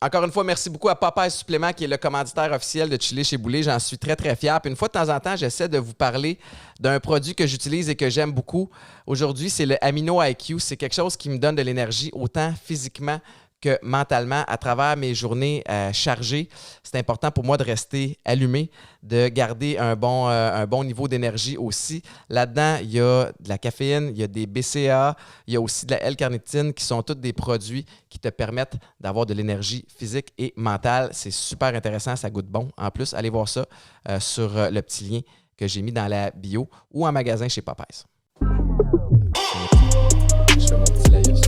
Encore une fois, merci beaucoup à Popeyes Supplément qui est le commanditaire officiel de Chili chez Boulay. J'en suis très, très fier. Puis une fois de temps en temps, j'essaie de vous parler d'un produit que j'utilise et que j'aime beaucoup. Aujourd'hui, c'est le Amino IQ. C'est quelque chose qui me donne de l'énergie autant physiquement que mentalement à travers mes journées chargées. C'est important pour moi de rester allumé, de garder un bon niveau d'énergie aussi. Là-dedans, il y a de la caféine, il y a des BCAA, il y a aussi de la L-carnitine qui sont tous des produits qui te permettent d'avoir de l'énergie physique et mentale. C'est super intéressant, ça goûte bon. En plus, allez voir ça sur le petit lien que j'ai mis dans la bio ou en magasin chez Popeyes. Je fais mon petit laïus.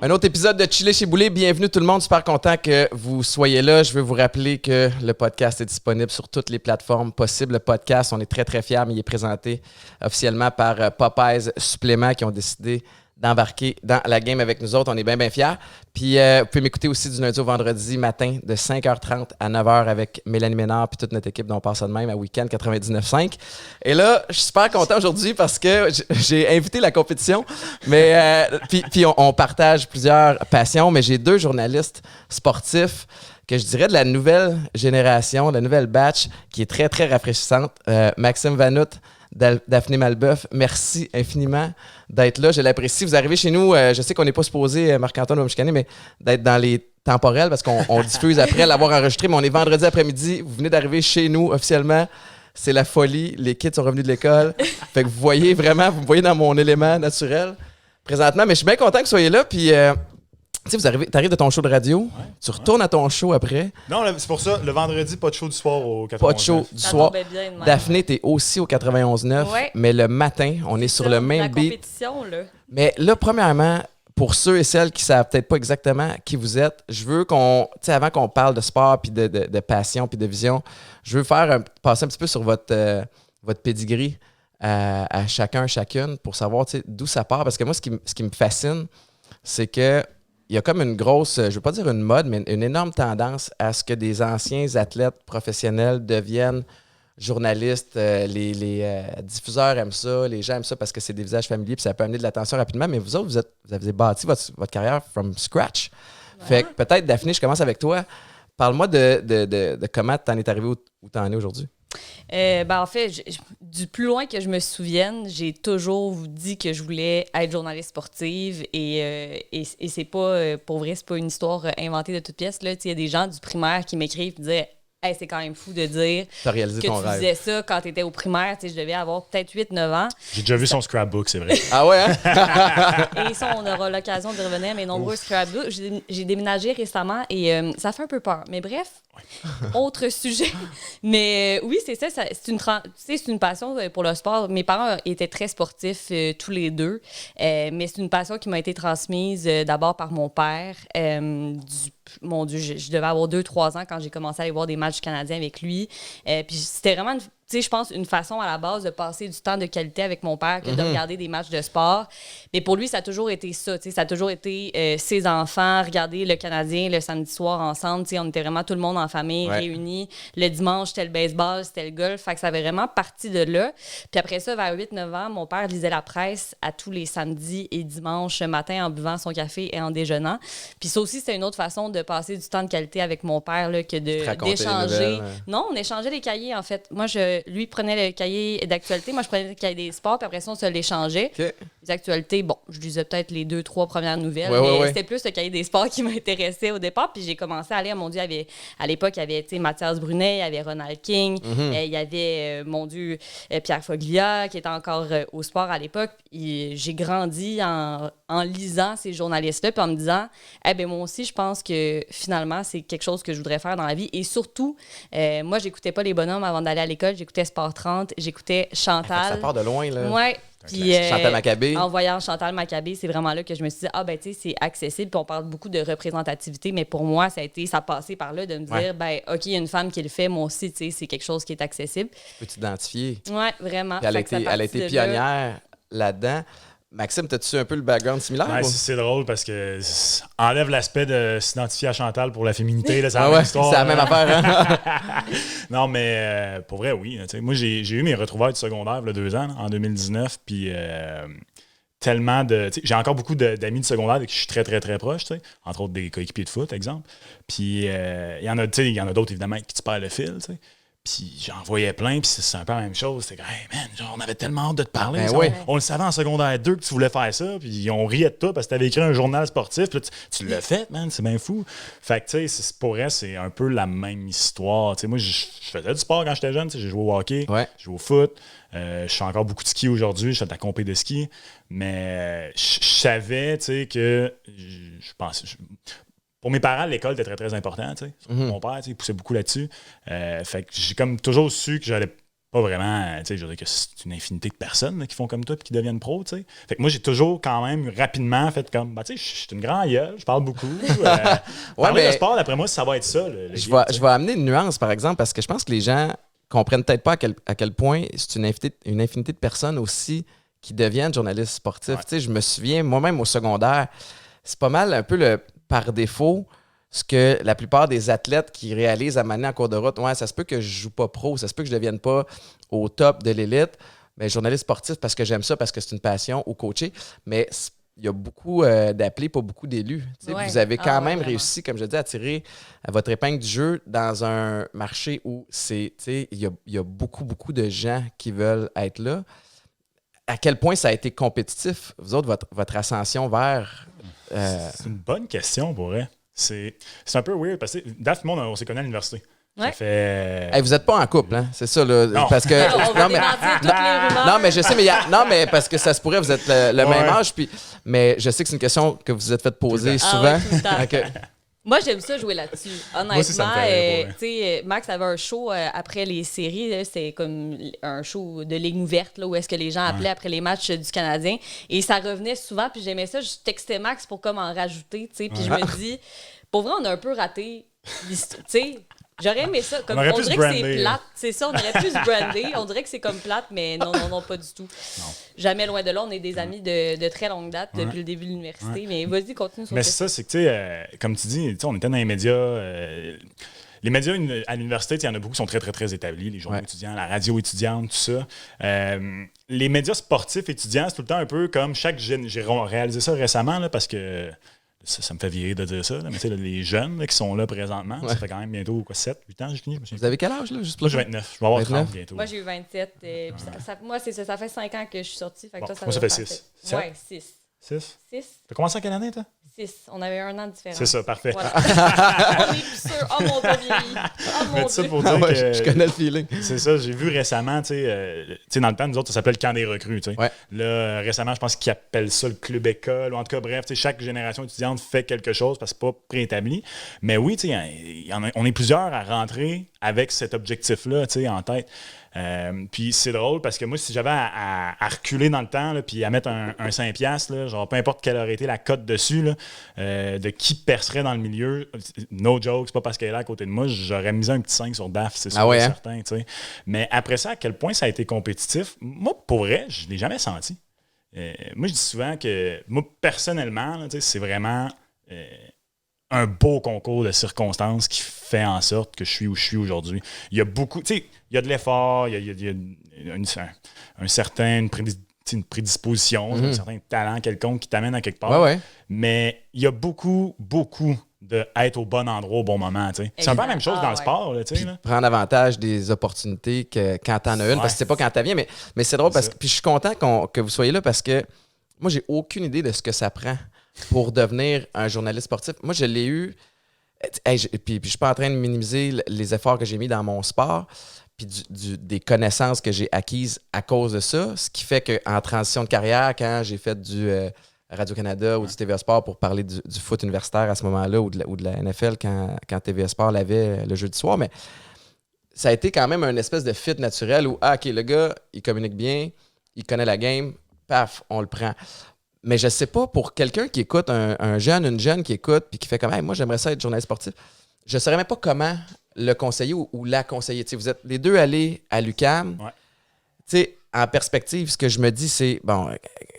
Un autre épisode de Chili chez Boulay. Bienvenue tout le monde. Super content que vous soyez là. Je veux vous rappeler que le podcast est disponible sur toutes les plateformes possibles. Le podcast, on est très, très fiers, mais il est présenté officiellement par Popeyes Supplément qui ont décidé d'embarquer dans la game avec nous autres. On est bien, bien fiers. Puis, vous pouvez m'écouter aussi du lundi au vendredi matin de 5h30 à 9h avec Mélanie Ménard puis toute notre équipe dont on passe ça de même à Week-end 99.5. Et là, je suis super content aujourd'hui parce que j'ai invité la compétition. Mais puis on partage plusieurs passions, mais j'ai deux journalistes sportifs que je dirais de la nouvelle génération, de la nouvelle batch qui est très, très rafraîchissante. Maxime Vanout, Daphné Malbeuf, merci infiniment d'être là. Je l'apprécie. Vous arrivez chez nous, je sais qu'on n'est pas supposé, Marc-Antoine va me chicaner, mais d'être dans les temporels parce qu'on diffuse après l'avoir enregistré, mais on est vendredi après-midi. Vous venez d'arriver chez nous officiellement. C'est la folie. Les kids sont revenus de l'école. Fait que vous voyez vraiment, vous me voyez dans mon élément naturel présentement. Mais je suis bien content que vous soyez là. Puis, tu sais, t'arrives de ton show de radio, tu retournes à ton show après. Non, c'est pour ça, le vendredi, pas de show du soir au 91.9. Pas de show du soir. Daphné, t'es aussi au 91.9, mais le matin, on est sur le même beat. Compétition, là. Mais là, premièrement, pour ceux et celles qui ne savent peut-être pas exactement qui vous êtes, je veux qu'on, tu sais, avant qu'on parle de sport, puis de passion, puis de vision, je veux passer un petit peu sur votre pedigree à chacun, chacune, pour savoir d'où ça part. Parce que moi, ce qui me fascine, c'est que il y a comme une grosse, je ne veux pas dire une mode, mais une énorme tendance à ce que des anciens athlètes professionnels deviennent journalistes. Les diffuseurs aiment ça, les gens aiment ça parce que c'est des visages familiers puis ça peut amener de l'attention rapidement. Mais vous autres, vous avez bâti votre carrière from scratch. Ouais. Fait que peut-être, Daphné, je commence avec toi. Parle-moi de comment tu en es arrivé où tu en es aujourd'hui. En fait, du plus loin que je me souvienne, j'ai toujours dit que je voulais être journaliste sportive et c'est pas, pour vrai, c'est pas une histoire inventée de toute pièce. Il y a des gens du primaire qui m'écrivent et disaient hey, c'est quand même fou de dire que tu faisais ça quand tu étais au primaire. Je devais avoir peut-être 8-9 ans. J'ai déjà vu son scrapbook, c'est vrai. Ah ouais, hein? Et ça, on aura l'occasion de revenir à mes nombreux scrapbooks. J'ai déménagé récemment et ça fait un peu peur. Mais bref, autre sujet. Mais oui, c'est ça. C'est une passion pour le sport. Mes parents étaient très sportifs, tous les deux. Mais c'est une passion qui m'a été transmise d'abord par mon père. Mon Dieu, je devais avoir 2-3 ans quand j'ai commencé à aller voir des matchs canadiens avec lui. Puis c'était vraiment, je pense, une façon à la base de passer du temps de qualité avec mon père que de regarder des matchs de sport. Mais pour lui, ça a toujours été ça. Ça a toujours été ses enfants, regarder le Canadien le samedi soir ensemble. On était vraiment tout le monde en famille, réunis. Le dimanche, c'était le baseball, c'était le golf. Fait que ça avait vraiment parti de là. Puis après ça, vers 8-9 ans, mon père lisait la presse à tous les samedis et dimanches matin en buvant son café et en déjeunant. Puis ça aussi, c'était une autre façon de passer du temps de qualité avec mon père là, que d'échanger. Non, on échangeait les cahiers, en fait. Moi, lui prenait le cahier d'actualité, moi, je prenais le cahier des sports, puis après ça, on se l'échangeait. Okay. Les actualités, bon, je lisais peut-être les 2-3 premières nouvelles, mais c'était plus le cahier des sports qui m'intéressait au départ. Puis j'ai commencé à aller, mon Dieu, à l'époque, il y avait Mathias Brunet, il y avait Ronald King, il y avait, mon Dieu, Pierre Foglia, qui était encore au sport à l'époque. J'ai grandi en lisant ces journalistes-là, puis en me disant, moi aussi, je pense que finalement, c'est quelque chose que je voudrais faire dans la vie. Et surtout, moi, j'écoutais pas les bonhommes avant d'aller à l'école. J'écoutais Sport 30, j'écoutais Chantal. Ça part de loin, là. Ouais. Puis, Chantal Maccabé. En voyant Chantal Maccabé, c'est vraiment là que je me suis dit, tu sais, c'est accessible. Puis on parle beaucoup de représentativité, mais pour moi, ça passait par là de me dire, OK, il y a une femme qui le fait, moi aussi, tu sais, c'est quelque chose qui est accessible. Tu peux t'identifier. Ouais, vraiment. Puis elle a été pionnière là-dedans. Maxime, t'as-tu un peu le background similaire? Ouais, ou? c'est drôle parce que enlève l'aspect de s'identifier à Chantal pour la féminité. Là, c'est la Ouais, même histoire. c'est la même affaire. Hein? Non, mais pour vrai, oui. Moi, j'ai eu mes retrouvailles du secondaire il y a 2 ans, en 2019. Puis tellement de. J'ai encore beaucoup d'amis de secondaire avec qui je suis très, très, très proche. Entre autres des coéquipiers de foot, exemple. Puis il y en a d'autres, évidemment, avec qui tu perds le fil. T'sais. Puis j'en voyais plein, puis c'est un peu la même chose. C'était comme, hey man, genre, on avait tellement hâte de te parler. Ben oui. On le savait en secondaire 2 que tu voulais faire ça, puis on riait de toi parce que tu avais écrit un journal sportif, puis là, tu l'as fait, man, c'est bien fou. Fait que, tu sais, pour elle, c'est un peu la même histoire. T'sais, moi, je faisais du sport quand j'étais jeune, j'ai joué au hockey, j'ai joué au foot, je fais encore beaucoup de ski aujourd'hui, je fais de la compé de ski, mais je savais, tu sais, que je pense. Pour mes parents, l'école était très, très important. Mon père, il poussait beaucoup là-dessus. Fait que j'ai comme toujours su que j'allais pas vraiment. Je dirais que c'est une infinité de personnes là, qui font comme toi et qui deviennent pros. Fait que moi, j'ai toujours quand même rapidement fait comme je suis une grande gueule, je parle beaucoup. Parler de sport, d'après moi, ça va être ça. Je vais amener une nuance, par exemple, parce que je pense que les gens comprennent peut-être pas à quel point c'est une infinité de personnes aussi qui deviennent journalistes sportifs. Ouais. Je me souviens, moi-même au secondaire, c'est pas mal un peu par défaut, ce que la plupart des athlètes qui réalisent à mener en cours de route, ouais, ça se peut que je joue pas pro, ça se peut que je ne devienne pas au top de l'élite, mais journaliste sportif parce que j'aime ça, parce que c'est une passion, ou coaché, mais il y a beaucoup d'appelés, pas beaucoup d'élus. Ouais. Vous avez quand même réussi, comme je dis, à tirer à votre épingle du jeu dans un marché où il y a beaucoup, beaucoup de gens qui veulent être là. À quel point ça a été compétitif, vous autres, votre ascension vers... C'est une bonne question, pour vrai. C'est un peu weird, parce que Daph, on s'est connus à l'université. Ouais. Ça fait... Hey, vous n'êtes pas en couple, hein? C'est ça, là. Non. Parce que, non, mais je sais, mais parce que ça se pourrait, vous êtes le même âge, mais je sais que c'est une question que vous êtes fait poser souvent. Ouais, moi, j'aime ça jouer là-dessus. Honnêtement, Max avait un show après les séries. C'était comme un show de ligne ouverte là, où est-ce que les gens appelaient après les matchs du Canadien. Et ça revenait souvent. Puis j'aimais ça. Je textais Max pour comme en rajouter. Puis je me dis, pour vrai, on a un peu raté l'histoire. J'aurais aimé ça. Comme, on dirait que c'est plate. C'est ça, on aurait pu se brander. On dirait que c'est comme plate, mais non, pas du tout. Non. Jamais loin de là. On est des amis de très longue date depuis le début de l'université. Mais vas-y, continue sur mais c'est ça, c'est que, tu sais, comme tu dis, on était dans les médias. Les médias à l'université, il y en a beaucoup qui sont très, très, très établis. Les journaux étudiants, la radio étudiante, tout ça. Les médias sportifs étudiants, c'est tout le temps un peu comme j'ai réalisé ça récemment là, parce que... Ça me fait virer de dire ça, là, mais tu sais, les jeunes là, qui sont là présentement, ça fait quand même bientôt 7, 8 ans, j'ai fini. Vous avez quel âge, là? Juste moi, j'ai 29. Je vais avoir 30 bientôt. Moi, j'ai eu 27. Moi, c'est ça. Ça fait 5 ans que je suis sortie. Fait que moi, ça fait 6. Ouais, 6. 6? T'as commencé en quelle année, toi? 6. On avait 1 an de différence. C'est ça, parfait. Voilà. On est plus sûr. Oh mon Dieu, oh mon Dieu. Ça pour dire que, je connais le feeling. C'est ça, j'ai vu récemment, tu sais, dans le temps, nous autres, ça s'appelait le camp des recrues. Ouais. Là, récemment, je pense qu'ils appellent ça le club école, ou en tout cas, bref, chaque génération étudiante fait quelque chose parce que c'est pas préétabli. Mais oui, tu sais, on est plusieurs à rentrer avec cet objectif-là, tu sais, en tête. Puis c'est drôle parce que moi, si j'avais à reculer dans le temps là, puis à mettre un 5$, là, genre peu importe quelle aurait été la cote dessus, là, de qui percerait dans le milieu, no joke, c'est pas parce qu'elle est là à côté de moi, j'aurais misé un petit 5 sur DAF, c'est sûr, certain. T'sais. Mais après ça, à quel point ça a été compétitif, moi, pour vrai, je ne l'ai jamais senti. Moi, je dis souvent que, moi, personnellement, là, c'est vraiment un beau concours de circonstances qui fait en sorte que je suis où je suis aujourd'hui. Il y a beaucoup, tu sais, il y a de l'effort, il y a une prédisposition, un certain talent quelconque qui t'amène à quelque part. Mais il y a beaucoup, beaucoup d'être au bon endroit au bon moment. T'sais. C'est un peu la même chose dans le sport. Là, là. Prendre avantage des opportunités quand t'en as une, parce que c'est pas quand t'as viens, mais c'est drôle parce que puis je suis content que vous soyez là parce que moi, j'ai aucune idée de ce que ça prend pour devenir un journaliste sportif. Moi, je l'ai eu. Puis je suis pas en train de minimiser les efforts que j'ai mis dans mon sport, puis des connaissances que j'ai acquises à cause de ça. Ce qui fait qu'en transition de carrière, quand j'ai fait du Radio-Canada ou du TVA Sport pour parler du foot universitaire à ce moment-là ou de la NFL quand TVA Sport l'avait le jeudi soir, mais ça a été quand même une espèce de fit naturel où, OK, le gars, il communique bien, il connaît la game, paf, on le prend. Mais je sais pas, pour quelqu'un qui écoute, un jeune, une jeune qui écoute puis qui fait comme hey, moi, j'aimerais ça être journaliste sportif, je ne saurais même pas comment le conseiller ou la conseiller. T'sais, vous êtes les deux allés à l'UQAM. Ouais. en perspective, ce que je me dis, c'est, bon,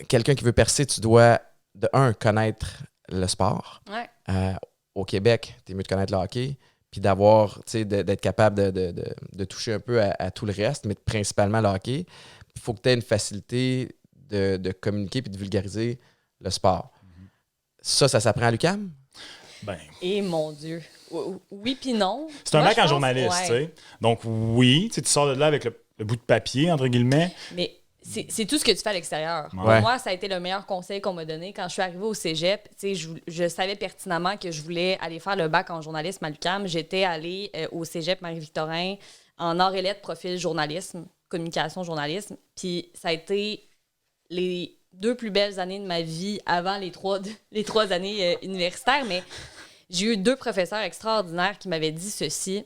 quelqu'un qui veut percer, tu dois, de un, connaître le sport. Ouais. Au Québec, tu es mieux de connaître le hockey, puis d'avoir, tu sais, d'être capable de toucher un peu à tout le reste, mais principalement le hockey. Il faut que tu aies une facilité de communiquer puis de vulgariser le sport. Ça s'apprend à l'UQAM? Ben, Et mon Dieu. Oui puis non. c'est un Moi, bac je en pense- journaliste, tu ouais. sais. Donc, oui, tu sors de là avec le bout de papier, entre guillemets. Mais c'est tout ce que tu fais à l'extérieur. Ouais. Pour moi, ça a été le meilleur conseil qu'on m'a donné. Quand je suis arrivée au cégep, je savais pertinemment que je voulais aller faire le bac en journalisme à l'UQAM. J'étais allée au cégep Marie-Victorin en art et lettres, profil journalisme, communication, journalisme. Puis ça a été les 2 plus belles années de ma vie avant les 3 années universitaires. Mais j'ai eu 2 professeurs extraordinaires qui m'avaient dit ceci.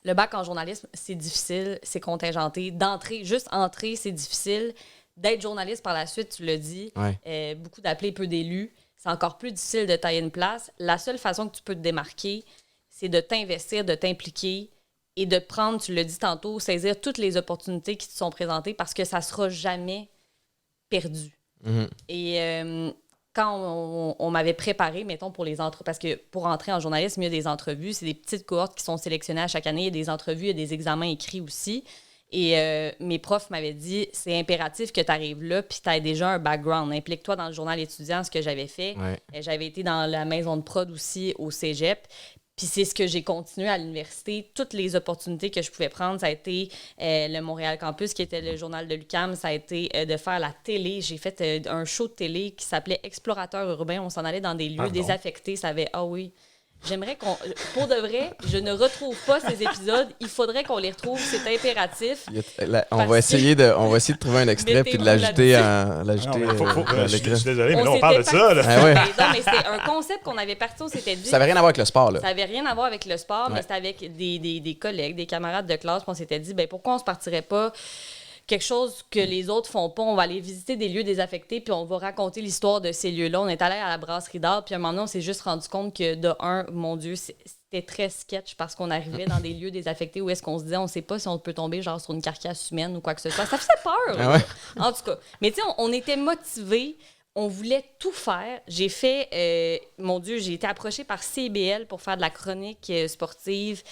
Le bac en journalisme, c'est difficile, c'est contingenté. D'entrer, juste entrer, c'est difficile. D'être journaliste par la suite, tu le dis, Ouais. beaucoup d'appelés, peu d'élus. C'est encore plus difficile de tailler une place. La seule façon que tu peux te démarquer, c'est de t'investir, de t'impliquer et de prendre, tu l'as dit tantôt, saisir toutes les opportunités qui te sont présentées parce que ça sera jamais perdu. Mhm. Et quand on m'avait préparé, mettons, pour les entrevues, parce que pour entrer en journalisme, il y a des entrevues, c'est des petites cohortes qui sont sélectionnées à chaque année, il y a des entrevues, il y a des examens écrits aussi. Et mes profs m'avaient dit, c'est impératif que tu arrives là, puis tu as déjà un background. Implique-toi dans le journal étudiant, ce que j'avais fait. Ouais. J'avais été dans la maison de prod aussi au cégep. Puis c'est ce que j'ai continué à l'université. Toutes les opportunités que je pouvais prendre, ça a été le Montréal Campus, qui était le journal de l'UQAM. Ça a été de faire la télé. J'ai fait un show de télé qui s'appelait Explorateur urbain. On s'en allait dans des lieux Pardon? désaffectés. Ça avait... Ah oui. J'aimerais qu'on... Pour de vrai, je ne retrouve pas ces épisodes. Il faudrait qu'on les retrouve. C'est impératif. On va essayer de trouver un extrait puis de l'ajouter à Non, mais je l'écran. suis désolé, mais là, on s'était parle de ça. Là. Ah ouais. Non, mais c'était un concept qu'on avait parti, on s'était dit... Ça n'avait rien à voir avec le sport, là. Ça n'avait rien à voir avec le sport, Ouais. mais c'était avec des collègues, des camarades de classe. Puis on s'était dit, ben pourquoi on ne se partirait pas quelque chose que les autres font pas? On va aller visiter des lieux désaffectés, puis on va raconter l'histoire de ces lieux-là. On est allé à la brasserie d'art, puis à un moment donné, on s'est juste rendu compte que, de un, mon Dieu, c'était très sketch parce qu'on arrivait dans des lieux désaffectés où est-ce qu'on se disait, on ne sait pas si on peut tomber genre sur une carcasse humaine ou quoi que ce soit. Ça faisait peur, Ah ouais? en tout cas. Mais tu sais, on était motivés. On voulait tout faire. J'ai fait, mon Dieu, j'ai été approchée par CBL pour faire de la chronique sportive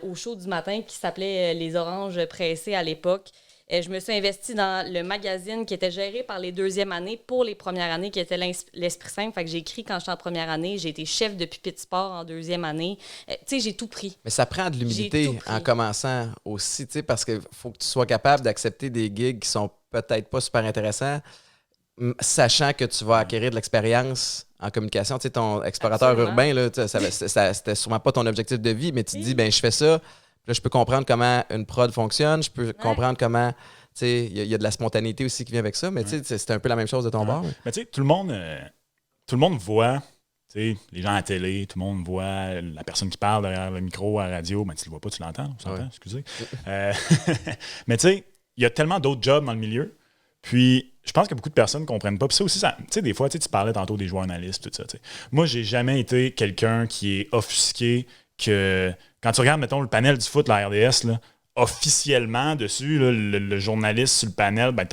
au show du matin qui s'appelait Les Oranges pressées à l'époque. Je me suis investie dans le magazine qui était géré par les 2e années pour les premières années, qui était l'Esprit Simple. Fait que j'ai écrit quand j'étais en première année. J'ai été chef de pupitre sport en 2e année. Tu sais, j'ai tout pris. Mais ça prend de J'ai l'humilité tout pris. en commençant aussi, tu sais, parce qu'il faut que tu sois capable d'accepter des gigs qui sont peut-être pas super intéressants, sachant que tu vas acquérir de l'expérience en communication. Tu sais, ton explorateur Absolument. urbain, là, c'était sûrement pas ton objectif de vie, mais tu te dis, ben je fais ça, puis là, je peux comprendre comment une prod fonctionne, je peux comprendre comment, tu sais, il y a de la spontanéité aussi qui vient avec ça, mais tu sais, c'est un peu la même chose de ton bord. Mais tu sais, tout le monde voit, tu sais, les gens à la télé, tout le monde voit la personne qui parle derrière le micro à la radio. Ben, tu le vois pas, tu l'entends, on s'entend, Ouais. excusez. Mais tu sais, il y a tellement d'autres jobs dans le milieu. Puis, je pense que beaucoup de personnes ne comprennent pas. Puis ça aussi, tu sais, des fois, tu parlais tantôt des journalistes, tout ça. Tu sais. Moi, j'ai jamais été quelqu'un qui est offusqué que... Quand tu regardes, mettons, le panel du foot, la RDS, là, officiellement, dessus, là, le journaliste sur le panel, ben,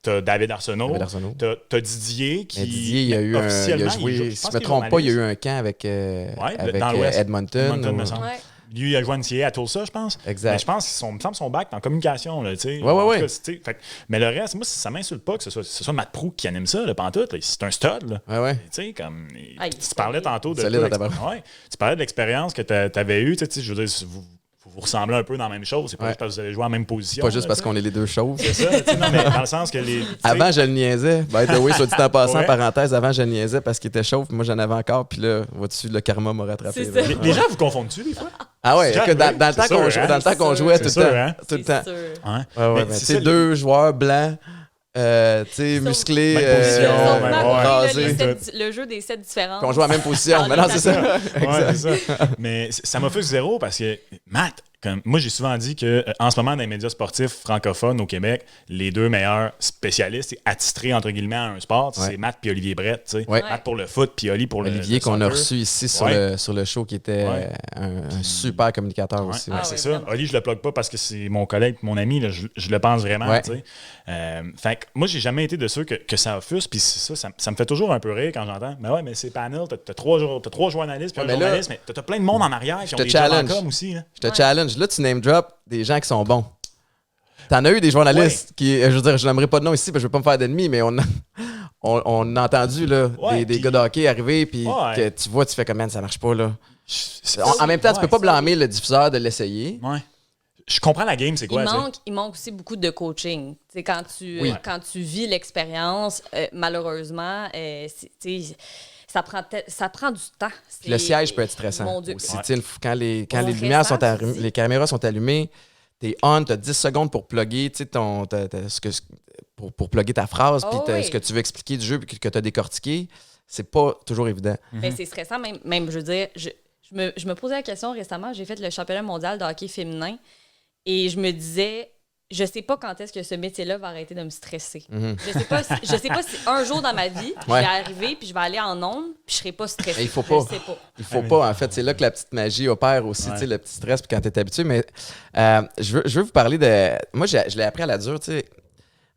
t'as David Arsenault, David Arsenault. t'as Didier qui... Mais Didier, il y a eu il a officiellement, joué, je si pense je me qu'il est trompe pas, il y a eu journaliste. un camp avec, dans l'Ouest. Edmonton. Edmonton, ou- me semble. Ouais. Lui, il a joué NCAA à Tulsa, je pense. Exact. Mais je pense qu'il me semble son bac en communication, là, tu sais. Ouais. En tout cas, tu sais, mais le reste, moi, ça m'insulte pas que ce soit Matt Proulx qui anime ça, là, pantoute. Là. C'est un stud, là. Ouais. Tu sais, comme... Ah, tu parlais tantôt de... Solide toi, en tabac. ouais, tu parlais de l'expérience que tu avais eue. Tu sais, je veux dire, vous ressemblez un peu dans la même chose. C'est pas Ouais. juste parce que vous avez joué en même position. Pas juste là, parce tu sais. qu'on est les deux chauves. C'est ça, tu sais, non, mais dans le sens que les... tu sais, Avant, je le niaisais. By the way, soit dit en passant, Ouais. parenthèse, avant, je le niaisais parce qu'il était chauve, puis moi, j'en avais encore, puis là, vois-tu, le karma m'a rattrapé. C'est là. ça. les gens vous confondent-tu, des fois? Ah ouais, C'est écoute, dans le temps c'est qu'on sûr, jouait, hein? dans le temps qu'on C'est jouait sûr. tout C'est le sûr, temps. hein? Tout le C'est temps. sûr. Ouais. Ouais, Mais mais c'est c'est ça, deux joueurs blancs, tu sais, Sauf- musclés, Même position, Ils ont ouais, remarqué, là, rasés. le jeu des 7 différences. Puis on joue à la même position. Dans Mais les non, c'est ça. Ouais, c'est ça. Mais ça m'offusque zéro parce que, Matt, moi, j'ai souvent dit qu'en ce moment, dans les médias sportifs francophones au Québec, les deux meilleurs spécialistes attitrés, entre guillemets, à un sport, c'est Matt puis Olivier Brett. Matt pour le foot, puis Oli pour Olivier qu'on a reçu ici sur le show, qui était un super communicateur aussi. C'est ça. Oli, je le plug pas parce que c'est mon collègue, mon ami, là, je le pense vraiment. Fait que moi, j'ai jamais été de ceux que ça offusque, puis ça me fait toujours un peu rire quand j'entends. Mais ouais, mais c'est panel, t'as trois journalistes, puis un journaliste, mais t'as plein de monde en arrière, puis on des jobs en com aussi. Je te challenge. Là, tu name drop des gens qui sont bons. T'en as eu des journalistes qui, je veux dire, je n'aimerais pas de nom ici parce que je veux pas me faire d'ennemis, mais on a entendu là, des gars de hockey arriver, puis que tu vois, tu fais comme, man, ça marche pas. Là. En même temps, tu peux pas blâmer le diffuseur de l'essayer. Ouais. Je comprends la game, c'est quoi? Il manque aussi beaucoup de coaching. T'sais, quand tu vis l'expérience, malheureusement, ça prend du temps. Le siège peut être stressant. Mon Dieu. Aussi, quand les lumières sont allumées, les caméras sont allumées, t'es on, t'as 10 secondes pour plugger pour plugger ta phrase, puis ce que tu veux expliquer du jeu, puis que tu as décortiqué. C'est pas toujours évident. Mais c'est stressant, même je veux dire, je me posais la question récemment, j'ai fait le championnat mondial de hockey féminin, et je me disais, je sais pas quand est-ce que ce métier-là va arrêter de me stresser. Je sais pas si un jour dans ma vie, je vais arriver, puis je vais aller en ondes, puis je serai pas stressée. Il faut pas. Je sais pas. Il faut pas. En fait, c'est là que la petite magie opère aussi, le petit stress, puis quand tu es habitué. Mais je veux vous parler de... Moi, je l'ai appris à la dure,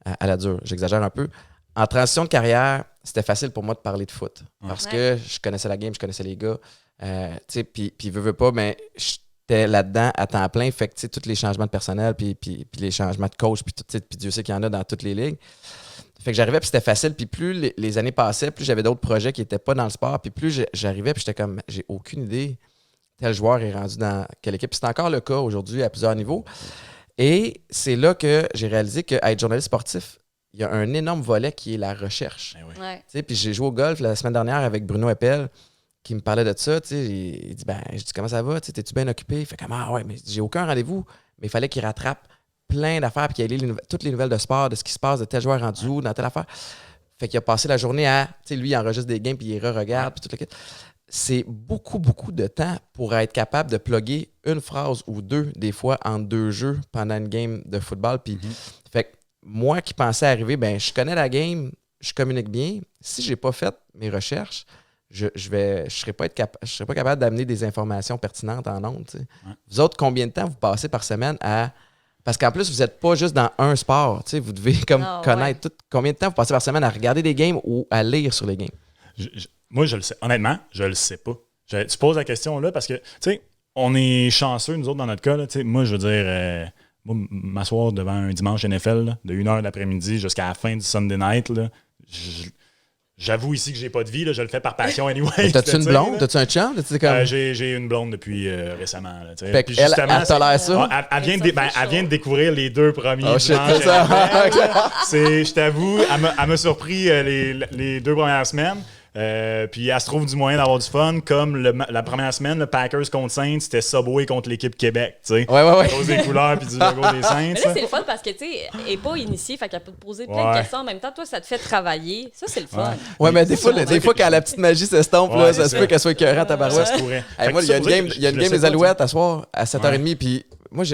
à la dure, j'exagère un peu. En transition de carrière, c'était facile pour moi de parler de foot. Parce que je connaissais la game, je connaissais les gars. Puis veux pas, mais j'étais là-dedans à temps plein. Fait que tous les changements de personnel, puis les changements de coach, puis Dieu sait qu'il y en a dans toutes les ligues. Fait que j'arrivais, puis c'était facile. Puis plus les années passaient, plus j'avais d'autres projets qui n'étaient pas dans le sport. Puis plus j'arrivais, puis j'étais comme, j'ai aucune idée tel joueur est rendu dans quelle équipe. Puis c'est encore le cas aujourd'hui à plusieurs niveaux. Et c'est là que j'ai réalisé qu'être journaliste sportif, il y a un énorme volet qui est la recherche. Puis j'ai joué au golf la semaine dernière avec Bruno Eppel, qui me parlait de ça. Il dit, je dis, comment ça va? T'es-tu bien occupé? Il fait comme, ah ouais, mais j'ai aucun rendez-vous. Mais il fallait qu'il rattrape plein d'affaires, puis qu'il ait toutes les nouvelles de sport, de ce qui se passe, de tel joueur rendu où, dans telle affaire. Fait qu'il a passé la journée à, lui, il enregistre des games, puis il re-regarde, puis tout le kit. C'est beaucoup, beaucoup de temps pour être capable de plugger une phrase ou deux, des fois, entre deux jeux pendant une game de football. Puis, fait que moi qui pensais arriver, je connais la game, je communique bien. Si j'ai pas fait mes recherches, je serais pas capable d'amener des informations pertinentes en ondes. Vous autres, combien de temps vous passez par semaine à... Parce qu'en plus, vous n'êtes pas juste dans un sport. Vous devez connaître tout. Combien de temps vous passez par semaine à regarder des games ou à lire sur les games? Moi, je le sais. Honnêtement, je le sais pas. Tu poses la question là parce que, on est chanceux, nous autres, dans notre cas. Là, moi, je veux dire, m'asseoir devant un dimanche NFL là, de 1h de l'après-midi jusqu'à la fin du Sunday night, là, j'avoue ici que j'ai pas de vie. Là, je le fais par passion anyway. T'as-tu une blonde? T'as-tu un chum? J'ai une blonde depuis récemment. Là, fait puis justement, elle tolère ça? Elle vient de découvrir les deux premiers dimanches. Je t'avoue, elle m'a surpris les 2 premières semaines. Puis elle se trouve du moyen d'avoir du fun, comme la première semaine, le Packers contre Saints, c'était Subway contre l'équipe Québec, tu sais. Ouais. Rose des couleurs puis du logo des Saints. Mais là, c'est le fun parce que, tu sais, elle n'est pas initiée, fait qu'elle peut te poser plein de questions en même temps. Toi, ça te fait travailler. Ça, c'est le fun. Ouais, mais des fois, quand la petite magie s'estompe, là, ça se peut qu'elle soit écœurante à barouette. Moi, il y a une game des Alouettes à soir, à 7h30, puis moi,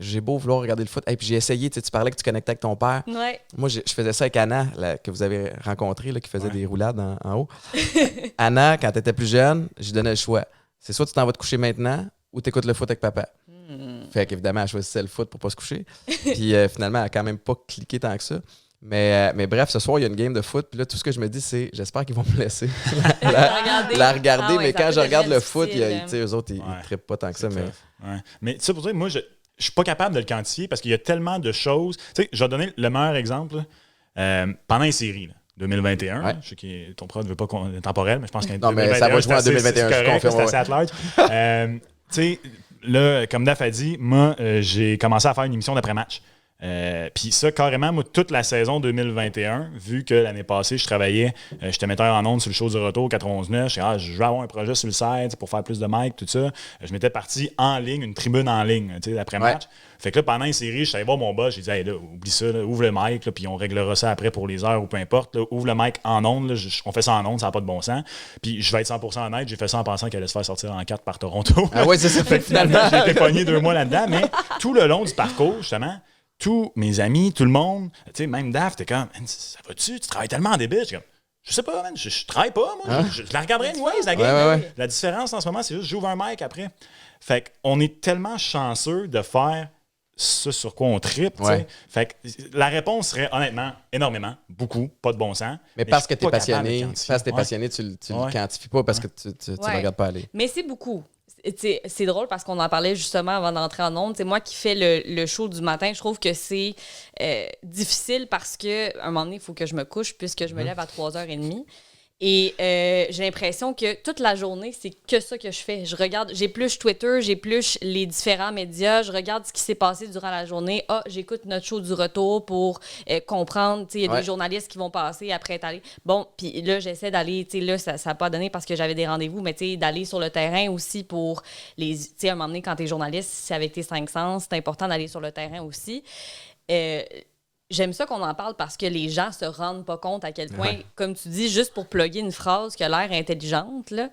j'ai beau vouloir regarder le foot. Puis j'ai essayé, tu parlais que tu connectais avec ton père. Ouais. Moi, je faisais ça avec Anna, que vous avez rencontrée, qui faisait des roulades en haut. Anna, quand elle était plus jeune, je lui donnais le choix. C'est soit tu t'en vas te coucher maintenant ou tu écoutes le foot avec papa. Fait qu'évidemment, elle choisissait le foot pour pas se coucher. Puis finalement, elle a quand même pas cliqué tant que ça. Mais bref, ce soir, il y a une game de foot. Puis là, tout ce que je me dis, c'est j'espère qu'ils vont me laisser la regarder. Mais quand je regarde le foot, eux autres, ils ne trippent pas tant que ça. Mais tu sais, pour toi, moi, je suis pas capable de le quantifier parce qu'il y a tellement de choses. Tu sais, je vais donner le meilleur exemple. Pendant les séries, là, 2021, je sais que ton prod ne veut pas qu'on est temporel, mais je pense qu'en 2021, mais ça va jouer en 2021, c'est correct, confirme, c'est assez at large. Tu sais, là, comme Daph a dit, moi, j'ai commencé à faire une émission d'après-match. Puis ça, carrément, moi, toute la saison 2021, vu que l'année passée, je travaillais, j'étais metteur en ondes sur le show du retour 91.9, je vais avoir un projet sur le site pour faire plus de mic, tout ça. Je m'étais parti en ligne, une tribune en ligne, d'après-match. Fait que là, pendant une série, je suis allé voir mon boss, j'ai dit, hey, là, oublie ça, là, ouvre le mic, là, puis on réglera ça après pour les heures ou peu importe. Là, ouvre le mic en ondes, là, on fait ça en ondes, ça n'a pas de bon sens. Puis je vais être 100% honnête, j'ai fait ça en pensant qu'elle allait se faire sortir en 4 par Toronto. Ah ouais, c'est ça. Fait que finalement, J'ai été pogné 2 mois là-dedans, mais tout le long du parcours, justement, tous mes amis, tout le monde, tu sais, même Dave, t'es comme, ça va-tu? Tu travailles tellement en débit. Je sais pas, man, je travaille pas, moi. Je la regarderai anyways, la game. Ouais. La différence en ce moment, c'est juste j'ouvre un mic après. Fait qu'on est tellement chanceux de faire ça sur quoi on tripe. Ouais. Fait que la réponse serait honnêtement, énormément, beaucoup, pas de bon sens. Mais parce que je tu suis es pas capable de passionné, quantifier. parce que t'es passionné, tu le quantifies pas parce que tu ne regardes pas aller. Mais c'est beaucoup. C'est drôle parce qu'on en parlait justement avant d'entrer en ondes. C'est moi qui fais le show du matin. Je trouve que c'est difficile parce que un moment donné, il faut que je me couche puisque je me lève à 3h30. Et j'ai l'impression que toute la journée, c'est que ça que je fais. Je regarde, j'épluche Twitter, j'épluche les différents médias, je regarde ce qui s'est passé durant la journée. J'écoute notre show du retour pour comprendre. Il y a des journalistes qui vont passer après être allés. Bon, puis là, j'essaie d'aller, là, ça n'a pas donné parce que j'avais des rendez-vous, mais d'aller sur le terrain aussi pour les. Tu sais, à un moment donné, quand tu es journaliste, c'est avec tes 5 sens, c'est important d'aller sur le terrain aussi. J'aime ça qu'on en parle parce que les gens se rendent pas compte à quel point, comme tu dis, juste pour plugger une phrase qui a l'air intelligente, là,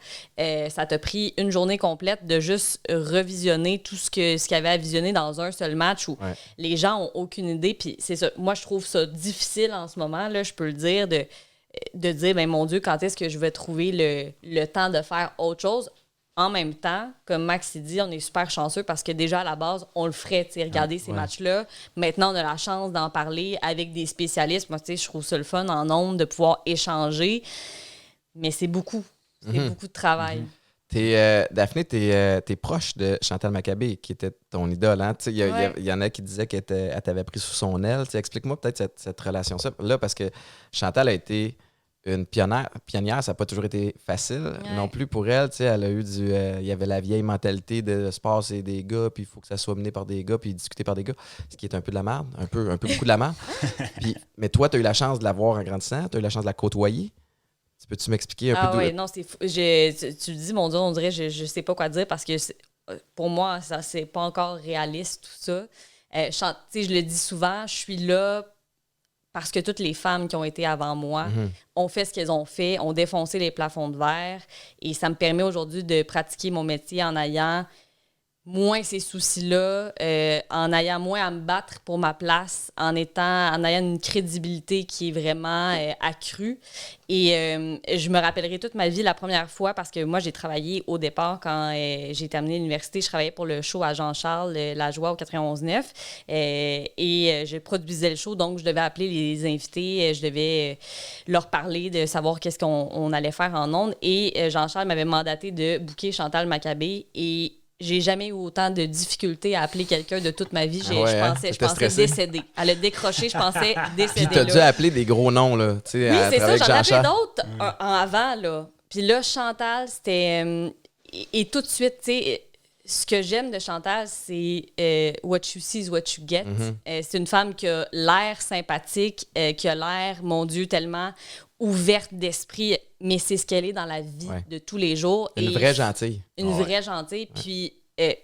ça t'a pris une journée complète de juste revisionner tout ce qu'il y avait à visionner dans un seul match où les gens ont aucune idée. Puis c'est ça. Moi, je trouve ça difficile en ce moment, là, je peux le dire, de dire, ben mon Dieu, quand est-ce que je vais trouver le temps de faire autre chose? En même temps, comme Max dit, on est super chanceux parce que déjà à la base, on le ferait, regarder ces matchs-là. Maintenant, on a la chance d'en parler avec des spécialistes. Moi, je trouve ça le fun en ondes de pouvoir échanger. Mais c'est beaucoup. C'est beaucoup de travail. Daphné, t'es proche de Chantal Maccabé, qui était ton idole. Hein? Il y en a qui disaient qu'elle t'avait pris sous son aile. Explique-moi peut-être cette relation-là, parce que Chantal a été une pionnière, ça n'a pas toujours été facile non plus pour elle. Elle a eu il y avait la vieille mentalité de sport, c'est des gars, puis il faut que ça soit mené par des gars, puis discuté par des gars, ce qui est un peu de la merde, un peu beaucoup de la merde. Mais toi, tu as eu la chance de la voir en grandissant, tu as eu la chance de la côtoyer. Peux-tu m'expliquer un peu oui, non, c'est fou. Tu le dis, mon Dieu, on dirait, je sais pas quoi dire parce que pour moi, ça c'est pas encore réaliste, tout ça. Je le dis souvent, je suis là parce que toutes les femmes qui ont été avant moi ont fait ce qu'elles ont fait, ont défoncé les plafonds de verre. Et ça me permet aujourd'hui de pratiquer mon métier en ayant moins ces soucis-là, en ayant moins à me battre pour ma place, en ayant une crédibilité qui est vraiment accrue. Et je me rappellerai toute ma vie la première fois parce que moi, j'ai travaillé au départ quand j'ai été amenée à l'université. Je travaillais pour le show à Jean-Charles, La Joie au 91.9. Et je produisais le show, donc je devais appeler les invités, je devais leur parler de savoir qu'est-ce qu'on allait faire en ondes. Et Jean-Charles m'avait mandaté de booker Chantal Maccabé et j'ai jamais eu autant de difficultés à appeler quelqu'un de toute ma vie. Je pensais décéder. Elle a décroché, je pensais décéder. Puis t'as dû appeler des gros noms, là. Oui, c'est ça, j'en avais d'autres en avant, là. Puis là, Chantal, c'était... et tout de suite, tu sais, ce que j'aime de Chantal, c'est what you see is what you get. C'est une femme qui a l'air sympathique, qui a l'air, mon Dieu, tellement ouverte d'esprit, mais c'est ce qu'elle est dans la vie de tous les jours. Une vraie gentille. Une vraie gentille. Puis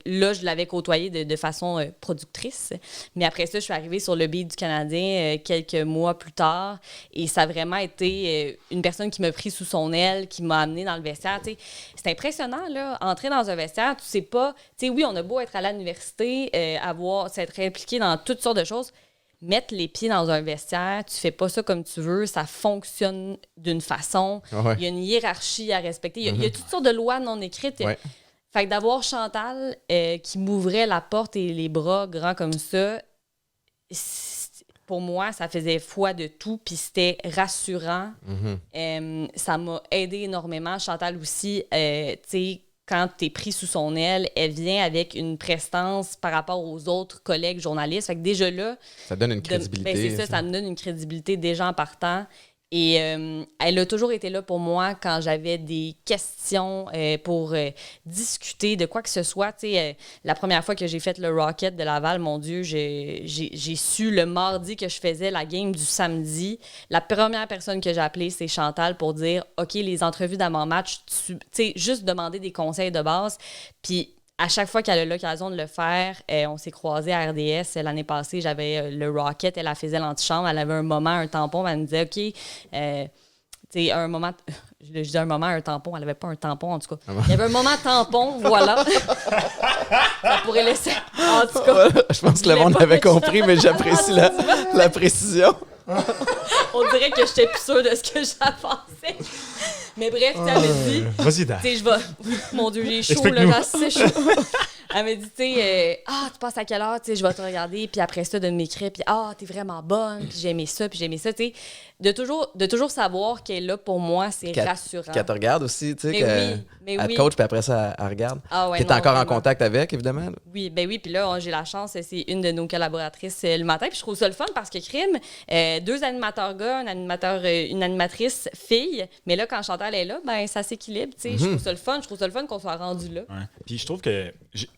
là, je l'avais côtoyée de façon productrice. Mais après ça, je suis arrivée sur le beat du Canadien quelques mois plus tard. Et ça a vraiment été une personne qui m'a pris sous son aile, qui m'a amenée dans le vestiaire. T'sais, c'est impressionnant, là, entrer dans un vestiaire, tu sais pas... Tu sais, oui, on a beau être à l'université, s'être impliqué dans toutes sortes de choses. Mettre les pieds dans un vestiaire, tu fais pas ça comme tu veux, ça fonctionne d'une façon. Il y a une hiérarchie à respecter. Il y a toutes sortes de lois non écrites. Fait que d'avoir Chantal qui m'ouvrait la porte et les bras grands comme ça, pour moi, ça faisait foi de tout, puis c'était rassurant. Ça m'a aidé énormément. Chantal aussi, tu sais, quand tu es pris sous son aile, elle vient avec une prestance par rapport aux autres collègues journalistes. Fait que déjà là... Ça donne une crédibilité. C'est ça me donne une crédibilité déjà en partant. Et elle a toujours été là pour moi quand j'avais des questions pour discuter de quoi que ce soit. Tu sais, la première fois que j'ai fait le Rocket de Laval, mon Dieu, j'ai su le mardi que je faisais la game du samedi. La première personne que j'ai appelée, c'est Chantal pour dire « OK, les entrevues d'avant-match, tu sais, juste demander des conseils de base. » Puis à chaque fois qu'elle a l'occasion de le faire, on s'est croisés à RDS. L'année passée, j'avais le Rocket, elle faisait l'antichambre, elle avait un moment, un tampon, elle me disait, OK, tu sais, un moment, je dis un moment, un tampon, elle n'avait pas un tampon, en tout cas. Il y avait un moment tampon, voilà. Ça pourrait laisser, en tout cas. Je pense que le monde avait compris, mais j'apprécie la précision. On dirait que j'étais plus sûre de ce que j'avançais. Mais bref, tu avais dit. Vas-y, Dan. Tu sais, je vais. Mon Dieu, j'ai chaud, Explique-nous. là, c'est chaud. Elle m'a dit, tu sais, tu passes à quelle heure, tu sais, je vais te regarder, puis après ça, de m'écrire, puis t'es vraiment bonne, puis j'ai aimé ça, tu sais. De toujours savoir qu'elle est là pour moi, c'est rassurant. Qu'elle te regarde aussi, tu sais, mais elle oui. te coach, puis après ça, elle regarde. Ah ouais, T'es non, encore vraiment. en contact avec, évidemment. Là. Oui, ben oui, puis là, j'ai la chance, c'est une de nos collaboratrices le matin, puis je trouve ça le fun parce que crime, 2 animateurs gars, une animatrice fille, mais là, quand Chantal est là, ben ça s'équilibre, tu sais, je trouve ça le fun qu'on soit rendu là. Ouais. Puis je trouve que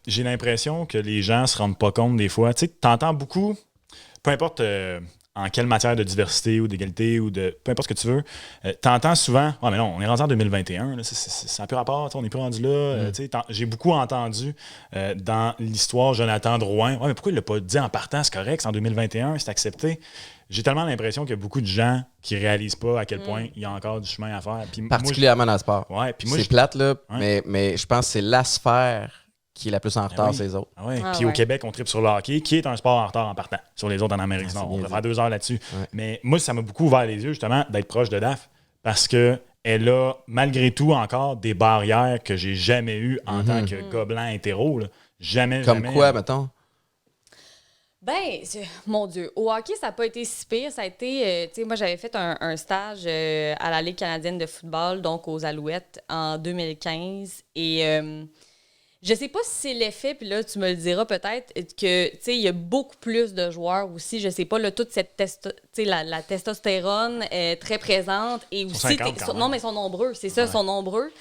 j'ai l'impression que les gens se rendent pas compte des fois. Tu sais, t'entends beaucoup, peu importe en quelle matière de diversité ou d'égalité ou de peu importe ce que tu veux, t'entends souvent, ah mais non, on est rendu en 2021, là, c'est un peu rapport, on n'est plus rendu là. Tu sais, j'ai beaucoup entendu dans l'histoire Jonathan Drouin, ouais, mais pourquoi il l'a pas dit en partant, c'est correct, c'est en 2021, c'est accepté. J'ai tellement l'impression qu'il y a beaucoup de gens qui réalisent pas à quel point il y a encore du chemin à faire. Puis Particulièrement dans le sport. Ouais, puis moi, c'est plate, là, Ouais. mais je pense que c'est la sphère qui est la plus en retard, c'est les autres. Ah ouais. Ah Puis ouais. au Québec, on tripe sur le hockey, qui est un sport en retard en partant sur les autres en Amérique du Ah, Nord. c'est On bien peut dit. faire 2 heures là-dessus. Ouais. Mais moi, ça m'a beaucoup ouvert les yeux, justement, d'être proche de DAF parce que elle a, malgré tout, encore des barrières que j'ai jamais eues en tant que gars blanc hétéro. Là. Jamais, Comme jamais. quoi, mettons? Ben, mon Dieu, au hockey, ça n'a pas été si pire. Ça a été, tu sais, moi, j'avais fait un stage à la Ligue canadienne de football, donc aux Alouettes, en 2015. Et je sais pas si c'est l'effet, puis là, tu me le diras peut-être, que, tu sais, il y a beaucoup plus de joueurs aussi. Je sais pas, là, toute cette la testostérone est très présente. Et aussi, 50 quand même. non, mais ils sont nombreux, c'est ça, ils sont nombreux.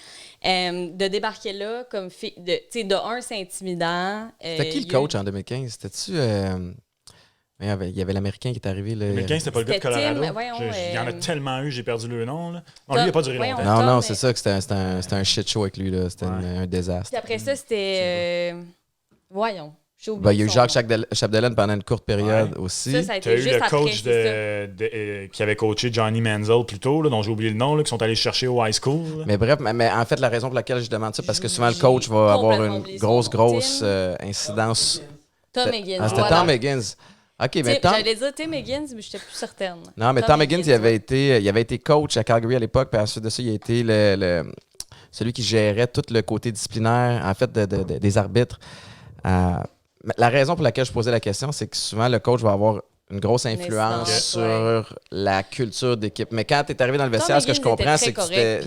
De débarquer là comme fille, de un, c'est intimidant. C'était qui le coach en 2015? C'était-tu... il y avait l'Américain qui est arrivé. Là, 2015, c'était pas le gars de C'était Colorado. Tim, voyons, Il y en a tellement eu, j'ai perdu le nom. Là. Non, lui, il n'a pas duré Voyons. longtemps. Non, Tom, c'est mais- ça, que c'était un shit show avec lui. Là. C'était un désastre. Puis après ça, c'était. Voyons. J'ai oublié Ben, il y a eu son Jacques nom. Chapdelaine pendant une courte période aussi. Ça a Tu as été eu juste le après. coach c'est ça. qui avait coaché Johnny Manziel plus tôt, là, dont j'ai oublié le nom, là, qui sont allés chercher au high school. Là. Mais bref, mais en fait, la raison pour laquelle je demande ça, parce que souvent le J'ai coach va avoir complètement une oublié son grosse nom. incidence. Tom Higgins. Ah, c'était voilà. Tom Higgins. OK, mais Tom... J'allais dire Tim Higgins, mais je n'étais plus certaine. Non, mais Tom Higgins, il avait été coach à Calgary à l'époque, puis ensuite de ça, il a été celui qui gérait tout le côté disciplinaire, en fait, des arbitres. La raison pour laquelle je posais la question, c'est que souvent, le coach va avoir une grosse influence incidence, sur la culture d'équipe. Mais quand tu es arrivé dans le vestiaire, ce que je comprends, c'est que c'était...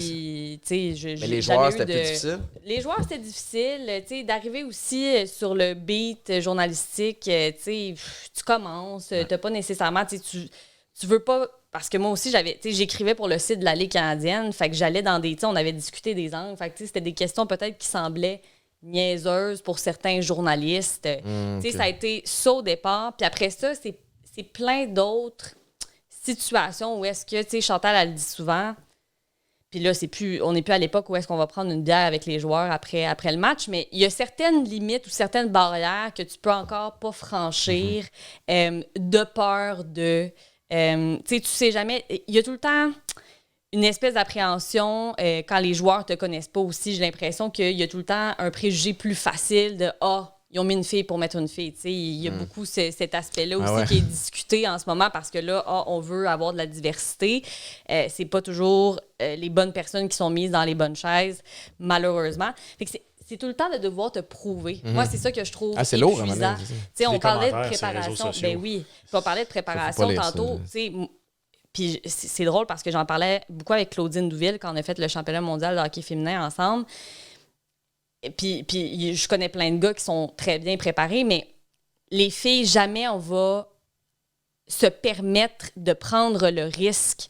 Mais les joueurs, c'était plus difficile. Les joueurs, c'était difficile. Tu sais, d'arriver aussi sur le beat journalistique, tu sais, tu commences, tu n'as pas nécessairement... Tu veux pas... Parce que moi aussi, j'écrivais pour le site de la Ligue canadienne, fait que j'allais dans des... On avait discuté des angles, fait que c'était des questions peut-être qui semblaient niaiseuses pour certains journalistes. Okay. Ça a été ça au départ. Puis après ça, c'est plein d'autres situations où est-ce que, tu sais, Chantal, elle le dit souvent, puis là, on n'est plus à l'époque où est-ce qu'on va prendre une bière avec les joueurs après le match, mais il y a certaines limites ou certaines barrières que tu peux encore pas franchir de peur de... tu sais jamais... Il y a tout le temps une espèce d'appréhension quand les joueurs te connaissent pas aussi. J'ai l'impression qu'il y a tout le temps un préjugé plus facile de « Ah, ils ont mis une fille pour mettre une fille. » Il y a beaucoup cet aspect-là aussi qui est discuté en ce moment parce que là, on veut avoir de la diversité. C'est pas toujours les bonnes personnes qui sont mises dans les bonnes chaises, malheureusement. Fait que c'est tout le temps de devoir te prouver. Moi, c'est ça que je trouve c'est lourd, épuisant. à un moment donné, On Les parlait de commentaires sur les réseaux préparation. sociaux. Ben oui. Puis on parlait de préparation lire ça, tantôt. Puis c'est drôle parce que j'en parlais beaucoup avec Claudine Douville quand on a fait le championnat mondial de hockey féminin ensemble. Puis je connais plein de gars qui sont très bien préparés, mais les filles, jamais on va se permettre de prendre le risque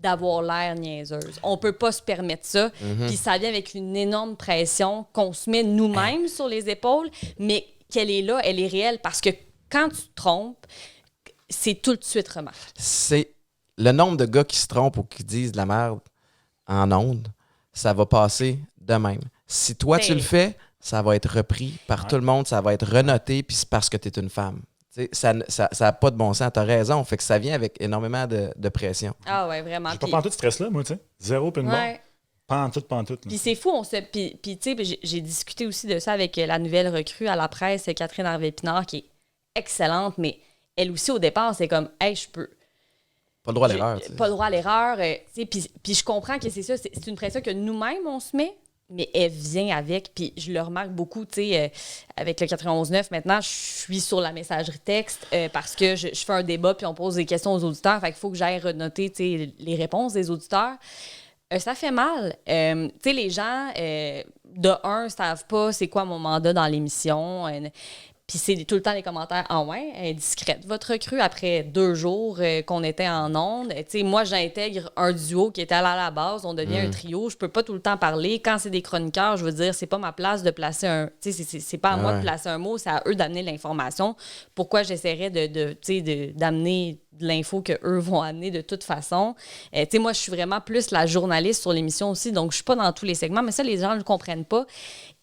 d'avoir l'air niaiseuse. On peut pas se permettre ça. Puis ça vient avec une énorme pression qu'on se met nous-mêmes sur les épaules, mais qu'elle est là, elle est réelle. Parce que quand tu te trompes, c'est tout de suite remarqué. C'est le nombre de gars qui se trompent ou qui disent de la merde en ondes, ça va passer de même. Si toi, tu le fais, ça va être repris par tout le monde, ça va être renoté, puis c'est parce que tu es une femme. Ça n'a pas de bon sens, tu as raison. Fait que ça vient avec énormément de pression. Ah ouais, vraiment. J'ai pas pantoute de stress-là, moi, tu sais. Zéro puis une barre. Pantoute. Puis c'est fou, puis tu sais, j'ai discuté aussi de ça avec la nouvelle recrue à la presse, Catherine Harvey-Pinard, qui est excellente, mais elle aussi, au départ, c'est comme, hey, je peux. Pas le droit à l'erreur. Pas le droit à l'erreur. Puis je comprends que c'est ça, c'est une pression que nous-mêmes, on se met, mais elle vient avec. Puis je le remarque beaucoup, tu sais, avec le 91.9, maintenant, je suis sur la messagerie texte parce que je fais un débat, puis on pose des questions aux auditeurs. Fait qu'il faut que j'aille renoter, tu sais, les réponses des auditeurs. Ça fait mal. Tu sais, les gens, de un, savent pas c'est quoi mon mandat dans l'émission. Puis c'est tout le temps les commentaires « Ah ouais, elle est discrète. Votre recrue, après 2 jours qu'on était en ondes. » Tu sais, moi, j'intègre un duo qui était à la base. On devient un trio. Je peux pas tout le temps parler. Quand c'est des chroniqueurs, je veux dire, c'est pas ma place de placer un... Tu sais, c'est pas à moi de placer un mot. C'est à eux d'amener l'information. Pourquoi j'essaierais d'amener de l'info qu'eux vont amener de toute façon. Tu sais, moi, je suis vraiment plus la journaliste sur l'émission aussi. Donc, je suis pas dans tous les segments. Mais ça, les gens ne le comprennent pas.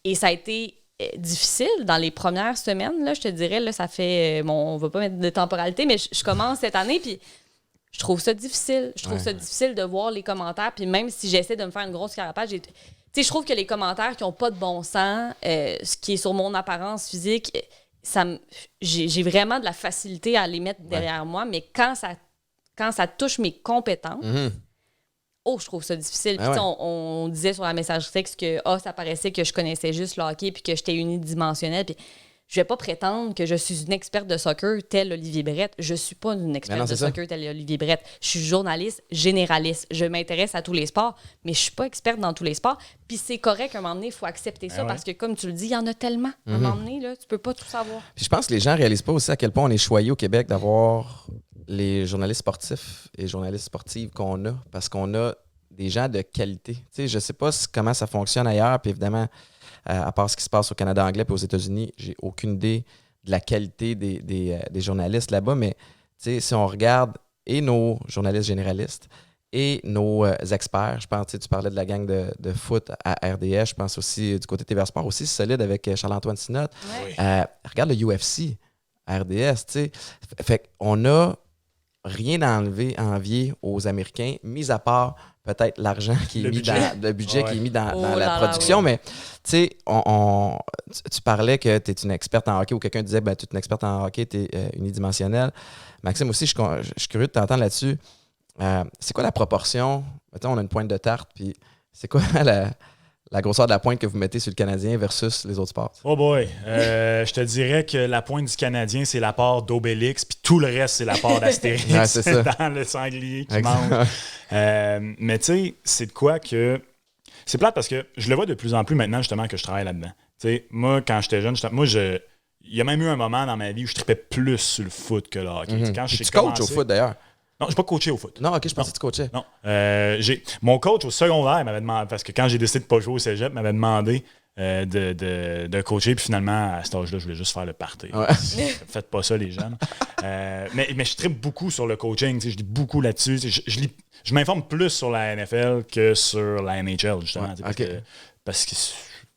Et ça a été... difficile dans les premières semaines, là, je te dirais, là, ça fait... on va pas mettre de temporalité, mais je commence cette année, puis je trouve ça difficile. Je trouve ça difficile de voir les commentaires, puis même si j'essaie de me faire une grosse carapace, tu sais, je trouve que les commentaires qui ont pas de bon sens, ce qui est sur mon apparence physique, j'ai vraiment de la facilité à les mettre derrière moi, mais quand ça touche mes compétences, je trouve ça difficile. Puis on disait sur la messagerie texte que ça paraissait que je connaissais juste le hockey puis que j'étais unidimensionnelle. Puis je vais pas prétendre que je suis une experte de soccer telle Olivier Brett. Je suis pas une experte de soccer telle Olivier Brett. Je suis journaliste généraliste. Je m'intéresse à tous les sports, mais je suis pas experte dans tous les sports. Puis c'est correct, à un moment donné, il faut accepter ça parce que, comme tu le dis, il y en a tellement. À un moment donné, là, tu peux pas tout savoir. Puis je pense que les gens réalisent pas aussi à quel point on est choyé au Québec d'avoir les journalistes sportifs et journalistes sportives qu'on a, parce qu'on a des gens de qualité. Tu sais, je sais pas comment ça fonctionne ailleurs, puis évidemment, à part ce qui se passe au Canada anglais et aux États-Unis, j'ai aucune idée de la qualité des journalistes là-bas, mais tu sais, si on regarde et nos journalistes généralistes et nos experts, je pense, tu parlais de la gang de foot à RDS, je pense aussi du côté TVA Sport aussi, c'est solide avec Charles-Antoine Sinot. Regarde le UFC à RDS, tu sais. Fait qu'on a rien à envier aux Américains, mis à part peut-être l'argent qui est mis dans le budget qui est mis dans la production. Mais tu sais, tu parlais que tu es une experte en hockey ou quelqu'un disait tu es une experte en hockey, tu es unidimensionnelle. Maxime aussi, je suis curieux de t'entendre là-dessus. C'est quoi la proportion? Mettons, on a une pointe de tarte, puis c'est quoi la grosseur de la pointe que vous mettez sur le Canadien versus les autres sports? Oh boy! Je te dirais que la pointe du Canadien, c'est la part d'Obélix, puis tout le reste, c'est la part d'Astérix dans le sanglier qui mange. Mais tu sais, c'est de quoi que... C'est plate parce que je le vois de plus en plus maintenant, justement, que je travaille là-dedans. Tu sais, moi, quand j'étais jeune, il y a même eu un moment dans ma vie où je tripais plus sur le foot que le hockey. Quand tu coaches au foot, d'ailleurs? Non, je n'ai pas coaché au foot. Non, OK, je pensais que tu coachais. Non. Mon coach au secondaire m'avait demandé, parce que quand j'ai décidé de ne pas jouer au cégep, m'avait demandé de coacher. Puis finalement, à cet âge-là, je voulais juste faire le party. Ouais. Faites pas ça, les jeunes. Mais je tripe beaucoup sur le coaching. Je lis beaucoup là-dessus. Je m'informe plus sur la NFL que sur la NHL, justement. Ouais, parce que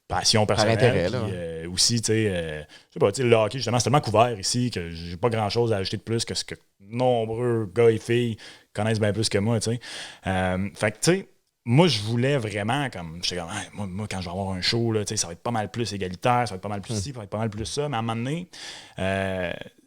passion personnelle. Par intérêt, là. Aussi, tu sais, je sais pas, le hockey, justement, c'est tellement couvert ici que j'ai pas grand-chose à ajouter de plus que ce que nombreux gars et filles connaissent bien plus que moi, tu sais. Fait que, tu sais, moi, je voulais vraiment, comme, j'étais comme, moi, quand je vais avoir un show, là, ça va être pas mal plus égalitaire, ça va être pas mal plus ci, ça va être pas mal plus ça. Mais à un moment donné,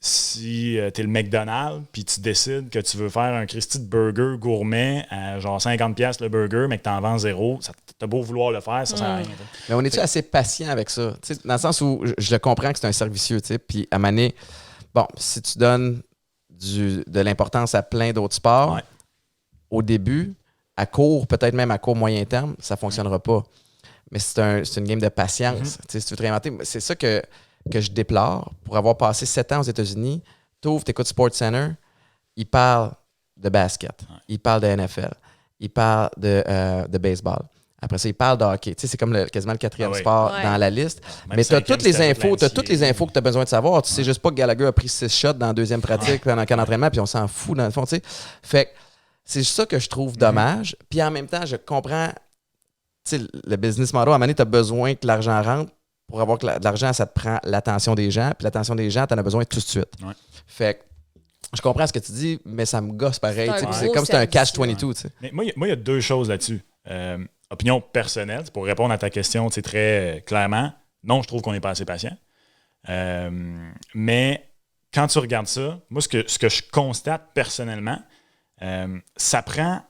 si t'es le McDonald's, puis tu décides que tu veux faire un Christy de burger gourmet à genre 50$ le burger, mais que t'en vends 0, t'as beau vouloir le faire, ça sert à rien. Mais on est-tu assez patient avec ça? T'sais, dans le sens où je le comprends que c'est un servicieux, puis à Mané, bon, si tu donnes de l'importance à plein d'autres sports, au début, à court, peut-être même à court moyen terme, ça ne fonctionnera pas. Mais c'est une game de patience. Si tu veux te réinventer, c'est ça que je déplore. Pour avoir passé 7 ans aux États-Unis, tu écoutes SportsCenter, ils parlent de basket, ils parlent de NFL. il parle de baseball. Après ça, il parle de hockey. Tu sais, c'est comme quasiment le 4e sport dans la liste. Même Mais tu as 5e, toutes les c'était infos, Atlantier. que tu as besoin de savoir. Tu sais juste pas que Gallagher a pris 6 shots dans la 2e pratique pendant qu'un entraînement, puis on s'en fout dans le fond. Tu sais. Fait que c'est ça que je trouve dommage. Puis en même temps, je comprends le business model. À un moment donné, tu as besoin que l'argent rentre. Pour avoir de l'argent, ça te prend l'attention des gens. Puis l'attention des gens, tu en as besoin tout de suite. Ouais. Fait que je comprends ce que tu dis, mais ça me gosse pareil. C'est un Puis c'est gros comme si c'était un service, catch-22. Tu sais. Mais moi, il y a 2 choses là-dessus. Opinion personnelle, pour répondre à ta question très clairement, non, je trouve qu'on n'est pas assez patient. Mais quand tu regardes ça, moi, ce que je constate personnellement, ça prend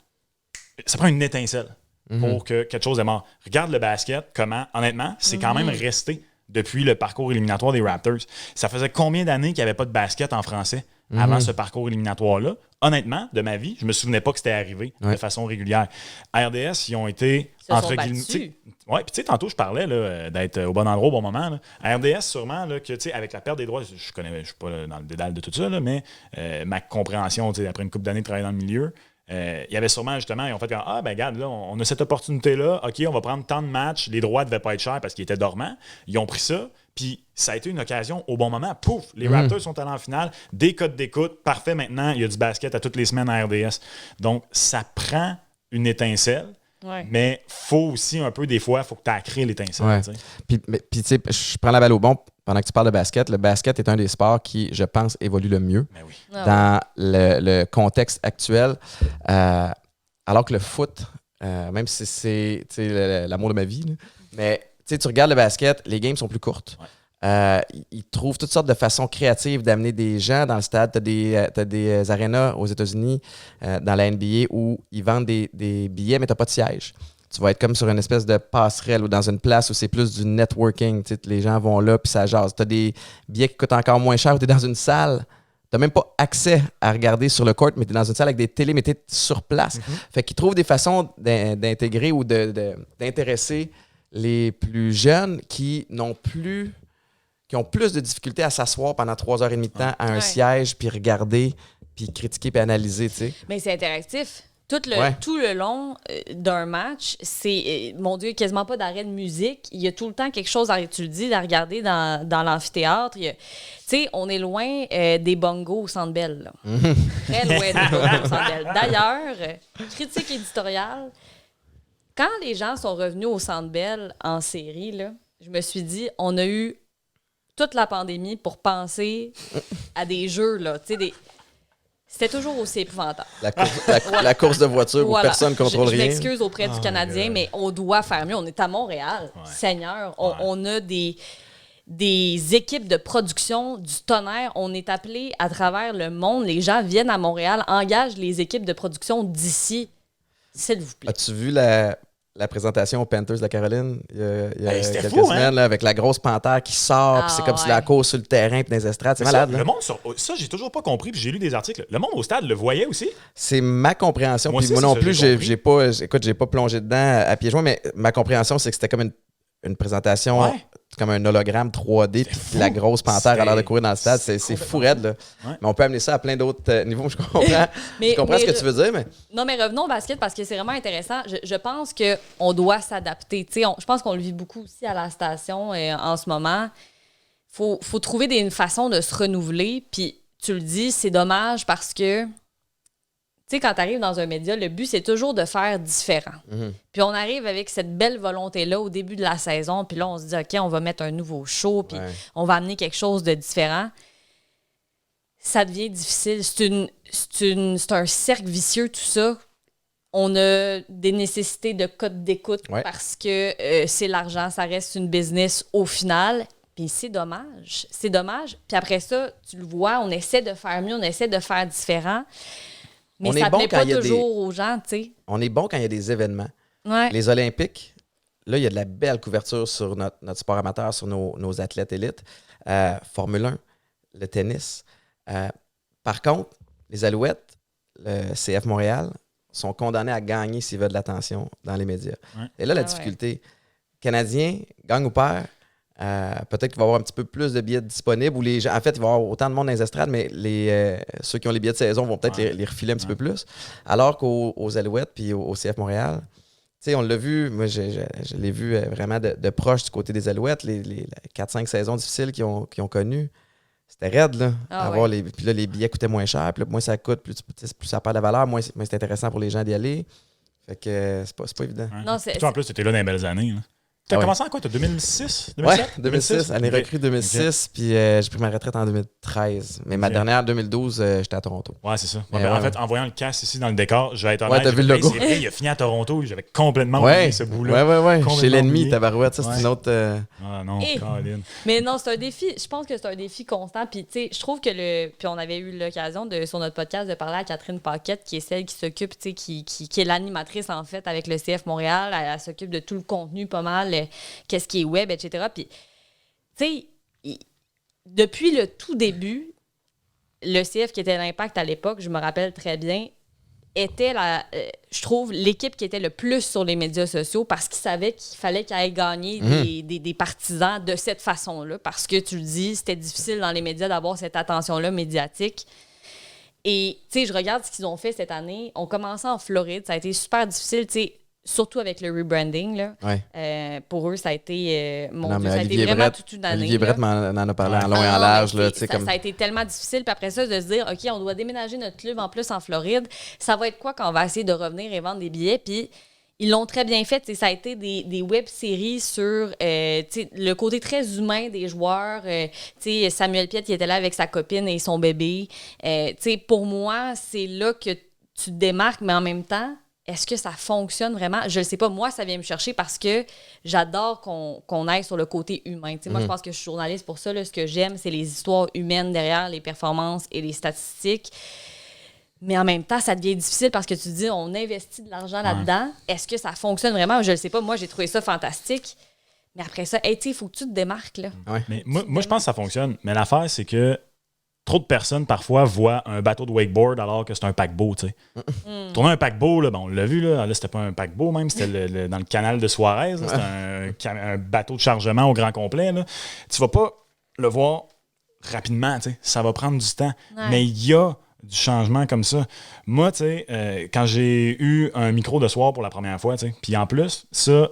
une étincelle pour que quelque chose est mort. Regarde le basket, comment, honnêtement, c'est quand même resté depuis le parcours éliminatoire des Raptors. Ça faisait combien d'années qu'il n'y avait pas de basket en français avant ce parcours éliminatoire-là? Honnêtement, de ma vie, je me souvenais pas que c'était arrivé de façon régulière. À RDS, ils ont été entre guillemets. Ouais, puis tu sais, tantôt, je parlais là, d'être au bon endroit au bon moment. Là. À RDS, sûrement, là, que avec la perte des droits, je suis pas dans le dédale de tout ça, là, mais ma compréhension, après une couple d'années de travailler dans le milieu, il y avait sûrement justement, ils ont fait comme ben regarde, là, on a cette opportunité-là, OK, on va prendre tant de matchs, les droits ne devaient pas être chers parce qu'ils étaient dormants. Ils ont pris ça, puis ça a été une occasion au bon moment. Pouf, les Raptors sont allés en finale, des codes d'écoute, parfait maintenant, il y a du basket à toutes les semaines à RDS. Donc, ça prend une étincelle. Ouais. Mais faut aussi un peu, des fois, il faut que tu aies créé l'étincelle. Ouais. Puis tu sais, je prends la balle au bon pendant que tu parles de basket. Le basket est un des sports qui, je pense, évolue le mieux dans le contexte actuel. Alors que le foot, même si c'est l'amour de ma vie, là, mais tu regardes le basket, les games sont plus courtes. Ouais. Ils trouvent toutes sortes de façons créatives d'amener des gens dans le stade. Tu as des arénas aux États-Unis, dans la NBA, où ils vendent des billets, mais tu n'as pas de siège. Tu vas être comme sur une espèce de passerelle ou dans une place où c'est plus du networking. Les gens vont là puis ça jase. Tu as des billets qui coûtent encore moins cher, où tu es dans une salle. Tu n'as même pas accès à regarder sur le court, mais tu es dans une salle avec des télés, mais tu es sur place. Fait qu'ils trouvent des façons d'intégrer ou d'intéresser les plus jeunes qui ont plus de difficultés à s'asseoir pendant 3h30 de temps à un siège, puis regarder, puis critiquer, puis analyser, tu sais. Mais c'est interactif. Tout le long d'un match, c'est, mon Dieu, quasiment pas d'arrêt de musique. Il y a tout le temps quelque chose, tu le dis, à regarder dans l'amphithéâtre. Tu sais, on est loin des bongos au Centre Bell. Là. Très loin des bongos au Centre Bell. D'ailleurs, critique éditoriale, quand les gens sont revenus au Centre Bell en série, là, je me suis dit, on a eu toute la pandémie pour penser à des jeux, là, tu sais, c'était toujours aussi épouvantable. La course de voiture où personne ne contrôle rien. Je m'excuse auprès du Canadien, mais on doit faire mieux. On est à Montréal, Seigneur. On a des équipes de production du tonnerre. On est appelé à travers le monde. Les gens viennent à Montréal, engagent les équipes de production d'ici. S'il vous plaît. As-tu vu la présentation aux Panthers de la Caroline il y a quelques fou, semaines, là, avec la grosse panthère qui sort, puis c'est comme si la course sur le terrain, puis dans les estrades. C'est malade. Le monde, ça, j'ai toujours pas compris, puis j'ai lu des articles. Le monde au stade le voyait aussi? C'est ma compréhension. Puis moi non plus, j'ai pas plongé dedans à pieds joints, mais ma compréhension, c'est que c'était comme une présentation, comme un hologramme 3D, puis la grosse panthère a l'air de courir dans le stade. C'est fou raide, là. Ouais. Mais on peut amener ça à plein d'autres niveaux. Je comprends. Je comprends ce que tu veux dire, mais... Non, mais revenons au basket parce que c'est vraiment intéressant. Je pense qu'on doit s'adapter. Je pense qu'on le vit beaucoup aussi à la station en ce moment. Faut trouver une façon de se renouveler. Puis tu le dis, c'est dommage parce que tu sais, quand tu arrives dans un média, le but, c'est toujours de faire différent. Puis on arrive avec cette belle volonté-là au début de la saison, puis là, on se dit, OK, on va mettre un nouveau show, puis on va amener quelque chose de différent. Ça devient difficile. C'est un cercle vicieux, tout ça. On a des nécessités de code d'écoute parce que c'est l'argent, ça reste une business au final. Puis c'est dommage. C'est dommage. Puis après ça, tu le vois, on essaie de faire mieux, on essaie de faire différent. Mais ça ne plaît pas toujours aux gens, tu sais. On est bon quand il y a des événements. Ouais. Les Olympiques, là, il y a de la belle couverture sur notre sport amateur, sur nos athlètes élites. Formule 1, le tennis. Par contre, les Alouettes, le CF Montréal, sont condamnés à gagner s'ils veulent de l'attention dans les médias. Ouais. Et là, la difficulté, Canadien, gagne ou perd, peut-être qu'il va y avoir un petit peu plus de billets disponibles. Ou en fait, il va y avoir autant de monde dans les estrades, mais ceux qui ont les billets de saison vont peut-être les refiler un petit peu plus. Alors qu'aux Alouettes puis au CF Montréal, tu sais, on l'a vu, moi je l'ai vu vraiment de proche du côté des Alouettes, les 4-5 saisons difficiles qu'ils ont connues. C'était raide, là. Puis là, les billets coûtaient moins cher. Puis là, moins ça coûte, plus ça perd de valeur, moins c'est intéressant pour les gens d'y aller. Fait que c'est pas évident. Ouais. Non, Toi, en plus, tu étais là dans les belles années. Là. Tu as commencé en quoi? Tu as 2006? 2007? Ouais, 2006. Année recrue 2006. Puis j'ai pris ma retraite en 2013. Mais ma dernière, 2012, j'étais à Toronto. Ouais, c'est ça. En fait, en voyant le cast ici dans le décor, je vais être honnête. Ouais, t'as vu le logo? C'est vrai, il a fini à Toronto. J'avais complètement oublié ce bout-là. Ouais. Chez l'ennemi, tabarouette. Ça, c'est une autre... Ah non, Caroline. Mais non, c'est un défi. Je pense que c'est un défi constant. Puis, tu sais, je trouve que Puis, on avait eu l'occasion sur notre podcast de parler à Catherine Paquette, qui est celle qui s'occupe, tu sais, qui est l'animatrice, en fait, avec le CF Montréal. Elle s'occupe de tout le contenu, pas mal, qu'est-ce qui est web, etc. Puis, tu sais, depuis le tout début, le CF, qui était l'Impact à l'époque, je me rappelle très bien, était, je trouve, l'équipe qui était le plus sur les médias sociaux parce qu'ils savaient qu'il fallait qu'ils aillent gagner des partisans de cette façon-là. Parce que, tu le dis, c'était difficile dans les médias d'avoir cette attention-là médiatique. Et, tu sais, je regarde ce qu'ils ont fait cette année. On commençait en Floride. Ça a été super difficile, tu sais, surtout avec le rebranding. Là. Ouais. Pour eux, ça a été, ça a Olivier été vraiment Brett, toute une année. Olivier Brett m'en a parlé en long et en mais large. Là, ça a été tellement difficile. Puis après ça, de se dire, OK, on doit déménager notre club en plus en Floride. Ça va être quoi quand on va essayer de revenir et vendre des billets? Puis ils l'ont très bien fait. T'sais, ça a été des web-séries sur le côté très humain des joueurs. Samuel Piette, qui était là avec sa copine et son bébé. Pour moi, c'est là que tu te démarques, mais en même temps, est-ce que ça fonctionne vraiment? Je ne sais pas. Moi, ça vient me chercher parce que j'adore qu'on aille sur le côté humain. Moi, je pense que je suis journaliste pour ça. Là, ce que j'aime, c'est les histoires humaines derrière les performances et les statistiques. Mais en même temps, ça devient difficile parce que tu te dis, on investit de l'argent là-dedans. Est-ce que ça fonctionne vraiment? Je ne sais pas. Moi, j'ai trouvé ça fantastique. Mais après ça, il faut que tu te démarques. Là. Ouais. Mais moi, je pense que ça fonctionne. Mais l'affaire, c'est que trop de personnes, parfois, voient un bateau de wakeboard alors que c'est un paquebot, tu sais. Tourner un paquebot, là, on l'a vu, là c'était pas un paquebot même, c'était dans le canal de Suarez, c'était un bateau de chargement au grand complet, là. Tu vas pas le voir rapidement, tu sais. Ça va prendre du temps. Ouais. Mais il y a du changement comme ça. Moi, tu sais, quand j'ai eu un micro de soir pour la première fois, tu sais, puis en plus, ça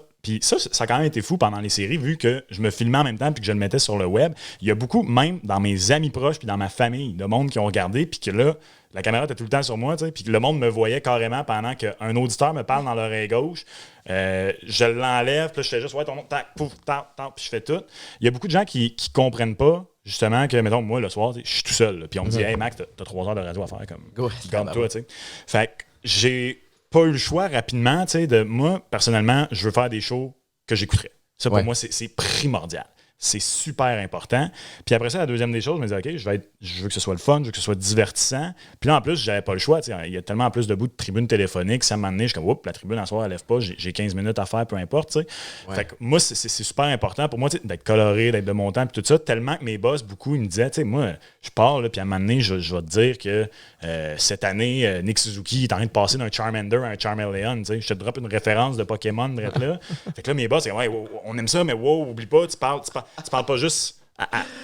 a quand même été fou pendant les séries, vu que je me filmais en même temps puis que je le mettais sur le web. Il y a beaucoup, même dans mes amis proches puis dans ma famille, de monde qui ont regardé puis que là, la caméra était tout le temps sur moi, tu sais, puis que le monde me voyait carrément pendant qu'un auditeur me parle dans l'oreille gauche. Je l'enlève, puis là, je fais juste, ouais, ton nom, tac, pouf, tac, tac, puis je fais tout. Il y a beaucoup de gens qui comprennent pas, justement, que, mettons, moi, le soir, je suis tout seul. Puis on me dit, hey, Max, t'as 3 heures de radio à faire, comme toi, tu sais. Fait que j'ai pas eu le choix rapidement, tu sais, de moi, personnellement, je veux faire des shows que j'écouterais. Ça, pour moi, c'est primordial. C'est super important. Puis après ça, la deuxième des choses, je me disais, OK, je veux que ce soit le fun, je veux que ce soit divertissant. Puis là, en plus, j'avais pas le choix. Il y a tellement plus de bouts de tribunes téléphoniques. Ça m'a amené, je suis comme, oups, la tribune, en soir, elle lève pas. J'ai 15 minutes à faire, peu importe. Ouais. Fait que moi, c'est super important pour moi d'être coloré, d'être de mon temps, puis tout ça. Tellement que mes boss, beaucoup, ils me disaient, tu sais, moi, je pars, là, puis à un moment donné, je vais te dire que cette année, Nick Suzuki est en train de passer d'un Charmander à un Charmeleon. Je te drop une référence de Pokémon, là. Fait que là, mes boss, c'est comme, ouais, on aime ça, mais wow, oublie pas, tu parles pas juste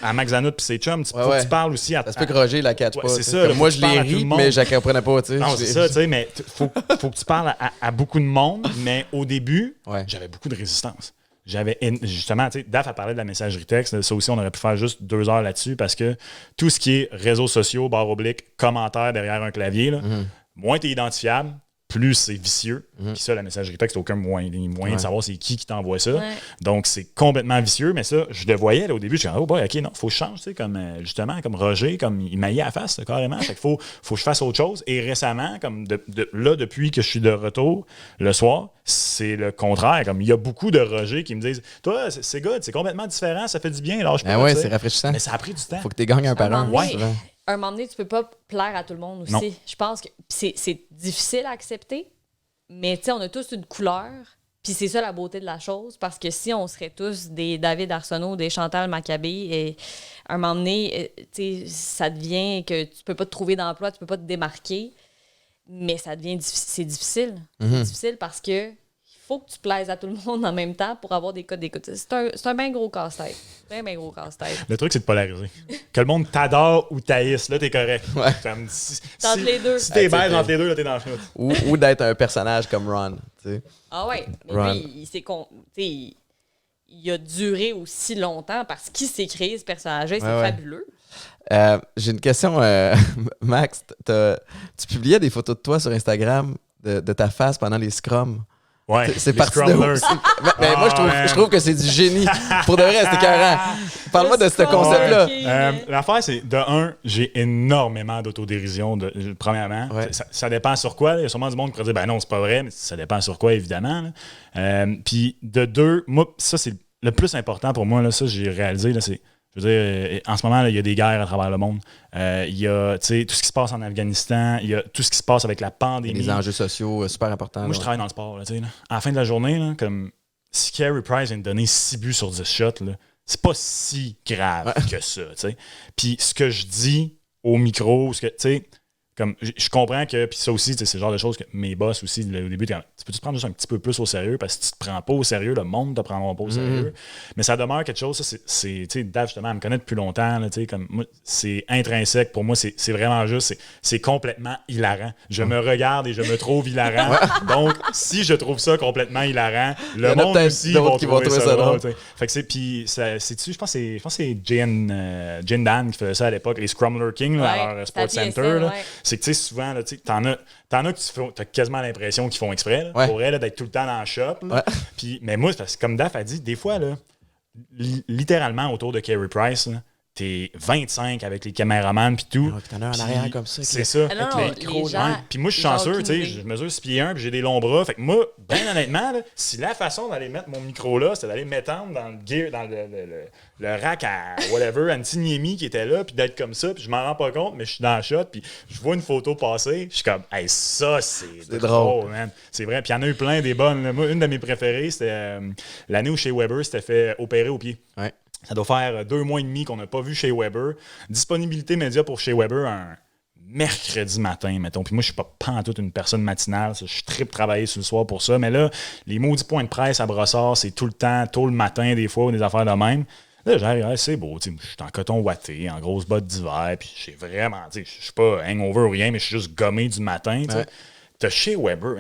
à Max Zanout puis ses chums, faut que tu parles aussi à... Ça se peut que Roger la catch pas. C'est ça. Moi, je les ris, mais je la comprenais pas. Non, c'est ça, tu sais, mais faut que tu parles à beaucoup de monde, mais au début, j'avais beaucoup de résistance. J'avais justement, tu sais, Daph a parlé de la messagerie texte, ça aussi, on aurait pu faire juste 2 heures là-dessus parce que tout ce qui est réseaux sociaux, barre oblique, commentaires derrière un clavier, là, moins t'es identifiable, plus c'est vicieux. Puis ça, la messagerie texte, aucun moyen de savoir c'est qui t'envoie ça. Ouais. Donc, c'est complètement vicieux. Mais ça, je le voyais là, au début. Je suis oh boy, OK, non, faut que je change. Comme, justement, comme Roger, comme il maillait à la face, là, carrément. Fait qu'il faut que je fasse autre chose. Et récemment, comme là, depuis que je suis de retour le soir, c'est le contraire. Comme il y a beaucoup de Roger qui me disent toi, c'est good, c'est complètement différent, ça fait du bien. Lâche pas, ouais, c'est rafraîchissant. Mais ça a pris du temps. Faut que tu gagnes un par un. À un moment donné, tu peux pas plaire à tout le monde aussi. Non. Je pense que c'est difficile à accepter, mais tu sais, on a tous une couleur, puis c'est ça la beauté de la chose, parce que si on serait tous des David Arsenault, des Chantal Maccabé, et à un moment donné, tu sais, ça devient que tu peux pas te trouver d'emploi, tu peux pas te démarquer, mais ça devient c'est difficile. C'est difficile parce que faut que tu plaises à tout le monde en même temps pour avoir des codes d'écoute. C'est un bien gros casse-tête. Bien gros casse-tête. Le truc, c'est de polariser. Que le monde t'adore ou t'haïsse, là, t'es correct. Ouais. Comme Entre les deux. Si t'es Ouais, bête t'sais, entre les deux, là, t'es dans le film. Ou d'être un personnage comme Ron. Tu sais. Ah ouais. Mais Ron. lui, il a duré aussi longtemps parce qu'il s'est créé ce personnage-là. C'est Ouais. fabuleux. J'ai une question, Max. Tu publiais des photos de toi sur Instagram de ta face pendant les scrums. Ouais. C'est les parti de scramblers. où? Mais moi, man. je trouve que c'est du génie. Pour de vrai, c'est écœurant. Parle-moi de ce concept-là. L'affaire, c'est, de un, j'ai énormément d'autodérision, premièrement. Ouais. Ça dépend sur quoi. Là. Il y a sûrement du monde qui pourrait dire, ben non, c'est pas vrai, mais ça dépend sur quoi, évidemment. Puis de deux, moi, ça, c'est le plus important pour moi, là, ça, j'ai réalisé, là, c'est, je veux dire, en ce moment, là, il y a des guerres à travers le monde. Il y a, tu sais, tout ce qui se passe en Afghanistan, il y a tout ce qui se passe avec la pandémie. Les enjeux sociaux super importants. Moi, je travaille dans le sport. Là, tu sais, là. À la fin de la journée, là, comme si Carey Price vient de donner 6 buts sur 10 shots, là, c'est pas si grave que ça. Tu sais. Puis ce que je dis au micro, ce que, tu sais, comme je comprends que, puis ça aussi, c'est le genre de choses que mes boss aussi, au début, tu peux te prendre juste un petit peu plus au sérieux parce que si tu te prends pas au sérieux, le monde te prendra pas au sérieux. Mais ça demeure quelque chose, ça, tu sais, Dave, justement, elle me connaît depuis longtemps, là, tu sais, comme moi, c'est intrinsèque. Pour moi, c'est vraiment juste, c'est complètement hilarant. Je me regarde et je me trouve hilarant. Donc, si je trouve ça complètement hilarant, le monde aussi va trouver ça drôle. Fait que c'est, puis, c'est-tu, je pense que c'est Jane Dan qui faisait ça à l'époque, les Scrumler King, là, à leur Sports Center, là. C'est que, tu sais, souvent, là, t'en as que tu as quasiment l'impression qu'ils font exprès, là, pour elle, d'être tout le temps dans le shop. Là. Puis, mais moi, c'est parce que, comme Daph a dit, des fois, là, littéralement, autour de Carey Price, là, t'es 25 avec les caméramans puis tout. Ah, puis t'en as un en arrière comme ça. C'est ça. Ah non, avec les gens, ouais. Puis moi, je suis chanceux, tu sais, je mesure 6 pieds 1 puis j'ai des longs bras. Fait que moi, bien honnêtement, là, si la façon d'aller mettre mon micro là, c'est d'aller m'étendre dans le gear, dans le rack à whatever, Antiniemi qui était là, puis d'être comme ça, puis je m'en rends pas compte, mais je suis dans le shot, puis je vois une photo passer, je suis comme, hey, ça, c'est drôle, man. C'est vrai. Puis il y en a eu plein des bonnes. Là. Moi, une de mes préférées, c'était l'année où Shea Weber s'était fait opérer au pied. Ouais. Ça doit faire 2 mois et demi qu'on n'a pas vu Shea Weber. Disponibilité média pour Shea Weber un mercredi matin, mettons. Puis moi, je suis pas pantoute une personne matinale. Je tripe travailler sur le soir pour ça. Mais là, les maudits points de presse à Brossard, c'est tout le temps, tôt le matin, des fois, des affaires de même. Là, j'arrive, c'est beau. Je suis en coton ouaté, en grosse botte d'hiver. Puis j'ai vraiment, je suis pas hangover ou rien, mais je suis juste gommé du matin. Ouais. T'as Shea Weber,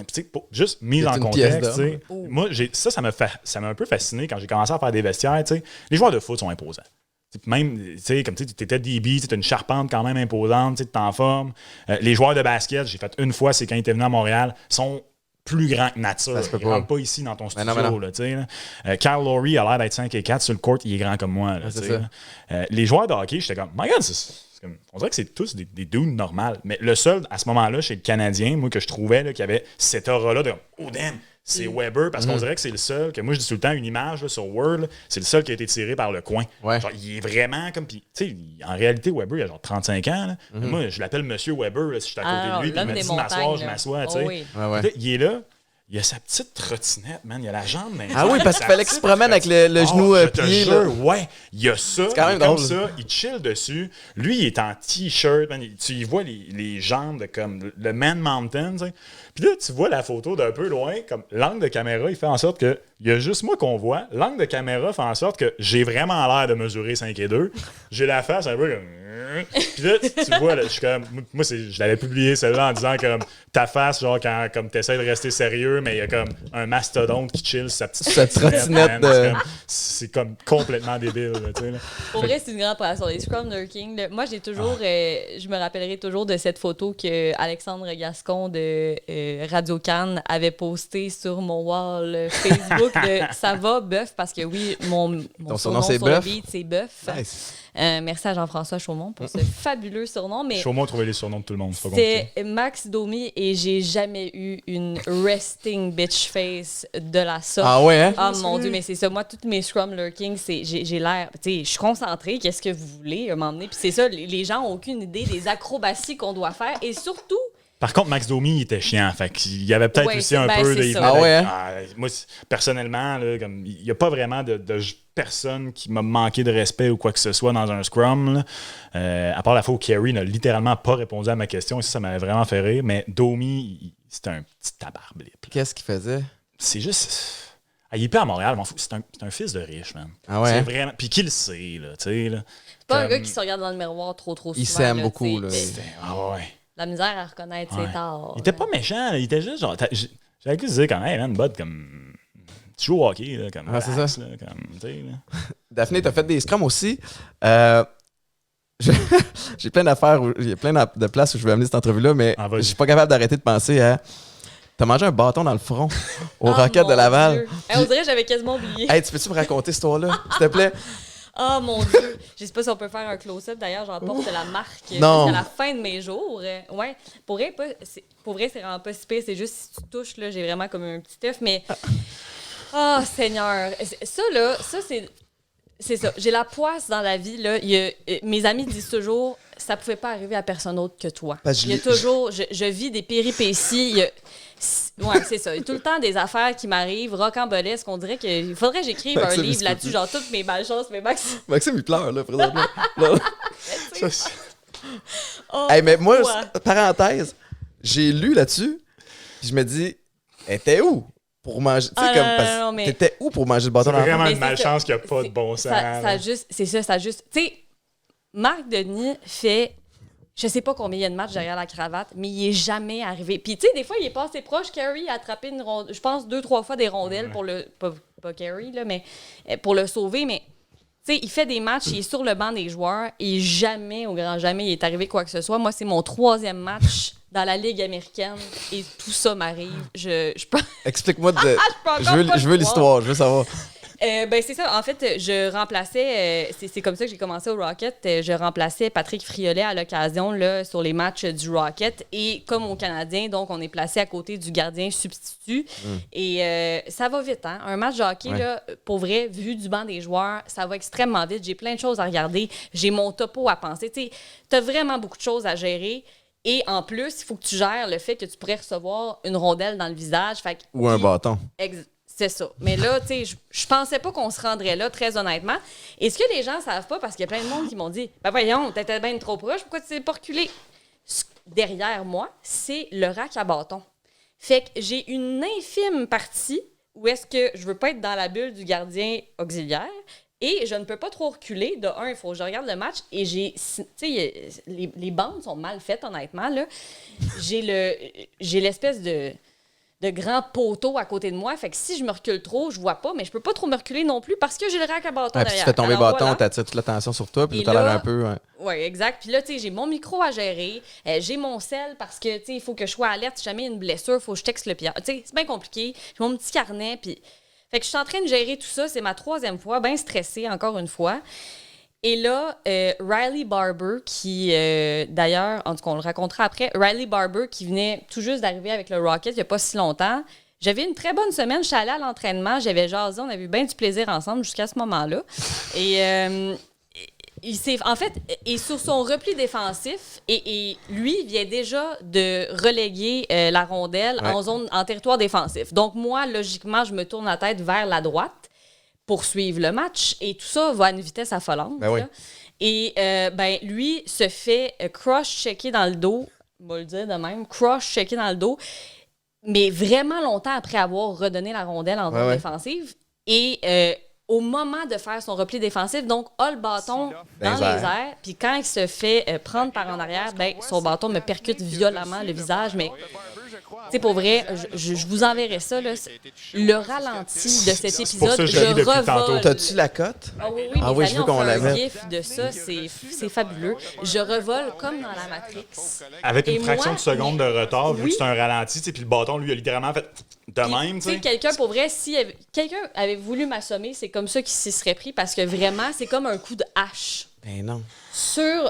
juste mise C'est en une contexte, pièce d'or. moi, ça m'a un peu fasciné quand j'ai commencé à faire des vestiaires. T'sais. Les joueurs de foot sont imposants. T'sais, même, comme tu étais DB, tu as une charpente quand même imposante, tu es en forme. Les joueurs de basket, j'ai fait une fois, c'est quand ils étaient venus à Montréal, sont plus grands que nature. Ils ne rentrent pas ici dans ton studio. non. Là, Kyle Lowry a l'air d'être 5 et 4 sur le court, il est grand comme moi. Là, c'est ça. Les joueurs de hockey, j'étais comme, my God, on dirait que c'est tous des dudes normales. Mais le seul, à ce moment-là, chez le Canadien, moi, que je trouvais là, qui avait cette aura-là de « Oh, damn! » C'est Weber, parce qu'on dirait que c'est le seul, que moi, je dis tout le temps, une image là, sur Word, là, c'est le seul qui a été tiré par le coin. Ouais. Genre, il est vraiment comme... Puis, tu sais, en réalité, Weber, il a genre 35 ans. Là. Moi, je l'appelle Monsieur Weber, là, si je suis à côté de lui, puis il me dit « M'asseoir, je m'assois. » Oui. Ouais. Là, il est là. Il a sa petite trottinette, man. Il a la jambe. Ah oui, parce qu'il fallait qu'il se promène avec le genou je te plié. jure, Là. ouais. Il y a ça. C'est quand même comme drôle. ça. Il chill dessus. Lui, il est en t-shirt. Man. Tu y vois les jambes de comme le Man Mountain. T'sais. Puis là, tu vois la photo d'un peu loin. Comme l'angle de caméra, il fait en sorte que il y a juste moi qu'on voit. L'angle de caméra fait en sorte que j'ai vraiment l'air de mesurer 5 et 2. J'ai la face un peu comme... Puis là, tu vois, là, je suis comme... Moi, je l'avais publié celle-là en disant comme ta face, genre quand comme t'essaies de rester sérieux, mais il y a comme un mastodonte qui chill sur sa petite trottinette de... C'est comme complètement débile, là, tu sais. Là. Pour vrai, c'est une grande passion. Les Scrum King. Moi, j'ai toujours... je me rappellerai toujours de cette photo que Alexandre Gascon de Radio Cannes avait postée sur mon wall Facebook de « Ça va, bœuf », parce que oui, mon surnom, c'est sur le Bœuf. beat, c'est Bœuf. Nice. Merci à Jean-François Chaumont pour ce fabuleux surnom. Mais Chaumont a trouvé les surnoms de tout le monde, c'est pas compliqué. c'est Max Domi et j'ai jamais eu une resting bitch face de la sorte. Ah ouais, hein? Ah mon Dieu, mais c'est ça. Moi, toutes mes Scrum Lurking, j'ai l'air... Tu sais, je suis concentrée. Qu'est-ce que vous voulez m'emmener? Puis c'est ça, les gens n'ont aucune idée des acrobaties qu'on doit faire. Et surtout... Par contre, Max Domi, il était chiant. Fait qu'il y avait peut-être Ouais, aussi un ben, peu... c'est il ça. venait Ah ouais, d'être- moi, personnellement, là, comme, il n'y a pas vraiment de personne qui m'a manqué de respect ou quoi que ce soit dans un scrum. Là. À part la fois où Kerry n'a littéralement pas répondu à ma question. Et ça m'avait vraiment fait rire. Mais Domi, c'était un petit tabarblip. Qu'est-ce qu'il faisait? c'est juste... il est pas à Montréal, m'en fous. C'est un fils de riche, man. Ah ouais? C'est vraiment... Puis qui le sait, là, tu sais, là. C'est pas un gars qui se regarde dans le miroir trop souvent. Il s'aime beaucoup, t'sais. là. Ah ouais. La misère à reconnaître ses torts. Il était pas méchant, là. Il était juste genre... J'avais pu dire comme, hey, man, bud, comme... Tu joues au hockey, là, comme... c'est relax, ça. Là, comme, tu sais, là. Daphné, t'as fait des scrums aussi. J'ai plein d'affaires, il y a plein de places où je veux amener cette entrevue-là, mais je suis pas capable d'arrêter de penser à... T'as mangé un bâton dans le front au Rocket de Laval. On dirait que j'avais quasiment oublié. Hey, tu peux-tu me raconter cette histoire-là, s'il te plaît? Oh mon Dieu! Je sais pas si on peut faire un close-up. D'ailleurs, j'en porte la marque Non. jusqu'à la fin de mes jours. Ouais. Pour vrai, c'est vraiment pas si pire. C'est juste si tu touches, là, j'ai vraiment comme un petit œuf. Mais, oh Seigneur! Ça, là, c'est ça. J'ai la poisse dans la vie. Là. Mes amis disent toujours, ça pouvait pas arriver à personne autre que toi. Il y a toujours, je vis des péripéties. Ouais, c'est ça. Il y a tout le temps des affaires qui m'arrivent, rocambolesques. On dirait qu'il faudrait que j'écrive un livre là-dessus, genre toutes mes malchances, mais Maxime, il pleure, là, présentement. Oh, hey, mais moi, parenthèse, j'ai lu là-dessus, puis je me dis, t'es où pour manger? Tu sais, comme, t'étais où pour manger le bâton dans le C'est vraiment une malchance qu'il n'y a pas de bon sens. Ça juste. Tu sais, Marc Denis fait. Je sais pas combien il y a de matchs derrière la cravate, mais il est jamais arrivé. Puis, tu sais, des fois, il est passé proche. Carey a attrapé une rondelle, je pense 2-3 fois des rondelles pour le. Pas Carey, là, mais pour le sauver. Mais, tu sais, il fait des matchs, il est sur le banc des joueurs et jamais, au grand jamais, il est arrivé quoi que ce soit. Moi, c'est mon 3e match dans la Ligue américaine et tout ça m'arrive. Explique-moi je veux l'histoire, je veux savoir. Ben c'est ça. En fait, je remplaçais... c'est comme ça que j'ai commencé au Rocket. Je remplaçais Patrick Friolet à l'occasion là, sur les matchs du Rocket. Et comme au Canadien, donc, on est placé à côté du gardien substitut. Et ça va vite, hein? Un match de hockey, là, pour vrai, vu du banc des joueurs, ça va extrêmement vite. J'ai plein de choses à regarder. J'ai mon topo à penser. Tu sais, t'as vraiment beaucoup de choses à gérer. Et en plus, il faut que tu gères le fait que tu pourrais recevoir une rondelle dans le visage. Ou un bâton. C'est ça. Mais là, tu sais, je pensais pas qu'on se rendrait là, très honnêtement. Et ce que les gens savent pas, parce qu'il y a plein de monde qui m'ont dit « Ben voyons, t'étais bien trop proche, pourquoi tu t'es pas reculé? » Derrière moi, c'est le rack à bâton. Fait que j'ai une infime partie où est-ce que je veux pas être dans la bulle du gardien auxiliaire et je ne peux pas trop reculer. De un, il faut que je regarde le match et j'ai... Tu sais, les bandes sont mal faites, honnêtement, là. J'ai l'espèce de grands poteaux à côté de moi. Fait que si je me recule trop, je vois pas, mais je peux pas trop me reculer non plus parce que j'ai le rack à bâton derrière. Puis tu fais tomber le bâton, voilà. t'attires toute l'attention sur toi, puis Et t'as l'air là, un peu... Oui, exact. Puis là, tu sais, j'ai mon micro à gérer, j'ai mon sel parce que, tu sais, il faut que je sois alerte si jamais il y a une blessure, il faut que je texte le pire. Tu sais, c'est bien compliqué. J'ai mon petit carnet, puis... Fait que je suis en train de gérer tout ça. C'est ma 3e fois, bien stressée, encore une fois. Et là, Riley Barber, qui, d'ailleurs, en tout cas, on le racontera après, Riley Barber, qui venait tout juste d'arriver avec le Rocket il n'y a pas si longtemps. J'avais une très bonne semaine. Je suis allée à l'entraînement. J'avais jasé. On avait eu bien du plaisir ensemble jusqu'à ce moment-là. Et il s'est, en fait, est sur son repli défensif. Et lui vient déjà de reléguer la rondelle en territoire défensif. Donc, moi, logiquement, je me tourne la tête vers la droite pour suivre le match. Et tout ça va à une vitesse affolante. Ben oui. Et lui se fait cross-checker dans le dos. On va le dire de même. Cross-checker dans le dos. Mais vraiment longtemps après avoir redonné la rondelle en zone défensive. Et au moment de faire son repli défensif, donc, a le bâton dans les airs. Puis quand il se fait prendre par en arrière, son bâton me percute violemment le visage. Mais, tu sais, pour vrai, je vous enverrai ça. Là, le ralenti de cet épisode, je revole. T'as-tu la cote? Ah oui, je veux qu'on la mette. GIF de ça, c'est fabuleux. Je revole comme dans la Matrix. Avec une fraction de seconde de retard, vu que c'est un ralenti, puis le bâton, lui, a littéralement fait de même. Tu sais, quelqu'un, pour vrai, si quelqu'un avait voulu m'assommer, c'est comme ça qu'il s'y serait pris, parce que vraiment, c'est comme un coup de hache. Ben non.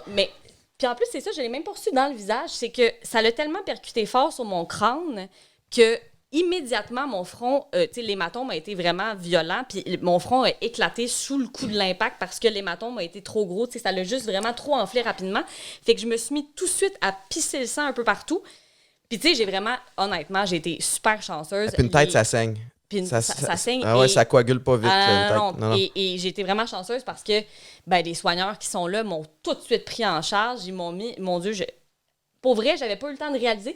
Mais... Puis en plus, c'est ça, je l'ai même pas reçu dans le visage, c'est que ça l'a tellement percuté fort sur mon crâne que immédiatement, mon front, tu sais, l'hématome a été vraiment violent, puis mon front a éclaté sous le coup de l'impact parce que l'hématome a été trop gros, tu sais, ça l'a juste vraiment trop enflé rapidement. Fait que je me suis mis tout de suite à pisser le sang un peu partout. Puis tu sais, j'ai vraiment, honnêtement, j'ai été super chanceuse. Puis une tête, ça saigne. Puis ça saigne. Ah ouais, ça coagule pas vite. Non. Et j'ai été vraiment chanceuse parce que les soigneurs qui sont là m'ont tout de suite pris en charge. Ils m'ont mis... Mon Dieu, pour vrai, j'avais pas eu le temps de réaliser.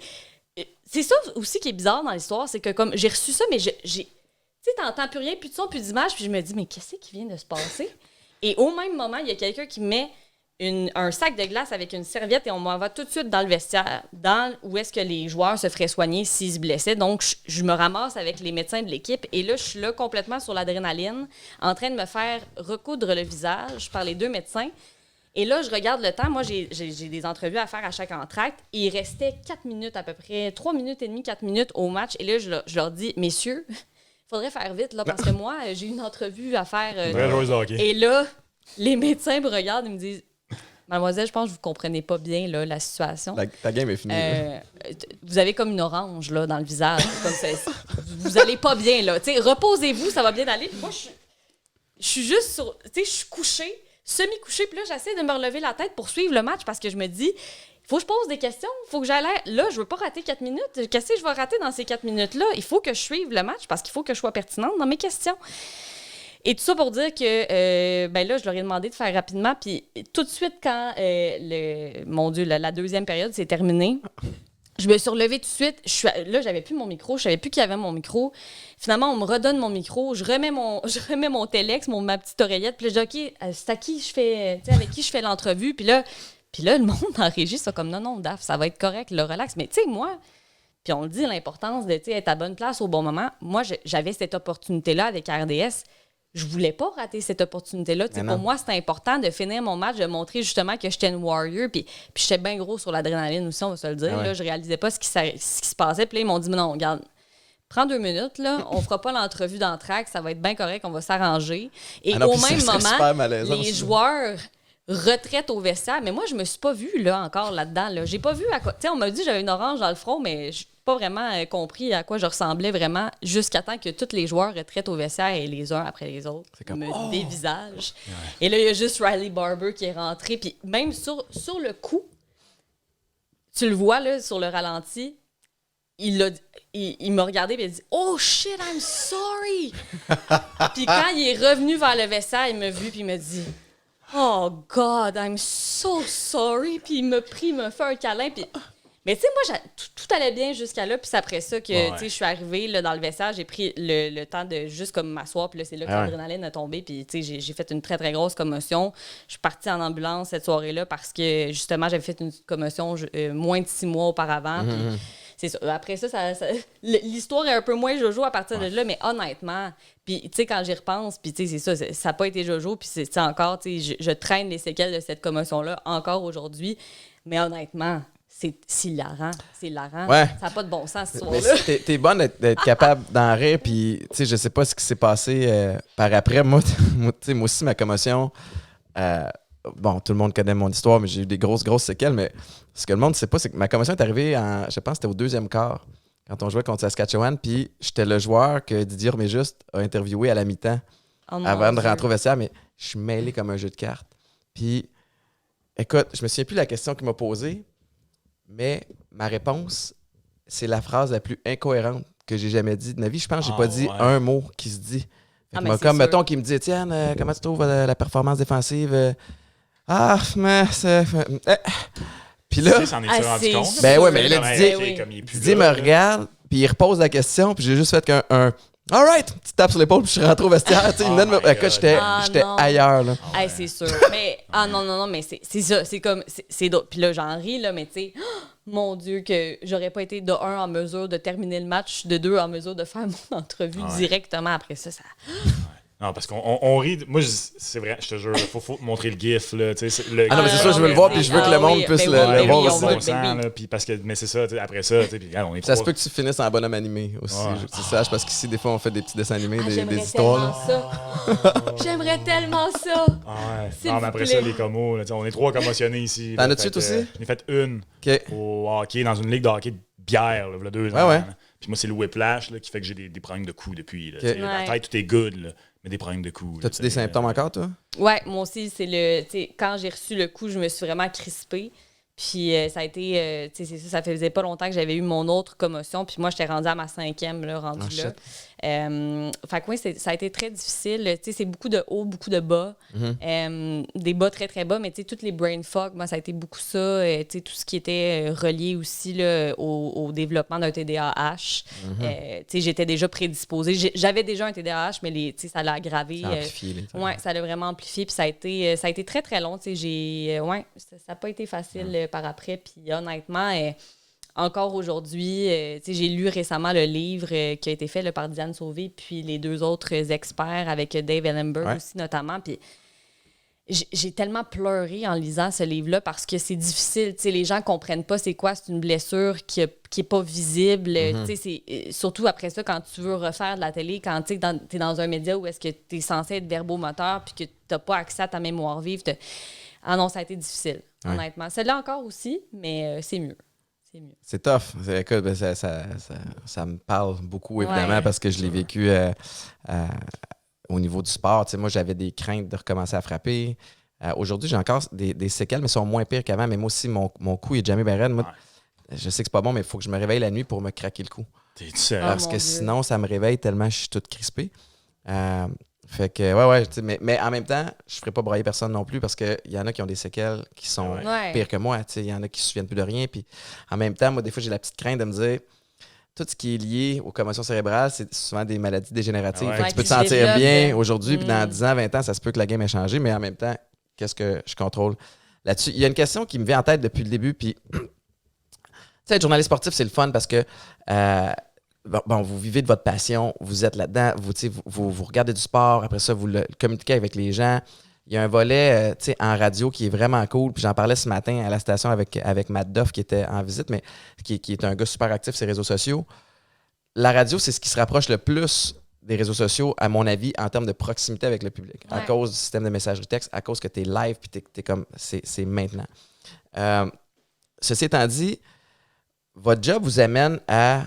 c'est ça aussi qui est bizarre dans l'histoire, c'est que comme j'ai reçu ça, mais tu sais, t'entends plus rien, plus de son, plus d'image, puis je me dis, mais qu'est-ce qui vient de se passer? Et au même moment, il y a quelqu'un qui met un sac de glace avec une serviette et on m'envoie tout de suite dans le vestiaire, où est-ce que les joueurs se feraient soigner s'ils se blessaient. Donc, je me ramasse avec les médecins de l'équipe et là, je suis là complètement sur l'adrénaline, en train de me faire recoudre le visage par les 2 médecins. Et là, je regarde le temps. Moi, j'ai des entrevues à faire à chaque entracte. Et il restait 4 minutes à peu près, 3 minutes et demie, 4 minutes au match. Et là, je leur dis, messieurs, il faudrait faire vite, là, parce que moi, j'ai une entrevue à faire. Et là, les médecins me regardent et me disent, mademoiselle, je pense que vous ne comprenez pas bien là, la situation. Ta game est finie. Vous avez comme une orange là, dans le visage. Comme ça, vous allez pas bien, là. T'sais, reposez-vous, ça va bien aller. Moi, je suis juste sur... Tu sais, je suis couchée, semi-couchée, puis là, j'essaie de me relever la tête pour suivre le match parce que je me dis, il faut que je pose des questions, il faut que j'aille là, je veux pas rater 4 minutes. Qu'est-ce que je vais rater dans ces 4 minutes-là? Il faut que je suive le match parce qu'il faut que je sois pertinente dans mes questions. Et tout ça pour dire que, ben là, je leur ai demandé de faire rapidement. Puis tout de suite, quand, mon Dieu, la deuxième période s'est terminée, je me suis relevée tout de suite. Là, j'avais plus mon micro. Je savais plus qui avait mon micro. Finalement, on me redonne mon micro. Je remets mon téléx, ma petite oreillette. Puis là, je dis, OK, c'est à qui je fais, tu sais, avec qui je fais l'entrevue. Puis là, le monde en régie, c'est comme, non, Daph, ça va être correct, le relax. Mais tu sais, moi... Puis on le dit, l'importance de être à bonne place au bon moment. Moi, j'avais cette opportunité-là avec RDS. Je voulais pas rater cette opportunité-là. Pour moi, c'était important de finir mon match, de montrer justement que j'étais une warrior. Puis j'étais bien gros sur l'adrénaline aussi, on va se le dire. Là, je réalisais pas ce qui se passait. Puis là, ils m'ont dit, mais non, regarde, prends 2 minutes, là, on fera pas l'entrevue d'entraque, ça va être bien correct, on va s'arranger. Et au même moment, les joueurs retraitent au vestiaire. Mais moi, je me suis pas vue là, encore là-dedans. Là. J'ai pas vu à quoi... Tu sais, on m'a dit que j'avais une orange dans le front, mais... pas vraiment compris à quoi je ressemblais vraiment jusqu'à temps que tous les joueurs retraitent au vestiaire et les uns après les autres me dévisagent. Ouais. Et là, il y a juste Riley Barber qui est rentré. Puis même sur le coup, tu le vois là, sur le ralenti, il m'a regardé et il a dit « Oh shit, I'm sorry! » Puis quand il est revenu vers le vestiaire, il m'a vu puis il m'a dit « Oh God, I'm so sorry! » Puis il m'a fait un câlin puis... Mais tu sais, moi, tout allait bien jusqu'à là. Puis c'est après ça que je suis arrivée là, dans le vestiaire. J'ai pris le temps de juste comme m'asseoir. Puis là, c'est là que l'adrénaline a tombé. Puis tu sais, j'ai fait une très, très grosse commotion. Je suis partie en ambulance cette soirée-là parce que justement, j'avais fait une commotion moins de 6 mois auparavant. Puis c'est ça. Après ça, l'histoire est un peu moins jojo à partir de là. Mais honnêtement, puis tu sais, quand j'y repense, puis tu sais, c'est ça. Ça n'a pas été jojo. Puis c'est encore, tu sais, je traîne les séquelles de cette commotion-là encore aujourd'hui. Mais honnêtement... C'est hilarant. Ouais. Ça n'a pas de bon sens, cette histoire-là. Mais t'es bonne d'être capable d'en rire, puis tu sais, je sais pas ce qui s'est passé par après. Moi aussi, ma commotion, bon, tout le monde connaît mon histoire, mais j'ai eu des grosses séquelles, mais ce que le monde ne sait pas, c'est que ma commotion est arrivée je pense que c'était au 2e quart, quand on jouait contre Saskatchewan, puis j'étais le joueur que Didier Orméjuste a interviewé à la mi-temps avant de rentrer au vestiaire, mais je suis mêlé comme un jeu de cartes. Puis, écoute, je me souviens plus de la question qu'il m'a posée, mais ma réponse, c'est la phrase la plus incohérente que j'ai jamais dit de ma vie. Je pense que j'ai pas dit un mot qui se dit. Comme, mettons, qui me dit, Étienne, comment tu trouves la performance défensive? Mais c'est... Puis là... s'en est rendu compte? Ben ouais, mais là, Didier me regarde, puis il repose la question, puis j'ai juste fait qu'un all right, petite tape sur l'épaule, puis je suis rentré au vestiaire. Écoute, j'étais ailleurs. Là. C'est sûr. Mais, non, mais c'est ça. C'est comme, c'est d'autres. Puis là, j'en ris, là, mais tu sais, mon Dieu, que j'aurais pas été de 1 en mesure de terminer le match, de 2 en mesure de faire mon entrevue directement après ça. Non, parce qu'on rit. Moi, c'est vrai, je te jure, il faut montrer le gif. Là, non, mais c'est ça, je veux le voir, puis je veux que le monde puisse le voir aussi. Mais c'est ça, après ça, on est ça se peut que tu finisses en bonhomme animé aussi. Tu saches, parce qu'ici, des fois, on fait des petits dessins animés, des histoires. J'aimerais tellement ça. Non, mais après ça, les commos, on est 3 commotionnés ici. T'en as-tu aussi? J'en ai fait une au hockey, dans une ligue de hockey de bière, il y a 2 ans. Puis moi, c'est le whiplash qui fait que j'ai des problèmes de coups depuis. La tête, tout est good, là, mais des problèmes de coups. T'as-tu des symptômes encore, toi? Ouais, moi aussi, c'est quand j'ai reçu le coup, je me suis vraiment crispée. Puis ça a été, ça faisait pas longtemps que j'avais eu mon autre commotion. Puis moi, j'étais rendue à ma 5e, là, Fait que oui, ça a été très difficile. Tu sais, c'est beaucoup de hauts, beaucoup de bas. Des bas très, très bas, mais tu sais, toutes les brain fog, moi, ça a été beaucoup ça. Tu sais, tout ce qui était relié aussi là, au développement d'un TDAH. Tu sais, j'étais déjà prédisposée. J'avais déjà un TDAH, mais tu sais, ça l'a aggravé. Ça a amplifié. Oui, ça l'a vraiment amplifié. Puis ça a été très, très long. Tu sais, ça n'a pas été facile par après. Puis honnêtement, encore aujourd'hui, tu sais, j'ai lu récemment le livre qui a été fait là, par Diane Sauvé, puis les 2 autres experts avec Dave Ellenberg aussi notamment. Puis j'ai tellement pleuré en lisant ce livre-là parce que c'est difficile. Tu sais, les gens ne comprennent pas c'est quoi. C'est une blessure qui n'est pas visible. Tu sais, surtout après ça, quand tu veux refaire de la télé, quand tu es dans un média où est-ce que tu es censé être verbomoteur puis que tu n'as pas accès à ta mémoire vive. Ah non, ça a été difficile, honnêtement. Celle-là encore aussi, mais c'est mieux. C'est tough. Écoute, ben, ça me parle beaucoup, évidemment, parce que je l'ai vécu au niveau du sport. Tu sais, moi, j'avais des craintes de recommencer à frapper. Aujourd'hui, j'ai encore des séquelles, mais sont moins pires qu'avant. Mais moi aussi, mon cou est jamais barré. Moi, je sais que c'est pas bon, mais il faut que je me réveille la nuit pour me craquer le cou. T'es seul. Parce que sinon, ça me réveille tellement je suis toute crispée. Fait que, mais en même temps, je ne ferai pas brailler personne non plus parce qu'il y en a qui ont des séquelles qui sont pires que moi. Il y en a qui ne se souviennent plus de rien. Puis en même temps, moi, des fois, j'ai la petite crainte de me dire tout ce qui est lié aux commotions cérébrales, c'est souvent des maladies dégénératives. Fait que tu peux te sentir bien aujourd'hui, puis dans 10 ans, 20 ans, ça se peut que la game ait changé, mais en même temps, qu'est-ce que je contrôle là-dessus? Il y a une question qui me vient en tête depuis le début, puis tu sais, être journaliste sportif, c'est le fun parce que vous vivez de votre passion, vous êtes là-dedans, vous regardez du sport, après ça, vous le communiquez avec les gens. Il y a un volet en radio qui est vraiment cool. Puis j'en parlais ce matin à la station avec Matt Duff qui était en visite, mais qui est un gars super actif sur les réseaux sociaux. La radio, c'est ce qui se rapproche le plus des réseaux sociaux, à mon avis, en termes de proximité avec le public. À cause du système de messagerie texte, à cause que tu es live, puis t'es comme c'est maintenant. Ceci étant dit, votre job vous amène à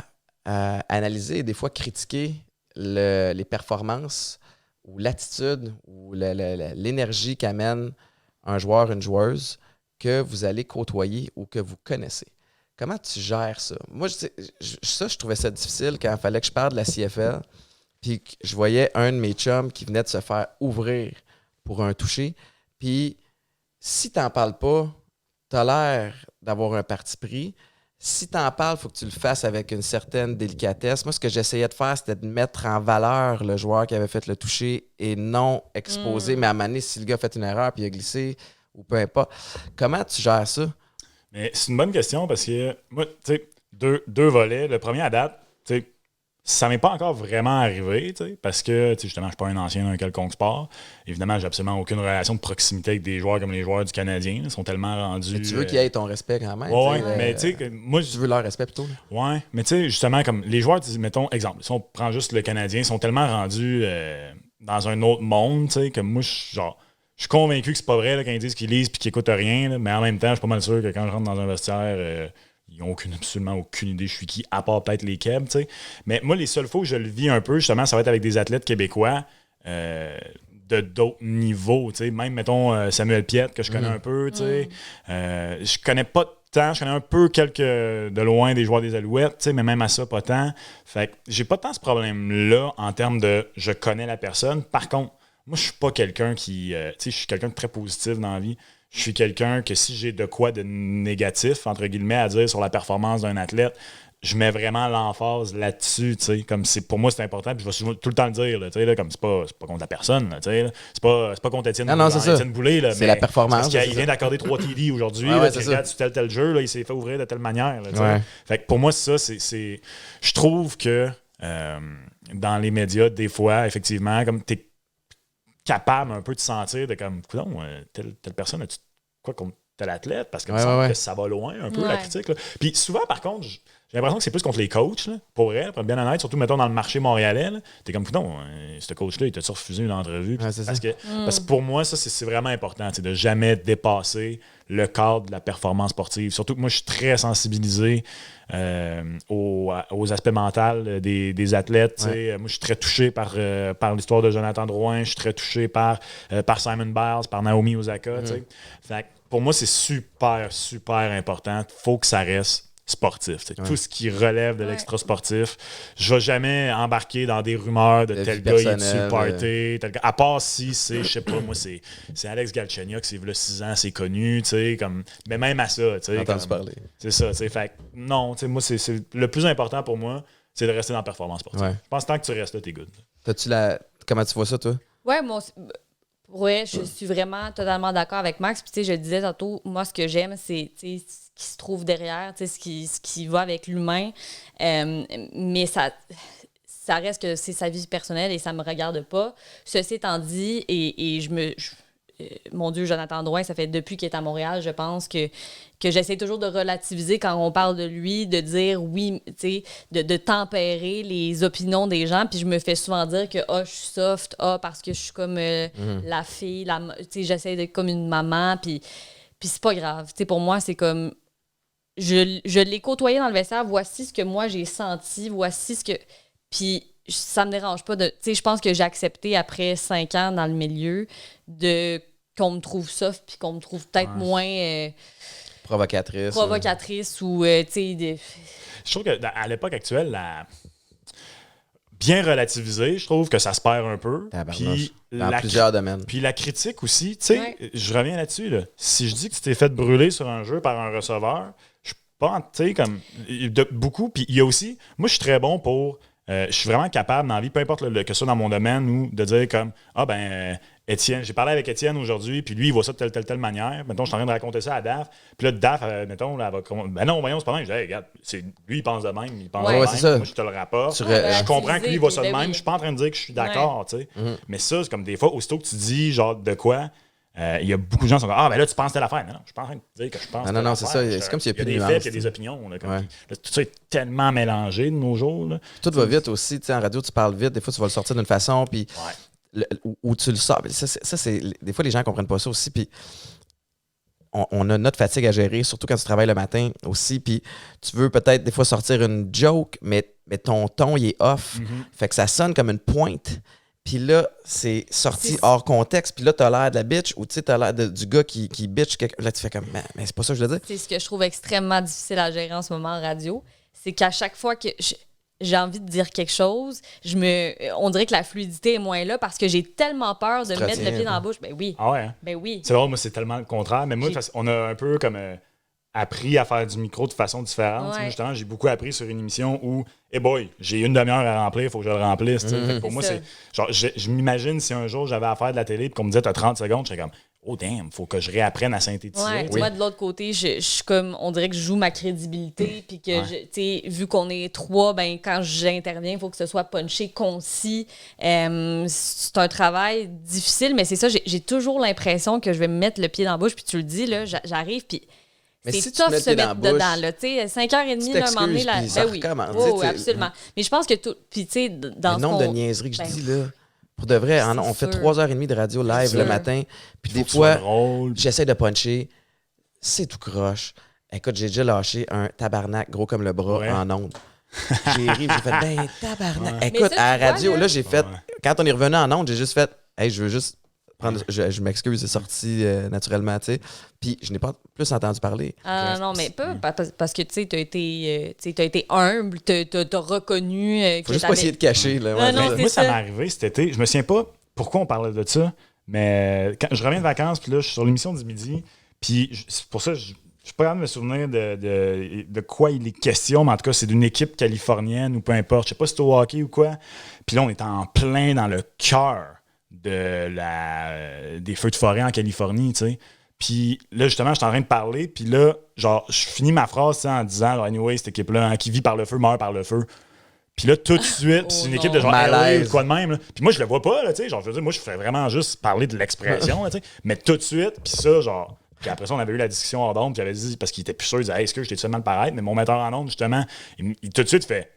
analyser et des fois critiquer les performances ou l'attitude ou l'énergie qu'amène un joueur, une joueuse que vous allez côtoyer ou que vous connaissez. Comment tu gères ça? Moi, je trouvais ça difficile quand il fallait que je parle de la CFL puis que je voyais un de mes chums qui venait de se faire ouvrir pour un toucher. Puis si tu n'en parles pas, tu as l'air d'avoir un parti pris. Si tu en parles, il faut que tu le fasses avec une certaine délicatesse. Moi, ce que j'essayais de faire, c'était de mettre en valeur le joueur qui avait fait le toucher et non exposer. Mais à un moment donné, si le gars a fait une erreur puis il a glissé ou peu importe. Comment tu gères ça? Mais c'est une bonne question parce que moi, tu sais, deux volets. Le premier à date, tu sais, ça m'est pas encore vraiment arrivé, parce que justement, je suis pas un ancien d'un quelconque sport. Évidemment, j'ai absolument aucune relation de proximité avec des joueurs comme les joueurs du Canadien. Ils sont tellement rendus. Mais tu veux qu'ils aient ton respect quand même. Oui, mais tu sais, moi. Tu veux leur respect plutôt. Oui, mais tu sais, justement, comme les joueurs, mettons, exemple, si on prend juste le Canadien, ils sont tellement rendus dans un autre monde, tu sais, que moi, je suis convaincu que c'est pas vrai là, quand ils disent qu'ils lisent et qu'ils écoutent rien, là, mais en même temps, je suis pas mal sûr que quand je rentre dans un vestiaire. Ils n'ont absolument aucune idée je suis qui, à part peut-être les Keb, tu sais. Mais moi, les seules fois où je le vis un peu, justement, ça va être avec des athlètes québécois de d'autres niveaux, tu sais. Même, mettons, Samuel Piette, que je connais un peu, tu sais. Je connais pas tant, je connais un peu de loin des joueurs des Alouettes, tu sais, mais même à ça, pas tant. Fait que j'ai pas tant ce problème-là en termes de je connais la personne. Par contre, moi, je suis pas quelqu'un qui... tu sais, je suis quelqu'un de très positif dans la vie. Je suis quelqu'un que si j'ai de quoi de négatif, entre guillemets, à dire sur la performance d'un athlète, je mets vraiment l'emphase là-dessus, tu sais, comme pour moi c'est important, puis je vais souvent tout le temps le dire, là, tu sais, là, comme c'est pas contre la personne, là, tu sais, c'est pas contre Étienne Boulay, là, c'est la performance. Parce qu'il vient d'accorder 3 TD aujourd'hui, il regarde sur tel jeu, là, il s'est fait ouvrir de telle manière, là, tu sais. Fait que pour moi ça, c'est je trouve que dans les médias, des fois, effectivement, comme t'es capable un peu de sentir de comme, coudonc, telle personne, as-tu quoi contre tel athlète? Parce que me semble que ça va loin un peu, la critique. Là. Puis souvent, par contre, j'ai l'impression que c'est plus contre les coachs, là, pour vrai, pour être bien honnête, surtout, mettons, dans le marché montréalais. T'es comme, coudonc, ce coach-là, il t'a-tu refusé une entrevue? Parce que pour moi, ça, c'est vraiment important, de jamais dépasser le cadre de la performance sportive. Surtout que moi, je suis très sensibilisé aux aspects mentaux des athlètes. Moi, je suis très touché par l'histoire de Jonathan Drouin, je suis très touché par Simon Biles, par Naomi Osaka. Fait que pour moi, c'est super, super important. Il faut que ça reste sportif. Tout ce qui relève de l'extra-sportif. Je vais jamais embarquer dans des rumeurs de tel gars, il est sur le party, tel gars. À part si c'est, je sais pas, moi, c'est Alex Galchenyuk, c'est là 6 ans, c'est connu, tu sais, comme. Mais même à ça, tu sais. Entendu parler. C'est ça, tu sais. Fait non, tu sais, moi, c'est le plus important pour moi, c'est de rester dans la performance sportive. Ouais. Je pense que tant que tu restes là, t'es good. Comment tu vois ça, toi? Ouais, moi, je suis vraiment totalement d'accord avec Max. Puis, tu sais, je le disais tantôt, moi, ce que j'aime, c'est, tu sais, ce qui se trouve derrière, tu sais, ce qui va avec l'humain. Mais ça reste que c'est sa vie personnelle et ça me regarde pas. Ceci étant dit, mon Dieu, Jonathan Drouin, ça fait depuis qu'il est à Montréal, je pense que j'essaie toujours de relativiser quand on parle de lui, de dire oui, tu sais, de tempérer les opinions des gens. Puis je me fais souvent dire que je suis soft, parce que je suis comme la fille, tu sais, j'essaie d'être comme une maman. Puis c'est pas grave. Tu sais, pour moi, c'est comme je l'ai côtoyé dans le vestiaire, voici ce que moi j'ai senti, voici ce que. Puis ça me dérange pas de. Tu sais, je pense que j'ai accepté après 5 ans dans le milieu qu'on me trouve soft puis qu'on me trouve peut-être moins. Provocatrice ou, tu sais. Je trouve qu'à l'époque actuelle, bien relativisé, je trouve que ça se perd un peu. Puis dans plusieurs domaines. Puis la critique aussi, tu sais, je reviens là-dessus. Là. Si je dis que tu t'es fait brûler sur un jeu par un receveur, je suis pas, tu sais, comme beaucoup. Puis il y a aussi, moi, je suis très bon pour. Je suis vraiment capable dans la vie, peu importe que ce soit dans mon domaine, ou de dire comme Étienne, j'ai parlé avec Étienne aujourd'hui, puis lui, il voit ça de telle manière. Mettons, je suis en train de raconter ça à Daph. Puis là, Daph, mettons, là, ben non, voyons, c'est pas même. Je dis, hey, regarde, lui, il pense de même, il pense de même. Ça. Moi, je te le rapporte. Je comprends que lui, il voit ça de même. Je suis pas en train de dire que je suis d'accord, tu sais. Mais ça, c'est comme des fois, aussitôt que tu dis, genre, de quoi, il y a beaucoup de gens qui sont comme, ben là, tu penses telle affaire. Non, je suis pas en train de dire que je pense telle affaire. Non, c'est ça. C'est comme s'il y a plus de nuances. Il y a des faits, il y a des opinions. Là, tout ça est tellement mélangé de nos jours. Là. Tout va vite aussi. En radio, tu parles vite. Des fois, tu vas le sortir d'une façon, puis où tu le sors. Ça, c'est, des fois, les gens ne comprennent pas ça aussi. Puis on a notre fatigue à gérer, surtout quand tu travailles le matin aussi. Puis tu veux peut-être des fois sortir une joke, mais ton ton, il est off. Fait que ça sonne comme une pointe. Puis là, c'est sorti hors contexte. Puis là, t'as l'air de la bitch ou tu sais, t'as l'air du gars qui bitch. Là, tu fais comme, mais c'est pas ça que je veux dire. C'est ce que je trouve extrêmement difficile à gérer en ce moment en radio. C'est qu'à chaque fois que j'ai envie de dire quelque chose, on dirait que la fluidité est moins là parce que j'ai tellement peur de mettre le pied dans la bouche. Ben oui. Ah ouais? Hein? Ben oui. C'est vrai, moi, c'est tellement le contraire. Mais moi, on a un peu comme appris à faire du micro de façon différente. Ouais. Justement, j'ai beaucoup appris sur une émission où, j'ai une demi-heure à remplir, il faut que je le remplisse. Pour moi, c'est genre, je m'imagine si un jour j'avais à faire de la télé et qu'on me disait, t'as 30 secondes, je serais comme, oh damn, faut que je réapprenne à synthétiser. Ouais, moi, de l'autre côté, je suis comme, on dirait que je joue ma crédibilité, puis que, tu sais, vu qu'on est 3, ben quand j'interviens, il faut que ce soit punché, concis. C'est un travail difficile, mais c'est ça, j'ai toujours l'impression que je vais me mettre le pied dans la bouche, puis tu le dis, là, j'arrive, puis mais c'est si tough de se mettre dedans, là, tu sais, 5h30, là, un moment donné, là, ben oui, absolument. Mais je pense que tout, puis tu sais, dans le nombre de niaiseries que je dis, là, pour de vrai, on fait 3h30 de radio live le matin, puis des fois, j'essaie de puncher, c'est tout croche. Écoute, j'ai déjà lâché un tabarnak gros comme le bras en ondes. J'ai ri, j'ai fait, tabarnak. Écoute, à la radio, là, j'ai fait, quand on est revenu en ondes, j'ai juste fait, hey, je veux juste je m'excuse, c'est sorti naturellement, tu sais. Puis je n'ai pas plus entendu parler. Non, mais pas parce que, tu sais, t'as été humble, t'as reconnu. Faut juste pas essayer de cacher, là. Moi, ça m'est arrivé cet été. Je me souviens pas pourquoi on parlait de ça, mais quand je reviens de vacances, puis là, je suis sur l'émission du midi, puis c'est pour ça que je suis pas capable de me souvenir de quoi il est question, mais en tout cas, c'est d'une équipe californienne ou peu importe. Je sais pas si c'est au hockey ou quoi. Puis là, on est en plein dans le cœur des feux de forêt en Californie, tu sais. Puis là, justement, je suis en train de parler, puis là, genre, je finis ma phrase en disant, genre, anyway, cette équipe-là, qui vit par le feu, meurt par le feu. Puis là, tout de suite, c'est une équipe de genre LA ou quoi de même. Là. Puis moi, je le vois pas, là, tu sais. Genre, je veux dire, moi, je fais vraiment juste parler de l'expression, tu sais. Mais tout de suite, puis ça, genre. Puis après ça, on avait eu la discussion hors d'onde, puis j'avais dit, parce qu'il était plus sûr, il disait, hey, est-ce que j'étais tout mal paraître? Mais mon metteur en onde, justement, il tout de suite fait,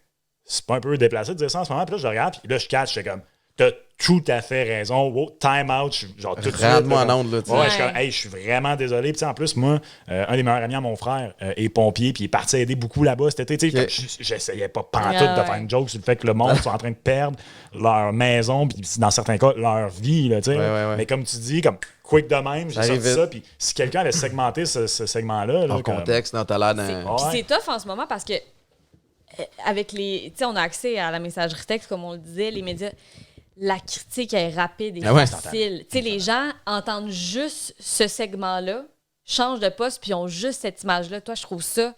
c'est pas un peu déplacé de dire ça en ce moment. Puis là, je le regarde, puis là, je catch, j'étais comme, t'as tout à fait raison. Wow, time out. Genre, tout de suite. Rends-moi en onde, là, tu sais. Ouais, je suis comme, hey, je suis vraiment désolé. Puis en plus, moi, un des meilleurs amis à mon frère est pompier, puis il est parti aider beaucoup là-bas cet été. Okay. J'essayais pas pantoute de faire une joke sur le fait que le monde soit en train de perdre leur maison, puis dans certains cas, leur vie, là, tu sais. Ouais. Mais comme tu dis, comme quick de même, j'ai sorti ça. Puis si quelqu'un avait segmenté ce segment-là. En contexte, dans ta l'air d'un. Puis c'est tough en ce moment parce que avec les. Tu sais, on a accès à la messagerie texte, comme on le disait, les médias. La critique est rapide et facile. Tu sais, les gens entendent juste ce segment-là, changent de poste, puis ont juste cette image-là. Toi, je trouve ça.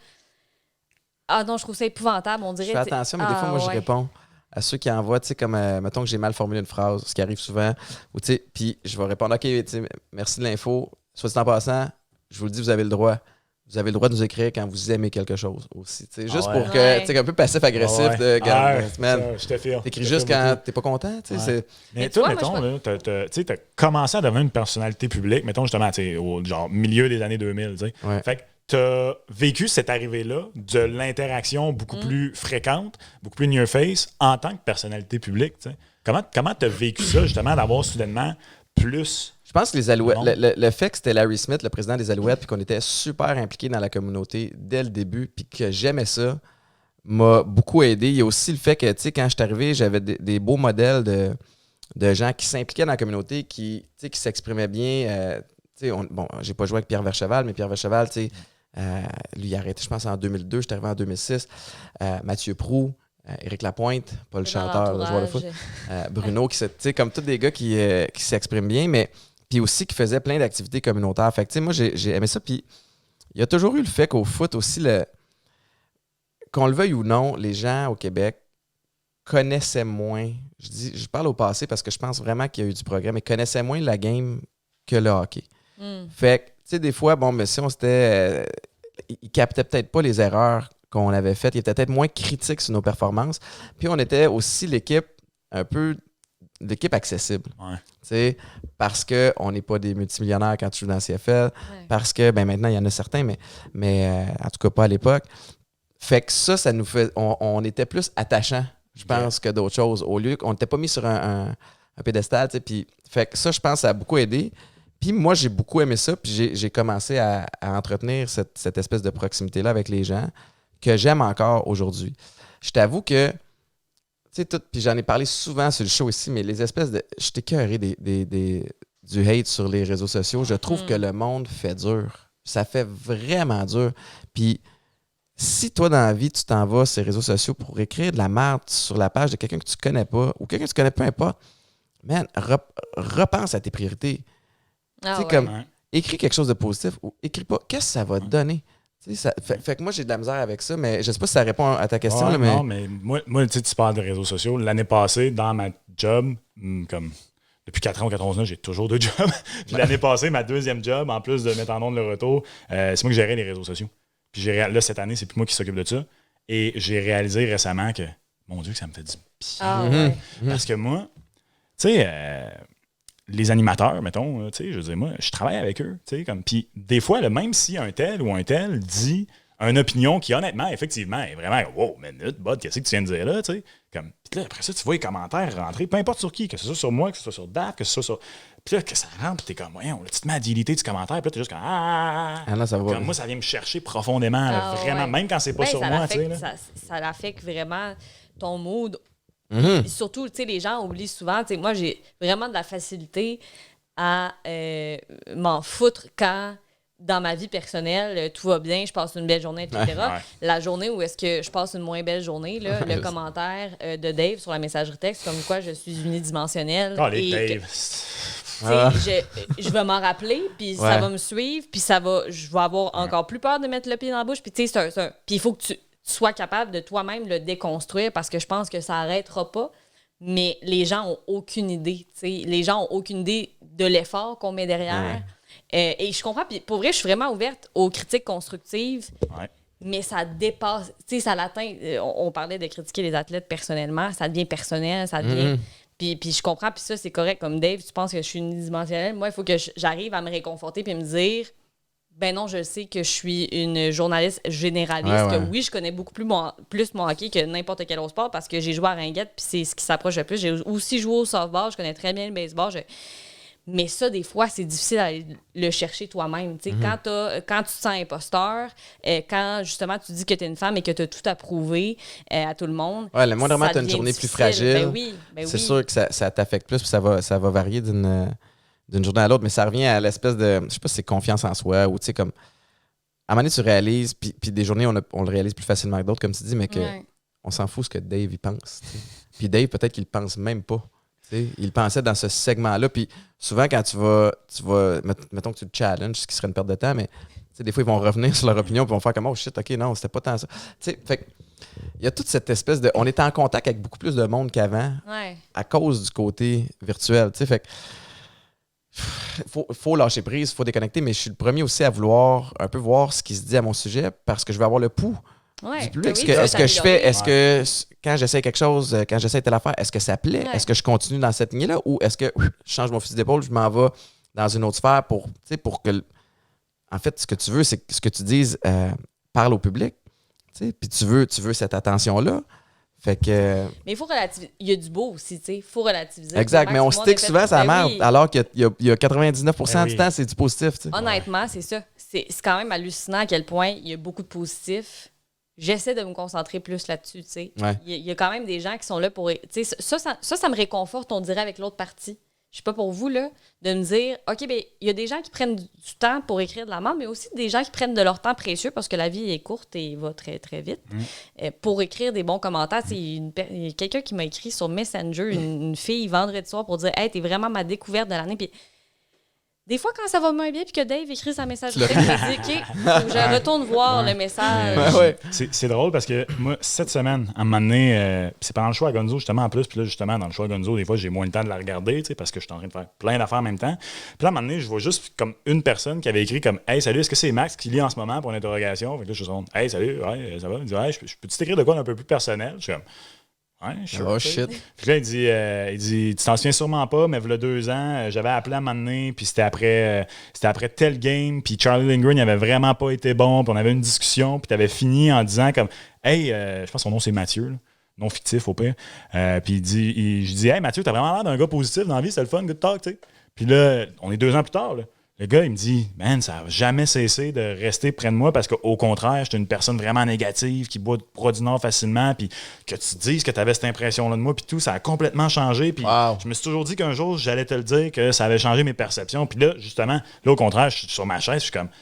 Ah non, je trouve ça épouvantable. On dirait. Je fais attention, mais des fois, moi, je réponds à ceux qui envoient, tu sais, comme, mettons que j'ai mal formulé une phrase, ce qui arrive souvent, ou tu sais, puis je vais répondre, OK, tu sais, merci de l'info. Soit dit en passant, je vous le dis, vous avez le droit. Vous avez le droit de nous écrire quand vous aimez quelque chose aussi. Juste pour que, tu sais, un peu passif-agressif. Je te file. T'écris juste quand t'es pas content. Mais toi, mettons, tu as commencé à devenir une personnalité publique, mettons justement, au genre milieu des années 2000. Fait que tu as vécu cette arrivée-là de l'interaction beaucoup plus fréquente, beaucoup plus near face en tant que personnalité publique. T'sais. Comment tu as vécu ça, justement, d'avoir soudainement plus. Je pense que les Alouettes, le fait que c'était Larry Smith, le président des Alouettes, puis qu'on était super impliqués dans la communauté dès le début, puis que j'aimais ça, m'a beaucoup aidé. Il y a aussi le fait que, tu sais, quand je suis arrivé, j'avais des beaux modèles de gens qui s'impliquaient dans la communauté, qui s'exprimaient bien. J'ai pas joué avec Pierre Vercheval, mais Pierre Vercheval, tu sais, lui, il a arrêté, je pense, en 2002. Je suis arrivé en 2006. Mathieu Proulx, Éric Lapointe, pas le chanteur, le joueur de foot. Bruno, tu sais, comme tous des gars qui s'expriment bien, mais puis aussi qui faisaient plein d'activités communautaires. Fait que, tu sais, moi, j'ai aimé ça. Puis il y a toujours eu le fait qu'au foot aussi, qu'on le veuille ou non, les gens au Québec connaissaient moins. Je parle au passé parce que je pense vraiment qu'il y a eu du progrès, mais connaissaient moins la game que le hockey. Fait que, tu sais, des fois, bon, mais si on s'était. Ils captaient peut-être pas les erreurs qu'on avait faites. Ils étaient peut-être moins critiques sur nos performances. Puis on était aussi l'équipe accessible. Parce qu'on n'est pas des multimillionnaires quand tu joues dans la CFL. Parce que, maintenant, il y en a certains, mais en tout cas pas à l'époque. Fait que ça nous fait. On était plus attachants, je pense, que d'autres choses. Au lieu qu'on n'était pas mis sur un pédestal. Puis, fait que ça, je pense, ça a beaucoup aidé. Puis moi, j'ai beaucoup aimé ça. Puis j'ai commencé à entretenir cette espèce de proximité-là avec les gens que j'aime encore aujourd'hui. Je t'avoue que, tu sais, puis j'en ai parlé souvent sur le show ici, mais les espèces de. Je t'ai écœuré du hate sur les réseaux sociaux. Je trouve que le monde fait dur. Ça fait vraiment dur. Puis si toi, dans la vie, tu t'en vas sur les réseaux sociaux pour écrire de la merde sur la page de quelqu'un que tu connais pas ou quelqu'un que tu connais peu importe, man, repense à tes priorités. Tu sais, comme, écris quelque chose de positif ou écris pas. Qu'est-ce que ça va te donner? Fait que moi, j'ai de la misère avec ça, mais je sais pas si ça répond à ta question. Mais... Non, mais moi tu parles de réseaux sociaux. L'année passée, dans ma job, comme depuis 4 ans ou 14 ans, j'ai toujours 2 jobs. Puis l'année passée, ma deuxième job, en plus de mettre en onde le retour, c'est moi qui gérais les réseaux sociaux. Puis là, cette année, c'est plus moi qui s'occupe de ça. Et j'ai réalisé récemment que, mon Dieu, que ça me fait du bien. Parce que moi, tu sais... les animateurs, mettons, je veux dire, moi, je travaille avec eux, puis des fois, même si un tel ou un tel dit une opinion qui, honnêtement, effectivement, est vraiment « Wow, minute, bud, qu'est-ce que tu viens de dire là? » Comme, puis là, après ça, tu vois les commentaires rentrer, peu importe sur qui, que ce soit sur moi, que ce soit sur Daf, que ce soit sur... Puis là, que ça rentre, puis t'es comme, voyons, tu te mets à déliter du commentaire, puis là, t'es juste comme, là, ça va. Comme, moi, ça vient me chercher profondément, là, vraiment, même quand c'est pas sur moi, tu sais. Ça affecte vraiment ton mood. Surtout, tu sais, les gens oublient souvent. Tu sais, moi, j'ai vraiment de la facilité à m'en foutre quand, dans ma vie personnelle, tout va bien, je passe une belle journée, etc. La journée où est-ce que je passe une moins belle journée, là, le commentaire de Dave sur la messagerie texte, comme quoi je suis unidimensionnelle. Dave. Je vais m'en rappeler, puis ça va me suivre, puis je vais avoir encore plus peur de mettre le pied dans la bouche. Puis tu sais, puis il faut que tu sois capable de toi-même le déconstruire parce que je pense que ça n'arrêtera pas. Mais les gens n'ont aucune idée. T'sais. Les gens n'ont aucune idée de l'effort qu'on met derrière. Et je comprends. Puis pour vrai, je suis vraiment ouverte aux critiques constructives. Mais ça dépasse. Ça l'atteint. On parlait de critiquer les athlètes personnellement. Ça devient personnel. Ça devient. Puis je comprends. Puis ça, c'est correct. Comme Dave, tu penses que je suis unidimensionnelle. Moi, il faut que j'arrive à me réconforter puis me dire Ben non, je sais que je suis une journaliste généraliste, que oui, je connais beaucoup plus mon hockey que n'importe quel autre sport parce que j'ai joué à ringuette, puis c'est ce qui s'approche le plus. J'ai aussi joué au softball, je connais très bien le baseball. Mais ça, des fois, c'est difficile à le chercher toi-même. Quand tu te sens imposteur, quand justement tu dis que tu es une femme et que tu as tout à prouver à tout le monde. Ouais, le moindrement, tu as une devient journée difficile. plus fragile. C'est sûr que ça t'affecte plus, puis ça va varier d'une journée à l'autre, mais ça revient à l'espèce de, je sais pas si c'est confiance en soi ou tu sais, comme, à un moment donné, tu réalises, puis des journées, on le réalise plus facilement que d'autres, comme tu dis, mais que on s'en fout ce que Dave, il pense. T'sais. Puis Dave, peut-être qu'il le pense même pas. T'sais. Il pensait dans ce segment-là, puis souvent, quand tu vas mettons que tu le challenges, ce qui serait une perte de temps, mais des fois, ils vont revenir sur leur opinion, puis ils vont faire comme, oh shit, ok, non, c'était pas tant ça. T'sais, fait il y a toute cette espèce de. On est en contact avec beaucoup plus de monde qu'avant à cause du côté virtuel. Fait que, faut lâcher prise, faut déconnecter, mais je suis le premier aussi à vouloir un peu voir ce qui se dit à mon sujet parce que je veux avoir le pouls du public. Est-ce que je fais, quand j'essaie quelque chose, quand j'essaie telle affaire, est-ce que ça plaît? Est-ce que je continue dans cette lignée-là ou est-ce que je change mon fusil d'épaule, je m'en vais dans une autre sphère pour que. En fait, ce que tu veux, c'est que ce que tu dises parle au public. Puis tu veux cette attention-là. Fait que... Mais il faut relativiser. Il y a du beau aussi, tu sais. Il faut relativiser. Exact, mais on stick souvent ça merde, alors qu'il y a 99% du temps, c'est du positif. T'sais. Honnêtement, c'est ça. C'est quand même hallucinant à quel point il y a beaucoup de positifs. J'essaie de me concentrer plus là-dessus, tu sais. Il y a quand même des gens qui sont là pour... Tu sais, ça me réconforte, on dirait, avec l'autre partie. Je sais pas pour vous, là, de me dire, OK, bien, il y a des gens qui prennent du temps pour écrire de la merde, mais aussi des gens qui prennent de leur temps précieux parce que la vie est courte et va très, très vite pour écrire des bons commentaires. Il y a quelqu'un qui m'a écrit sur Messenger, une fille, vendredi soir, pour dire, hey, t'es vraiment ma découverte de l'année. Puis des fois, quand ça va moins bien puis que Dave écrit sa messagerie, je me dis, OK, faut que je retourne voir le message. C'est drôle parce que moi, cette semaine, à un moment donné, c'est pendant le show à Gonzo, justement, en plus. Puis là, justement, dans le show à Gonzo, des fois, j'ai moins le temps de la regarder, parce que je suis en train de faire plein d'affaires en même temps. Puis là, à un moment donné, je vois juste comme une personne qui avait écrit comme, hey, salut, est-ce que c'est Max qui lit en ce moment pour une interrogation? Fait que là, je suis comme, hey, salut, ouais, ça va? Il dit, ouais, je peux-tu t'écrire de quoi d'un peu plus personnel? Je suis comme, ouais, sure. Oh shit. Puis là, il dit tu t'en souviens sûrement pas, mais il y a 2 ans, j'avais appelé à un moment donné, puis c'était après tel game, puis Charlie Lindgren il avait vraiment pas été bon, puis on avait une discussion, puis t'avais fini en disant comme hey, je pense que son nom c'est Mathieu, là, non fictif au pire. Puis je dis hey Mathieu, t'as vraiment l'air d'un gars positif dans la vie, c'est le fun, good talk, tu sais. Puis là, on est 2 ans plus tard, là. Le gars, il me dit, man, ça n'a jamais cessé de rester près de moi parce qu'au contraire, j'étais une personne vraiment négative qui boit du nord facilement. Puis que tu te dises que tu avais cette impression-là de moi, puis tout, ça a complètement changé. Puis je me suis toujours dit qu'un jour, j'allais te le dire que ça avait changé mes perceptions. Puis là, justement, au contraire, je suis sur ma chaise, je suis comme. Tu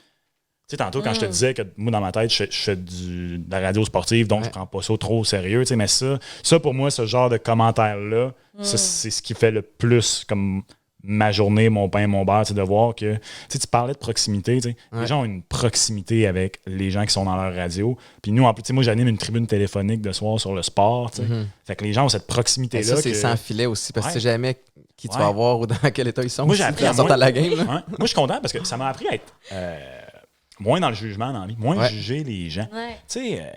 sais, tantôt, quand je te disais que moi, dans ma tête, je fais de la radio sportive, donc je prends pas ça trop au sérieux. Tu sais, mais ça, pour moi, ce genre de commentaire-là, ça, c'est ce qui fait le plus comme. Ma journée, mon pain, mon beurre, de voir que tu parlais de proximité. Les gens ont une proximité avec les gens qui sont dans leur radio. Puis nous, en plus, moi, j'anime une tribune téléphonique de soir sur le sport. Fait que les gens ont cette proximité-là. Ça, c'est sans filet aussi, parce que tu sais jamais qui tu vas avoir ou dans quel état ils sont. Moi, j'ai appris à la game. Moi, je suis content parce que ça m'a appris à être moins dans le jugement dans la vie, moins juger les gens. Tu sais,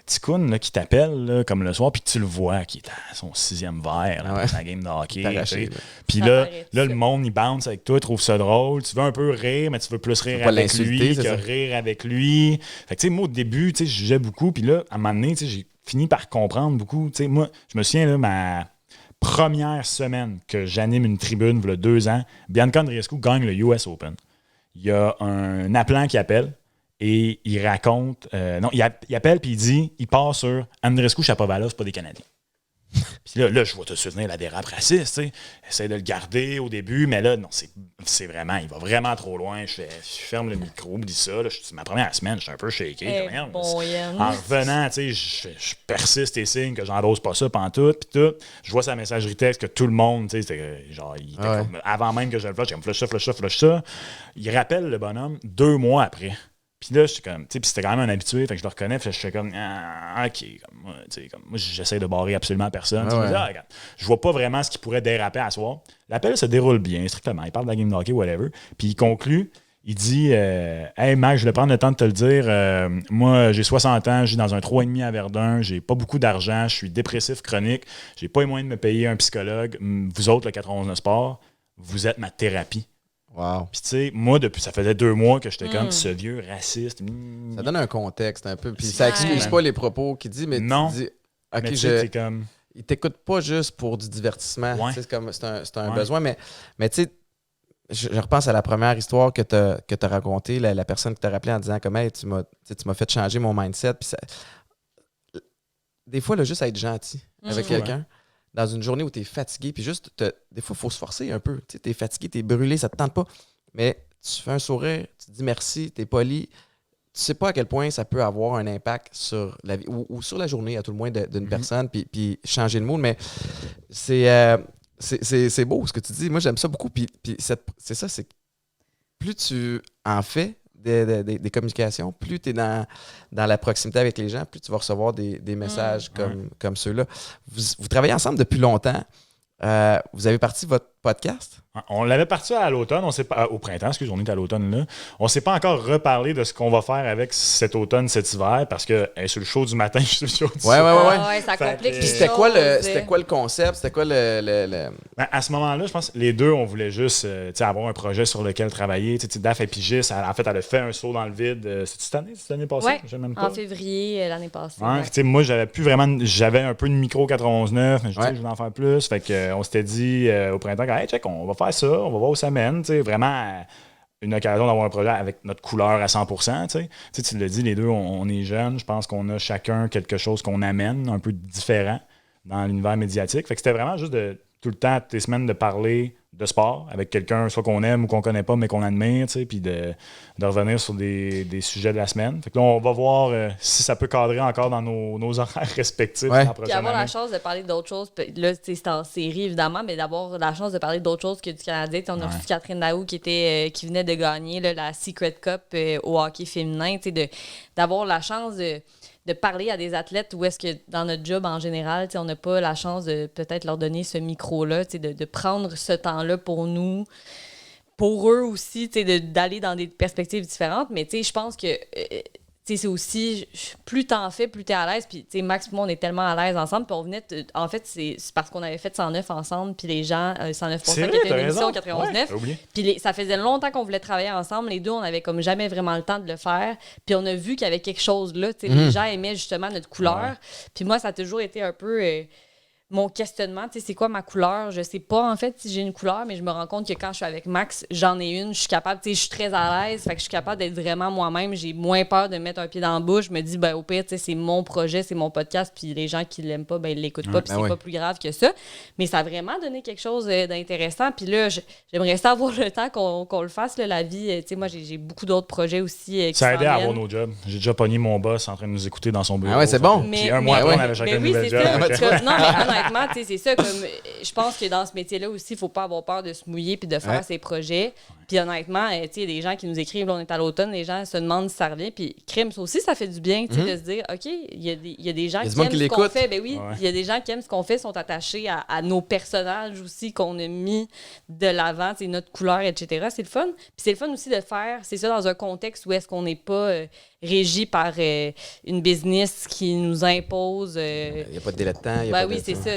Ticoun là, qui t'appelle là, comme le soir, puis tu le vois qui est à son 6e verre là, dans la game de hockey. Puis là, le monde, il bounce avec toi, il trouve ça drôle. Tu veux un peu rire, mais tu veux plus rire avec lui que rire avec lui. Fait que, tu sais, moi, au début, je jugeais beaucoup. Puis là, à un moment donné, j'ai fini par comprendre beaucoup. Tu sais, moi, je me souviens, là, ma première semaine que j'anime une tribune, il y a 2 ans, Bianca Andreescu gagne le US Open. Il y a un appelant qui appelle. Et il raconte... il appelle puis il dit, il part sur Andreescu, Shapovalov, c'est pas des Canadiens. Puis là, je vois tout de suite venir la dérape raciste, tu sais. Essaye de le garder au début, mais là, non, c'est vraiment... Il va vraiment trop loin. Je ferme le micro, oublie ça. Là, c'est ma première semaine, je suis un peu shaké. En revenant, tu sais, je persiste et signe que j'endosse pas ça pantoute, puis tout. Je vois sa messagerie texte que tout le monde, tu sais, c'était genre... Il était comme, avant même que je le flush, comme flush ça. Il rappelle le bonhomme 2 mois après. Puis là, j'étais comme, tu sais, puis c'était quand même un habitué, fait que je le reconnais, puis je fais comme, ok, moi, j'essaie de barrer absolument personne. Je me dis, regarde, je vois pas vraiment ce qui pourrait déraper à soir. L'appel se déroule bien, strictement. Il parle de la game de hockey, whatever. Puis il conclut, il dit, hey, Mac, je vais prendre le temps de te le dire. Moi, j'ai 60 ans, je vis dans un 3,5 à Verdun, j'ai pas beaucoup d'argent, je suis dépressif chronique, j'ai pas les moyens de me payer un psychologue. Vous autres, le 91 Sport, vous êtes ma thérapie. Wow. Puis tu sais, moi, depuis, ça faisait 2 mois que j'étais comme ce vieux raciste. Ça donne un contexte un peu. Puis ça excuse pas les propos qu'il dit, mais non. tu dis, OK, Mais tu sais, t'es comme... il t'écoute pas juste pour du divertissement. Ouais. C'est un besoin, mais tu sais, je repense à la première histoire que tu as racontée, la personne qui t'a rappelé en disant comme hey, tu m'as fait changer mon mindset. Puis des fois, là, juste être gentil avec quelqu'un, dans une journée où tu es fatigué, puis juste, des fois, il faut se forcer un peu. Tu es fatigué, tu es brûlé, ça te tente pas. Mais tu fais un sourire, tu te dis merci, tu es poli. Tu sais pas à quel point ça peut avoir un impact sur la vie ou sur la journée, à tout le moins, d'une personne, puis changer le mood. Mais c'est beau ce que tu dis. Moi, j'aime ça beaucoup. Puis c'est ça, c'est que plus tu en fais des communications, plus tu es dans la proximité avec les gens, plus tu vas recevoir des messages comme ceux-là. Vous travaillez ensemble depuis longtemps. Vous avez parti votre podcast? On l'avait parti à l'automne, on sait pas, au printemps, excusez, on est à l'automne là. On ne s'est pas encore reparlé de ce qu'on va faire avec cet automne, cet hiver, parce que sur le show du matin, je suis sur le show du soir. Ouais, ça complique les Puis choses. c'était quoi le concept? C'était quoi le... Ben, à ce moment-là, je pense que les deux, on voulait juste avoir un projet sur lequel travailler. Daph est pigiste, en fait, elle a fait un saut dans le vide. C'est-tu cette année passée? Ouais, Je sais même pas. en février l'année passée. Ouais. Moi, j'avais un peu de micro 91.9, mais je voulais en faire plus. Fait que, on s'était dit au printemps, hey, check, on va faire ça, on va voir où ça mène. Vraiment une occasion d'avoir un projet avec notre couleur à 100%. Tu l'as dit, les deux, on est jeunes. Je pense qu'on a chacun quelque chose qu'on amène un peu différent dans l'univers médiatique. Fait que c'était vraiment juste de tout le temps, toutes les semaines, de parler de sport avec quelqu'un, soit qu'on aime ou qu'on connaît pas, mais qu'on admire, puis de revenir sur des sujets de la semaine. Fait que là, on va voir si ça peut cadrer encore dans nos horaires respectifs dans la prochaine Puis avoir année. la chance de parler d'autres choses. Là, c'est en série, évidemment, mais d'avoir la chance de parler d'autres choses que du Canadien. On a reçu Catherine Daou qui venait de gagner la Secret Cup au hockey féminin. D'avoir la chance de parler à des athlètes où est-ce que dans notre job en général, on n'a pas la chance de peut-être leur donner ce micro-là, de prendre ce temps-là pour nous, pour eux aussi, d'aller dans des perspectives différentes. Mais je pense que c'est aussi, plus t'en fais, plus t'es à l'aise. Puis Max et moi, on est tellement à l'aise ensemble. Puis on venait, en fait, c'est parce qu'on avait fait 109 ensemble. Puis les gens, 109% qui était une émission 99. Puis ça faisait longtemps qu'on voulait travailler ensemble. Les deux, on avait comme jamais vraiment le temps de le faire. Puis on a vu qu'il y avait quelque chose là. Les gens aimaient justement notre couleur. Puis moi, ça a toujours été un peu mon questionnement, c'est quoi ma couleur? Je sais pas, en fait, si j'ai une couleur, mais je me rends compte que quand je suis avec Max, j'en ai une. Je suis capable, je suis très à l'aise, fait que je suis capable d'être vraiment moi-même. J'ai moins peur de mettre un pied dans la bouche. Je me dis, au pire, c'est mon projet, c'est mon podcast, puis les gens qui l'aiment pas, ils l'écoutent pas, puis c'est pas plus grave que ça. Mais ça a vraiment donné quelque chose d'intéressant. Puis là, j'aimerais ça avoir le temps qu'on le fasse, la vie. Moi, j'ai beaucoup d'autres projets aussi. Ça a aidé à avoir nos jobs. J'ai déjà pogné mon boss en train de nous écouter dans son bureau. Ah ouais, c'est bon. Puis un mois après, on avait chacun une nouvelle job. Non, mais honnêtement, c'est ça. Comme, je pense que dans ce métier-là aussi, il ne faut pas avoir peur de se mouiller puis de faire ses projets. Puis honnêtement, il y a des gens qui nous écrivent, là, on est à l'automne, les gens se demandent si ça revient. Puis crime, ça aussi, ça fait du bien de se dire, OK, il y a des gens qui aiment ce qu'on fait. Ben oui, il y a des gens qui aiment ce qu'on fait, sont attachés à nos personnages aussi qu'on a mis de l'avant, notre couleur, etc. C'est le fun. Puis c'est le fun aussi de faire, c'est ça, dans un contexte où est-ce qu'on n'est pas régi par une business qui nous impose. Il n'y a pas de délai de temps. Oui, c'est ça.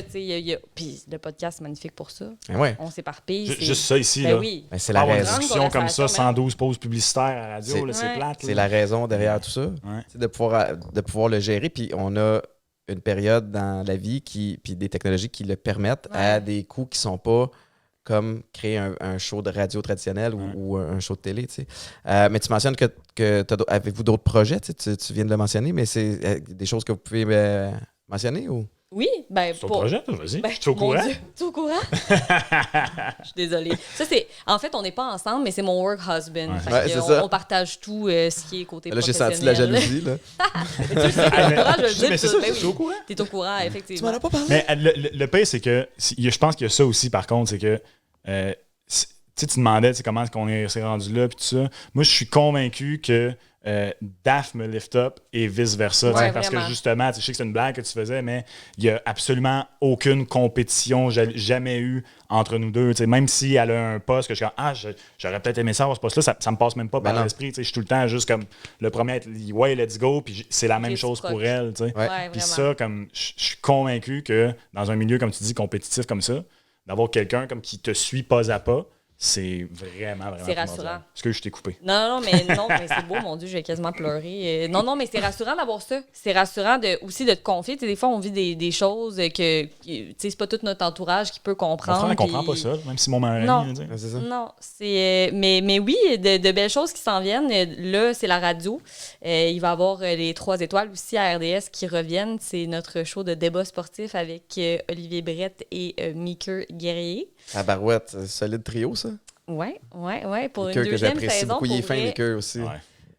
Puis le podcast, c'est magnifique pour ça. Ouais. On s'éparpille. Juste ça ici. Ben là. oui. C'est la raison. Une discussion comme ça, 112 pauses publicitaires à la radio, c'est plate. C'est la raison derrière tout ça. De pouvoir le gérer. Puis on a une période dans la vie, puis des technologies qui le permettent à des coûts qui ne sont pas comme créer un show de radio traditionnel ou un show de télé. Mais tu mentionnes que avez-vous d'autres projets? Tu viens de le mentionner, mais c'est des choses que vous pouvez mentionner ou? Oui, c'est ton projet, vas-y. Tu es au courant? Tu es au courant? Je suis désolée. Ça, en fait, on n'est pas ensemble, mais c'est mon work husband. On partage tout ce qui est côté professionnel. Là, j'ai senti la jalousie. Là. Mais c'est ça, tu es au courant. Tu es au courant, effectivement. Tu m'en as pas parlé. Mais le pire, c'est que je pense qu'il y a ça aussi, par contre, c'est que tu demandais comment est-ce qu'on s'est rendu là, puis tout ça. Moi, je suis convaincu que Daph me lift up et vice-versa. Parce que justement, je sais que c'est une blague que tu faisais, mais il n'y a absolument aucune compétition jamais eu entre nous deux. Même si elle a un poste que je suis j'aurais peut-être aimé ça avoir ce poste-là, ça me passe même pas par l'esprit. Je suis tout le temps juste comme le premier à être let's go, puis c'est la même chose pour elle. Puis ça, comme je suis convaincu que dans un milieu, comme tu dis, compétitif comme ça, d'avoir quelqu'un comme qui te suit pas à pas, c'est vraiment C'est primordial. rassurant. Est-ce que je t'ai coupé? Non, mais c'est beau, mon Dieu, je vais quasiment pleurer. Non, mais c'est rassurant d'avoir ça. C'est rassurant aussi de te confier. Tu sais, des fois, on vit des choses que tu sais, c'est pas tout notre entourage qui peut Mon comprendre. frère ne comprend pas ça, même si mon meilleur Non. ami. Ouais, c'est ça. Non, c'est mais oui, de belles choses qui s'en viennent. Là, c'est la radio. Il va y avoir les 3 étoiles aussi à RDS qui reviennent. C'est notre show de débat sportif avec Olivier Brett et Mickey Guerrier. La barouette, solide trio, ça. Ouais. Pour Mickey une que deuxième j'apprécie saison. beaucoup. Il est pour fin, vrai, Mickey aussi. Ouais.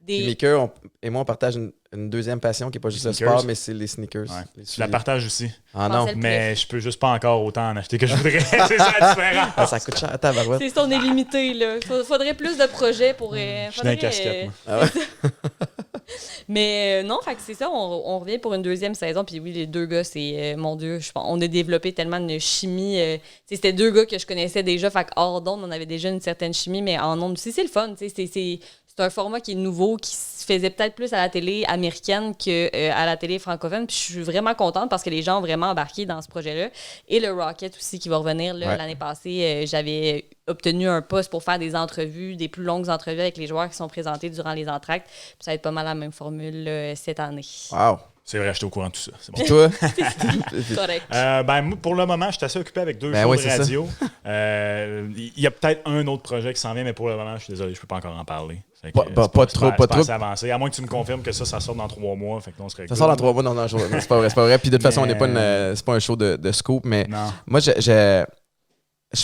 Puis des... Mickey et moi, on partage une deuxième passion qui n'est pas juste le sneakers. sport, mais c'est les sneakers. Ouais. Les Je la souliers. partage aussi. Ah Je non, pensais- Mais je peux juste pas encore autant en acheter que je voudrais. C'est ça la différence. ah, ça coûte cher à ta barouette. C'est ça, on est limité, là. Faudrait plus de projets pour... Je suis dans les casquettes, moi. Ah ouais? Mais non, fait que c'est ça, on revient pour une deuxième saison. Puis oui, les 2 gars, c'est... mon Dieu, on a développé tellement de chimie. Tu sais, c'était 2 gars que je connaissais déjà. Fait hors d'onde, on avait déjà une certaine chimie. Mais en onde aussi, c'est le fun. Tu sais, c'est un format qui est nouveau, qui se faisait peut-être plus à la télé américaine qu'à la télé francophone. Puis je suis vraiment contente parce que les gens ont vraiment embarqué dans ce projet-là. Et le Rocket aussi qui va revenir. Là, Ouais. L'année passée, j'avais obtenu un poste pour faire des entrevues, des plus longues entrevues avec les joueurs qui sont présentés durant les entractes. Puis ça va être pas mal la même formule cette année. Wow. C'est vrai, j'étais au courant de tout ça. C'est bon. Puis toi? Correct. Moi, pour le moment, je suis assez occupé avec 2 Ben shows oui, de c'est ça. radio. Il y a peut-être un autre projet qui s'en vient, mais pour le moment, je suis désolé, je peux pas encore en parler. Fait que, Pas trop, pas trop. assez avancé. À moins que tu me confirmes que ça sort dans 3 mois. Fait que là, on serait Ça sort dans 3 mois, non, c'est pas vrai, c'est pas vrai. Puis de toute façon, on n'est pas c'est pas un show de scoop, mais Non. moi, je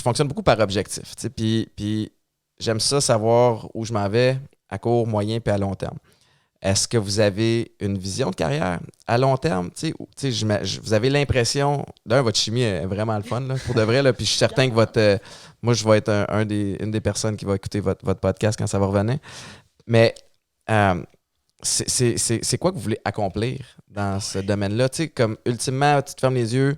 fonctionne beaucoup par objectif. Tu sais, puis j'aime ça savoir où je m'en vais à court, moyen puis à long terme. Est-ce que vous avez une vision de carrière à long terme? Tu sais, vous avez l'impression, votre chimie est vraiment le fun, là, pour de vrai. Là, puis je suis certain que moi, je vais être une des personnes qui va écouter votre podcast quand ça va revenir. Mais c'est quoi que vous voulez accomplir dans ce domaine-là? Tu sais, comme ultimement, tu te fermes les yeux,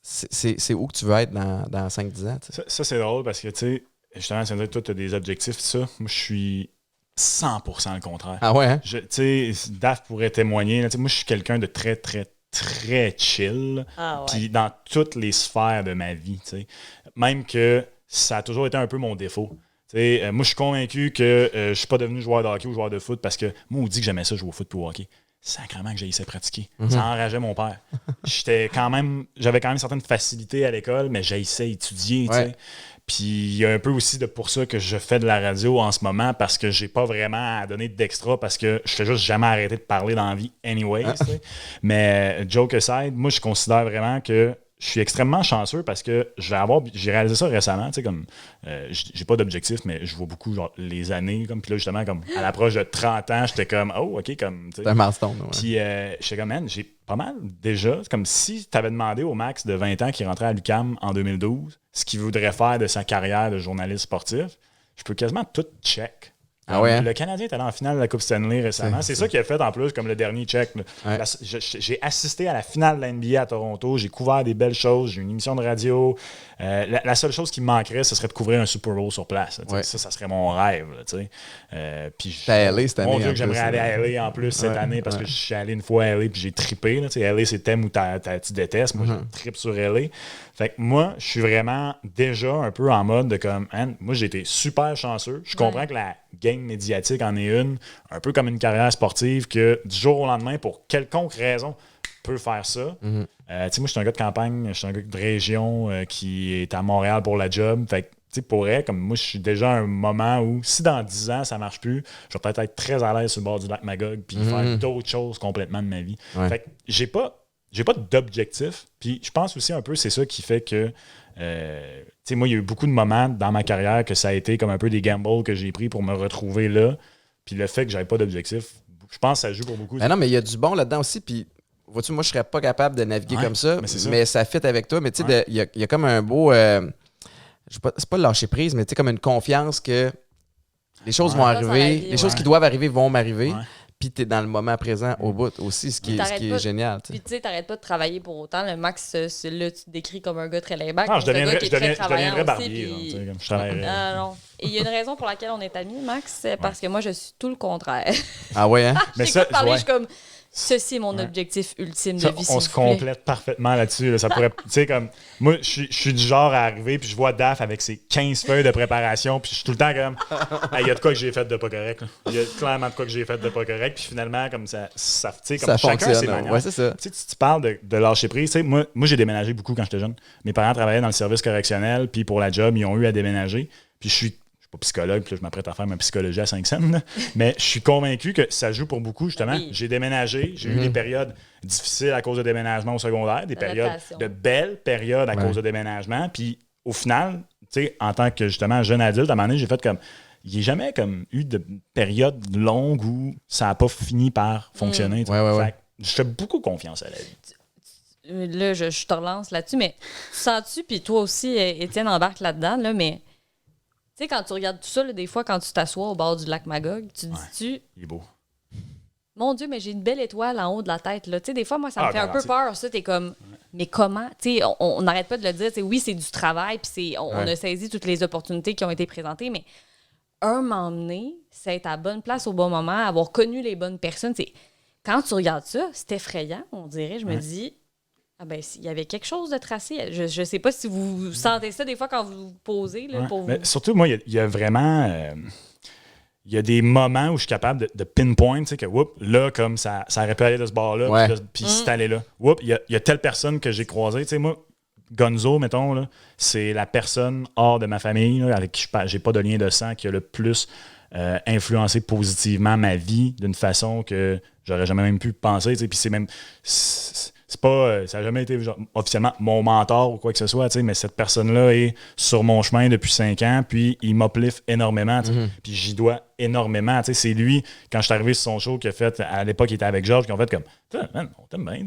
c'est où que tu veux être dans 5-10 ans? Tu sais? Ça, c'est drôle parce que, tu sais, justement, ça veut dire que toi, tu as des objectifs, ça. Moi, je suis 100% le contraire. Ah ouais, hein? Tu sais, Daph pourrait témoigner. Là, tu sais, moi, je suis quelqu'un de très, très, très chill. Ah ouais. Puis dans toutes les sphères de ma vie, tu sais. Même que ça a toujours été un peu mon défaut. Tu sais, moi, je suis convaincu que je suis pas devenu joueur de hockey ou joueur de foot parce que moi, on dit que j'aimais ça jouer au foot pour au hockey. Sacrément que j'haïssais pratiquer. Ça enrageait mon père. J'avais quand même une certaine facilité à l'école, mais j'haïssais étudier, tu sais. Ouais. Puis il y a un peu aussi de pour ça que je fais de la radio en ce moment parce que j'ai pas vraiment à donner d'extra parce que je fais juste jamais arrêter de parler dans la vie anyways. Tu sais. Mais joke aside, moi je considère vraiment que je suis extrêmement chanceux parce que j'ai réalisé ça récemment, tu sais, comme j'ai pas d'objectif, mais je vois beaucoup genre, les années, comme puis là justement comme à l'approche de 30 ans, j'étais comme oh ok comme tu sais. C'est un milestone. Ouais. Puis j'étais comme man, j'ai pas mal déjà, c'est comme si tu avais demandé au Max de 20 ans qui rentrait à l'UQAM en 2012 ce qu'il voudrait faire de sa carrière de journaliste sportif, je peux quasiment tout check. Ah ouais, hein? Le Canadien est allé en finale de la Coupe Stanley récemment. C'est ça qu'il a fait en plus comme le dernier check. Là. Ouais. J'ai assisté à la finale de la NBA à Toronto. J'ai couvert des belles choses. J'ai eu une émission de radio. La seule chose qui me manquerait, ce serait de couvrir un Super Bowl sur place. Là, Ouais. ça serait mon rêve. Puis T'es à LA cette année, mon Dieu, en que j'aimerais plus, aller à LA en plus cette Ouais, année parce ouais. que je suis allé une fois à LA puis j'ai trippé. Là, LA, c'est le thème où tu détestes. Moi, je trippe sur LA. Fait que moi, je suis vraiment déjà un peu en mode de comme, man, moi, j'ai été super chanceux. Je comprends que la game médiatique en est une, un peu comme une carrière sportive que du jour au lendemain, pour quelconque raison, peut faire ça. Tu sais, moi, je suis un gars de campagne, je suis un gars de région qui est à Montréal pour la job. Fait que, tu sais, pour vrai, comme moi, je suis déjà à un moment où, si dans 10 ans, ça marche plus, je vais peut-être être très à l'aise sur le bord du lac Magog puis faire d'autres choses complètement de ma vie. Ouais. Fait que j'ai pas d'objectif. Puis je pense aussi un peu, c'est ça qui fait que, tu sais, moi, il y a eu beaucoup de moments dans ma carrière que ça a été comme un peu des gambles que j'ai pris pour me retrouver là. Puis le fait que j'avais pas d'objectif, je pense que ça joue pour beaucoup. Ben non, mais il y a du bon là-dedans aussi. Puis, vois-tu, moi, je serais pas capable de naviguer Ouais, comme ça, mais c'est ça. mais ça fit avec toi. Mais tu sais, Ouais. il y a comme un beau. C'est pas le lâcher prise, mais tu sais, comme une confiance que les choses Ouais. vont Ça va arriver, arriver, les choses ouais. qui doivent arriver vont m'arriver. Ouais. Puis tu es dans le moment présent au bout aussi, ce qui T'arrêtes est pas- génial. Tu sais. Puis, tu sais, t'arrêtes pas de travailler pour autant. Le Max, là, tu te décris comme un gars très laid-back. Non, mais je c'est un gars deviendrais, qui est je très deviendrais- je travaillant deviendrais aussi, barbier. puis- Genre, tu sais, comme je travaillerais. Ah non. Et il y a une raison pour laquelle on est amis, Max, c'est parce que moi, je suis tout le contraire. Ah ouais, hein? Mais J'écoute ça, parler, ouais. je suis comme... ceci est mon objectif ultime de Ça, vie. on se complète parfaitement là-dessus. Là. Ça pourrait, tu sais, comme, moi, je suis du genre à arriver, puis je vois Daph avec ses 15 feuilles de préparation, puis je suis tout le temps comme, il y a de quoi que j'ai fait de pas correct. Il y a clairement de quoi que j'ai fait de pas correct, puis finalement, comme ça tu sais, comme Ça chacun a ses fonctionne. manières. Ouais, c'est ça. Tu sais, tu parles de lâcher prise. Tu sais, moi, j'ai déménagé beaucoup quand j'étais jeune. Mes parents travaillaient dans le service correctionnel, puis pour la job, ils ont eu à déménager. Puis je suis pas psychologue, puis là, je m'apprête à faire ma psychologie à 5 cents, là. Mais je suis convaincu que ça joue pour beaucoup, justement. Oui. J'ai déménagé, j'ai eu des périodes difficiles à cause de déménagement au secondaire, des périodes, de belles périodes à cause de déménagement. Puis au final, tu sais, en tant que, justement, jeune adulte, à un moment donné, j'ai fait comme... Il n'y a jamais comme eu de période longue où ça n'a pas fini par fonctionner. tu sais. Fait que je fais beaucoup confiance à la vie. Là, je te relance là-dessus, mais sens-tu, puis toi aussi, Étienne, embarque là-dedans, là, mais tu sais, quand tu regardes tout ça, là, des fois, quand tu t'assois au bord du lac Magog, tu te dis-tu, Il est beau. mon Dieu, mais j'ai une belle étoile en haut de la tête, là. Tu sais, des fois, moi, ça me fait un peu garanti. peur, ça. T'es comme, mais comment? Tu sais, on n'arrête pas de le dire. Tu sais, oui, c'est du travail, puis on a saisi toutes les opportunités qui ont été présentées, mais un moment donné, c'est être à la bonne place au bon moment, avoir connu les bonnes personnes. C'est quand tu regardes ça, c'est effrayant, on dirait. Je me dis, ah ben, il y avait quelque chose de tracé. Je sais pas si vous sentez ça des fois quand vous vous posez, là, pour Mais vous. surtout, moi, il y a vraiment... il y a des moments où je suis capable de pinpoint, tu sais, que, whoop, là, comme ça aurait pu aller de ce bord-là, puis c'est allé là. Whoop, il y a telle personne que j'ai croisée. Tu sais, moi, Gonzo, mettons, là, c'est la personne hors de ma famille, là, avec qui j'ai pas de lien de sang, qui a le plus influencé positivement ma vie d'une façon que j'aurais jamais même pu penser. Tu sais, puis c'est même... C'est pas, ça n'a jamais été genre, officiellement mon mentor ou quoi que ce soit, mais cette personne-là est sur mon chemin depuis 5 ans, puis il m'uplift énormément, puis j'y dois énormément. C'est lui, quand je suis arrivé sur son show, qui a fait, à l'époque, il était avec Georges, qui ont fait comme, man, on t'aime bien,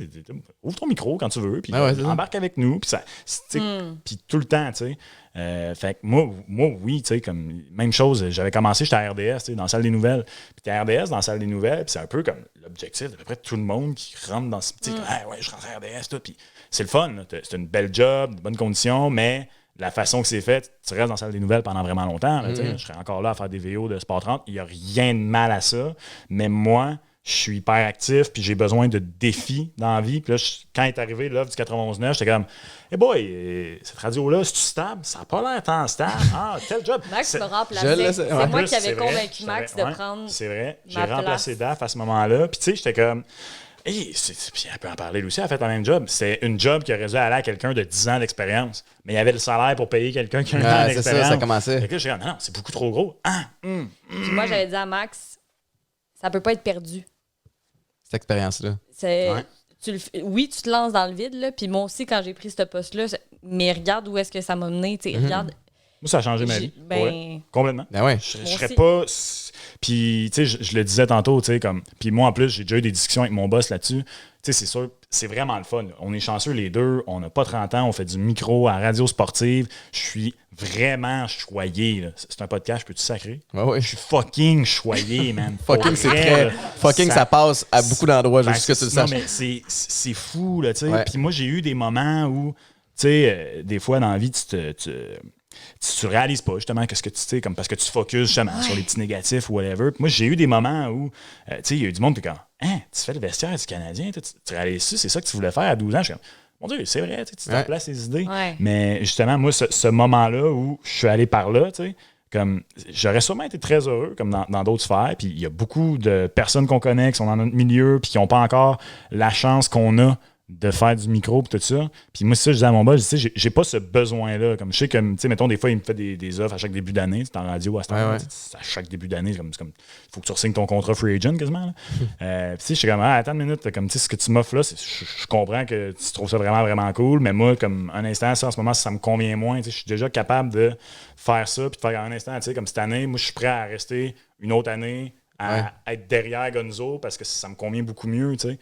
ouvre ton micro quand tu veux, puis embarque avec nous, puis puis tout le temps, tu sais. Fait que moi oui, tu sais, comme même chose, j'avais commencé, j'étais à RDS, tu sais, dans la salle des nouvelles. Puis t'es à RDS dans la salle des nouvelles, puis c'est un peu comme l'objectif d'à peu près tout le monde qui rentre dans ce petit. Ouais, je rentre à RDS, tout. Puis c'est le fun, là. C'est une belle job, de bonnes conditions, mais la façon que c'est fait, tu restes dans la salle des nouvelles pendant vraiment longtemps. Là, tu sais, je serais encore là à faire des VO de Sport 30. Il n'y a rien de mal à ça. Mais moi, je suis hyper actif, puis j'ai besoin de défis dans la vie. Puis là, quand est arrivé l'offre du 91.9, j'étais comme, hey boy, cette radio-là, c'est-tu stable? Ça n'a pas l'air tant stable. Ah, tel job. Max me remplaçait. C'est moi qui avais convaincu Max de prendre. C'est vrai. J'ai ma remplacé place. DAF à ce moment-là. Puis tu sais, j'étais comme, hey, puis elle peut en parler, Lucie, elle a fait le même job. C'est une job qui aurait dû aller à quelqu'un de 10 ans d'expérience. Mais il y avait le salaire pour payer quelqu'un qui a un an c'est d'expérience. ça commençait. Fait que là, j'étais comme, non, c'est beaucoup trop gros. Puis moi, j'avais dit à Max, ça peut pas être perdu. Cette expérience-là. Oui, tu te lances dans le vide, là. Puis moi aussi, quand j'ai pris ce poste-là, mais regarde où est-ce que ça m'a mené. Regarde. Moi, ça a changé ma vie. Ouais. Complètement. Ben ouais. Je serais pas. Puis, tu sais, je le disais tantôt, tu sais, comme. Puis moi, en plus, j'ai déjà eu des discussions avec mon boss là-dessus. Tu sais, c'est sûr, c'est vraiment le fun. On est chanceux les deux. On n'a pas 30 ans. On fait du micro à radio sportive. Je suis vraiment choyé, là. C'est un podcast, je peux-tu sacrer? Ouais. Je suis fucking choyé, man. Fucking, c'est très. Fucking, ça passe à beaucoup d'endroits, juste que tu le saches. Non, mais c'est fou, là, tu sais. Puis moi, j'ai eu des moments où, tu sais, des fois dans la vie, tu réalises pas justement que ce que tu sais, comme parce que tu te focuses justement sur les petits négatifs ou whatever. Puis moi, j'ai eu des moments où, tu sais, il y a eu du monde, puis quand, hein, tu fais le vestiaire du Canadien, tu réalises ça, c'est ça que tu voulais faire à 12 ans. Je suis comme, mon Dieu, c'est vrai, tu te remplaces tes idées. Ouais. Mais justement, moi, ce moment-là où je suis allé par là, tu sais, comme j'aurais sûrement été très heureux, comme dans d'autres sphères. Puis il y a beaucoup de personnes qu'on connaît qui sont dans notre milieu, puis qui n'ont pas encore la chance qu'on a de faire du micro et tout ça. Puis moi, c'est ça, je disais à mon boss, je sais, j'ai pas ce besoin-là. Comme je sais que, tu sais, mettons, des fois, il me fait des offres à chaque début d'année. C'est en radio à ce temps-là. À chaque début d'année, c'est comme faut que tu re-signes ton contrat free agent quasiment. Puis tu sais, je suis comme, attends une minute, comme, tu sais, ce que tu m'offres là, je comprends que tu trouves ça vraiment, vraiment cool, mais moi, comme un instant, ça, en ce moment, ça me convient moins. Tu sais, je suis déjà capable de faire ça, puis de faire un instant, tu sais, comme cette année, moi, je suis prêt à rester une autre année à être derrière Gonzo parce que ça me convient beaucoup mieux, tu sais.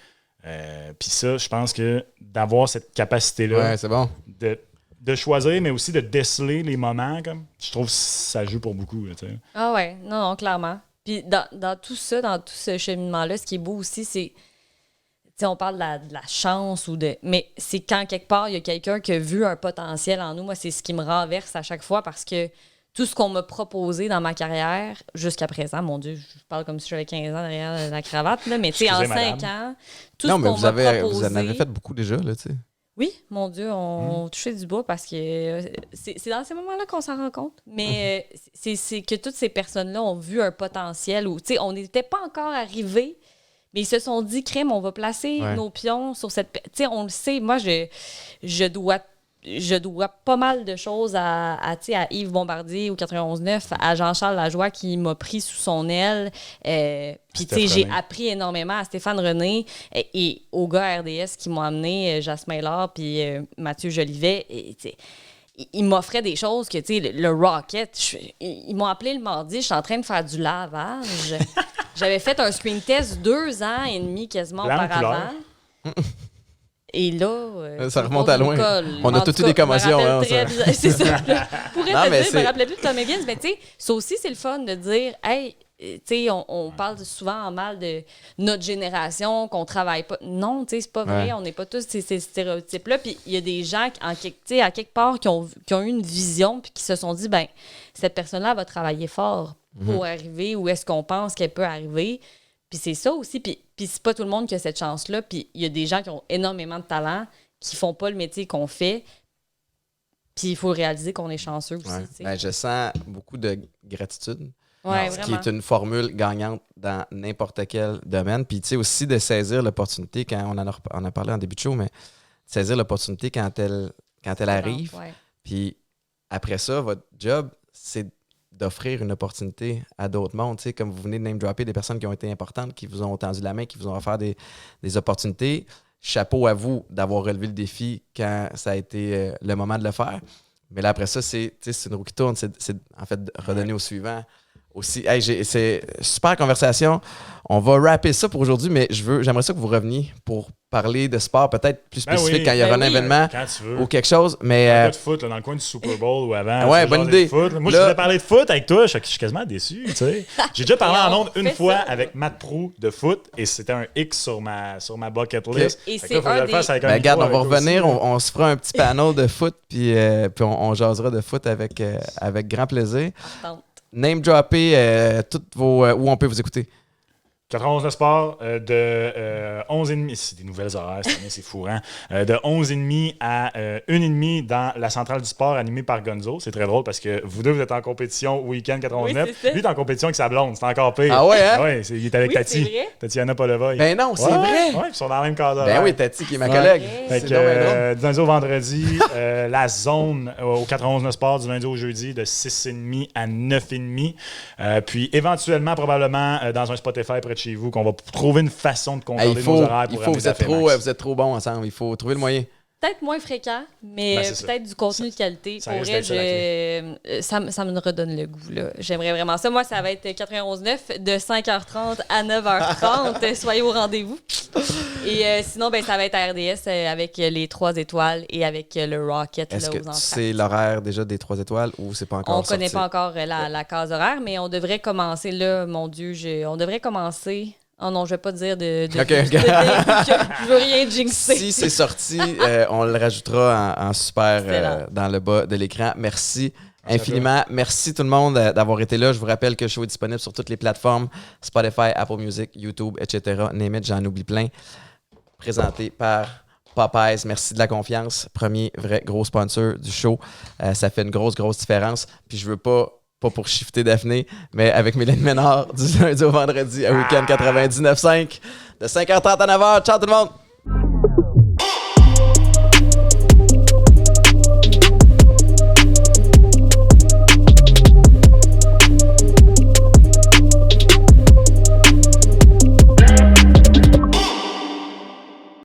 Puis ça, je pense que d'avoir cette capacité-là c'est bon. de choisir, mais aussi de déceler les moments, comme je trouve que ça joue pour beaucoup. Là, Ah ouais, non, clairement. Puis dans tout ça, dans tout ce cheminement-là, ce qui est beau aussi, c'est, tu sais, on parle de la chance mais c'est quand quelque part, il y a quelqu'un qui a vu un potentiel en nous. Moi, c'est ce qui me renverse à chaque fois parce que tout ce qu'on m'a proposé dans ma carrière jusqu'à présent, mon Dieu, je parle comme si j'avais 15 ans derrière la cravate, là, mais tu sais, en 5 ans, tout ce qu'on m'a proposé... vous en avez fait beaucoup déjà, là, tu sais. Oui, mon Dieu, on touchait du bois parce que c'est dans ces moments-là qu'on s'en rend compte. Mais c'est que toutes ces personnes-là ont vu un potentiel où, tu sais, on n'était pas encore arrivés, mais ils se sont dit, crème, on va placer nos pions sur cette... Tu sais, on le sait, moi, je dois pas mal de choses à Yves Bombardier au 91.9, à Jean-Charles Lajoie qui m'a pris sous son aile. Puis, tu sais, j'ai appris énormément à Stéphane René et aux gars RDS qui m'ont amené, Jasmin Laure puis Mathieu Jolivet. Et, ils m'offraient des choses que, tu sais, le Rocket, ils m'ont appelé le mardi, je suis en train de faire du lavage. J'avais fait un screen test 2 ans et demi quasiment auparavant. Et là, ça remonte à loin. On a toutes eu des commotions. C'est ça. Je pourrais te dire, je me rappelais plus de Tom Higgins, mais tu sais, ça aussi, c'est le fun de dire, hey, tu sais, on parle souvent en mal de notre génération, qu'on travaille pas. Non, tu sais, c'est pas vrai. On n'est pas tous ces stéréotypes-là. Puis il y a des gens, à quelque part, qui ont eu une vision puis qui se sont dit, ben cette personne-là va travailler fort pour arriver où est-ce qu'on pense qu'elle peut arriver. Puis c'est ça aussi. Puis c'est pas tout le monde qui a cette chance-là. Puis il y a des gens qui ont énormément de talent, qui font pas le métier qu'on fait. Puis il faut réaliser qu'on est chanceux aussi. Ben, je sens beaucoup de gratitude. Ouais, ce qui est une formule gagnante dans n'importe quel domaine. Puis tu sais aussi de saisir l'opportunité, quand on en a parlé en début de show, mais saisir l'opportunité quand elle arrive. Ouais. Puis après ça, votre job, c'est d'offrir une opportunité à d'autres mondes. Tu sais, comme vous venez de name-dropper des personnes qui ont été importantes, qui vous ont tendu la main, qui vous ont offert des opportunités. Chapeau à vous d'avoir relevé le défi quand ça a été le moment de le faire. Mais là, après ça, c'est une roue qui tourne. C'est en fait redonner au suivant. Aussi, hey, c'est super conversation. On va rapper ça pour aujourd'hui, mais j'aimerais ça que vous reveniez pour parler de sport, peut-être plus spécifique quand il y aura un événement ou quelque chose. Mais un peu de foot là, dans le coin du Super Bowl ou avant. Ouais, bonne idée. Foot. Moi, je voulais parler de foot avec toi. Je suis quasiment déçu. Tu sais. J'ai déjà parlé en ondes une fois avec Matt Proulx de foot et c'était un X sur ma bucket list. Et c'est regarde, on va revenir. On se fera un petit panel de foot puis on jasera de foot avec grand plaisir. Name dropper toutes vos où on peut vous écouter. 91 Sport de 11h30, c'est des nouvelles horaires cette année, c'est fou, hein? De 11h30 à 1h30 dans la centrale du sport animée par Gonzo. C'est très drôle parce que vous deux, vous êtes en compétition au week-end 89. Oui, lui, il est en compétition avec sa blonde, c'est encore pire. Ah ouais, hein? Ouais, il est avec Tati. Tatiana Polovoy. Ben non, c'est vrai. Oui, ils sont dans le même cadre. Ben oui, Tati qui est ma collègue. Fait que du lundi au vendredi, la zone au 91 Sport du lundi au jeudi de 6h30 à 9h30. Puis éventuellement, probablement, dans un Spotify près de chez vous, qu'on va trouver une façon de concorder nos horaires pour vous êtes trop bons ensemble. Il faut trouver le moyen. Peut-être moins fréquent, mais peut-être du contenu de qualité. Pour vrai, ça me redonne le goût. Là. J'aimerais vraiment ça. Moi, ça va être 91.9 de 5h30 à 9h30. Soyez au rendez-vous. Et sinon, ça va être à RDS avec les 3 étoiles et avec le Rocket. Est-ce que c'est l'horaire déjà des 3 étoiles ou c'est pas encore On ne connaît pas encore la case horaire, mais on devrait commencer là. Mon Dieu, on devrait commencer... Oh non, je vais pas dire je veux rien jinxer. Si c'est sorti, on le rajoutera en super dans le bas de l'écran. Merci infiniment. Merci tout le monde d'avoir été là. Je vous rappelle que le show est disponible sur toutes les plateformes, Spotify, Apple Music, YouTube, etc. Name it, j'en oublie plein. Présenté par Popeyes. Merci de la confiance. Premier vrai gros sponsor du show. Ça fait une grosse différence. Puis je veux pas pour shifter Daphné, mais avec Mylène Ménard du lundi au vendredi à Week-end 99.5 de 5h30 à 9h. Ciao tout le monde!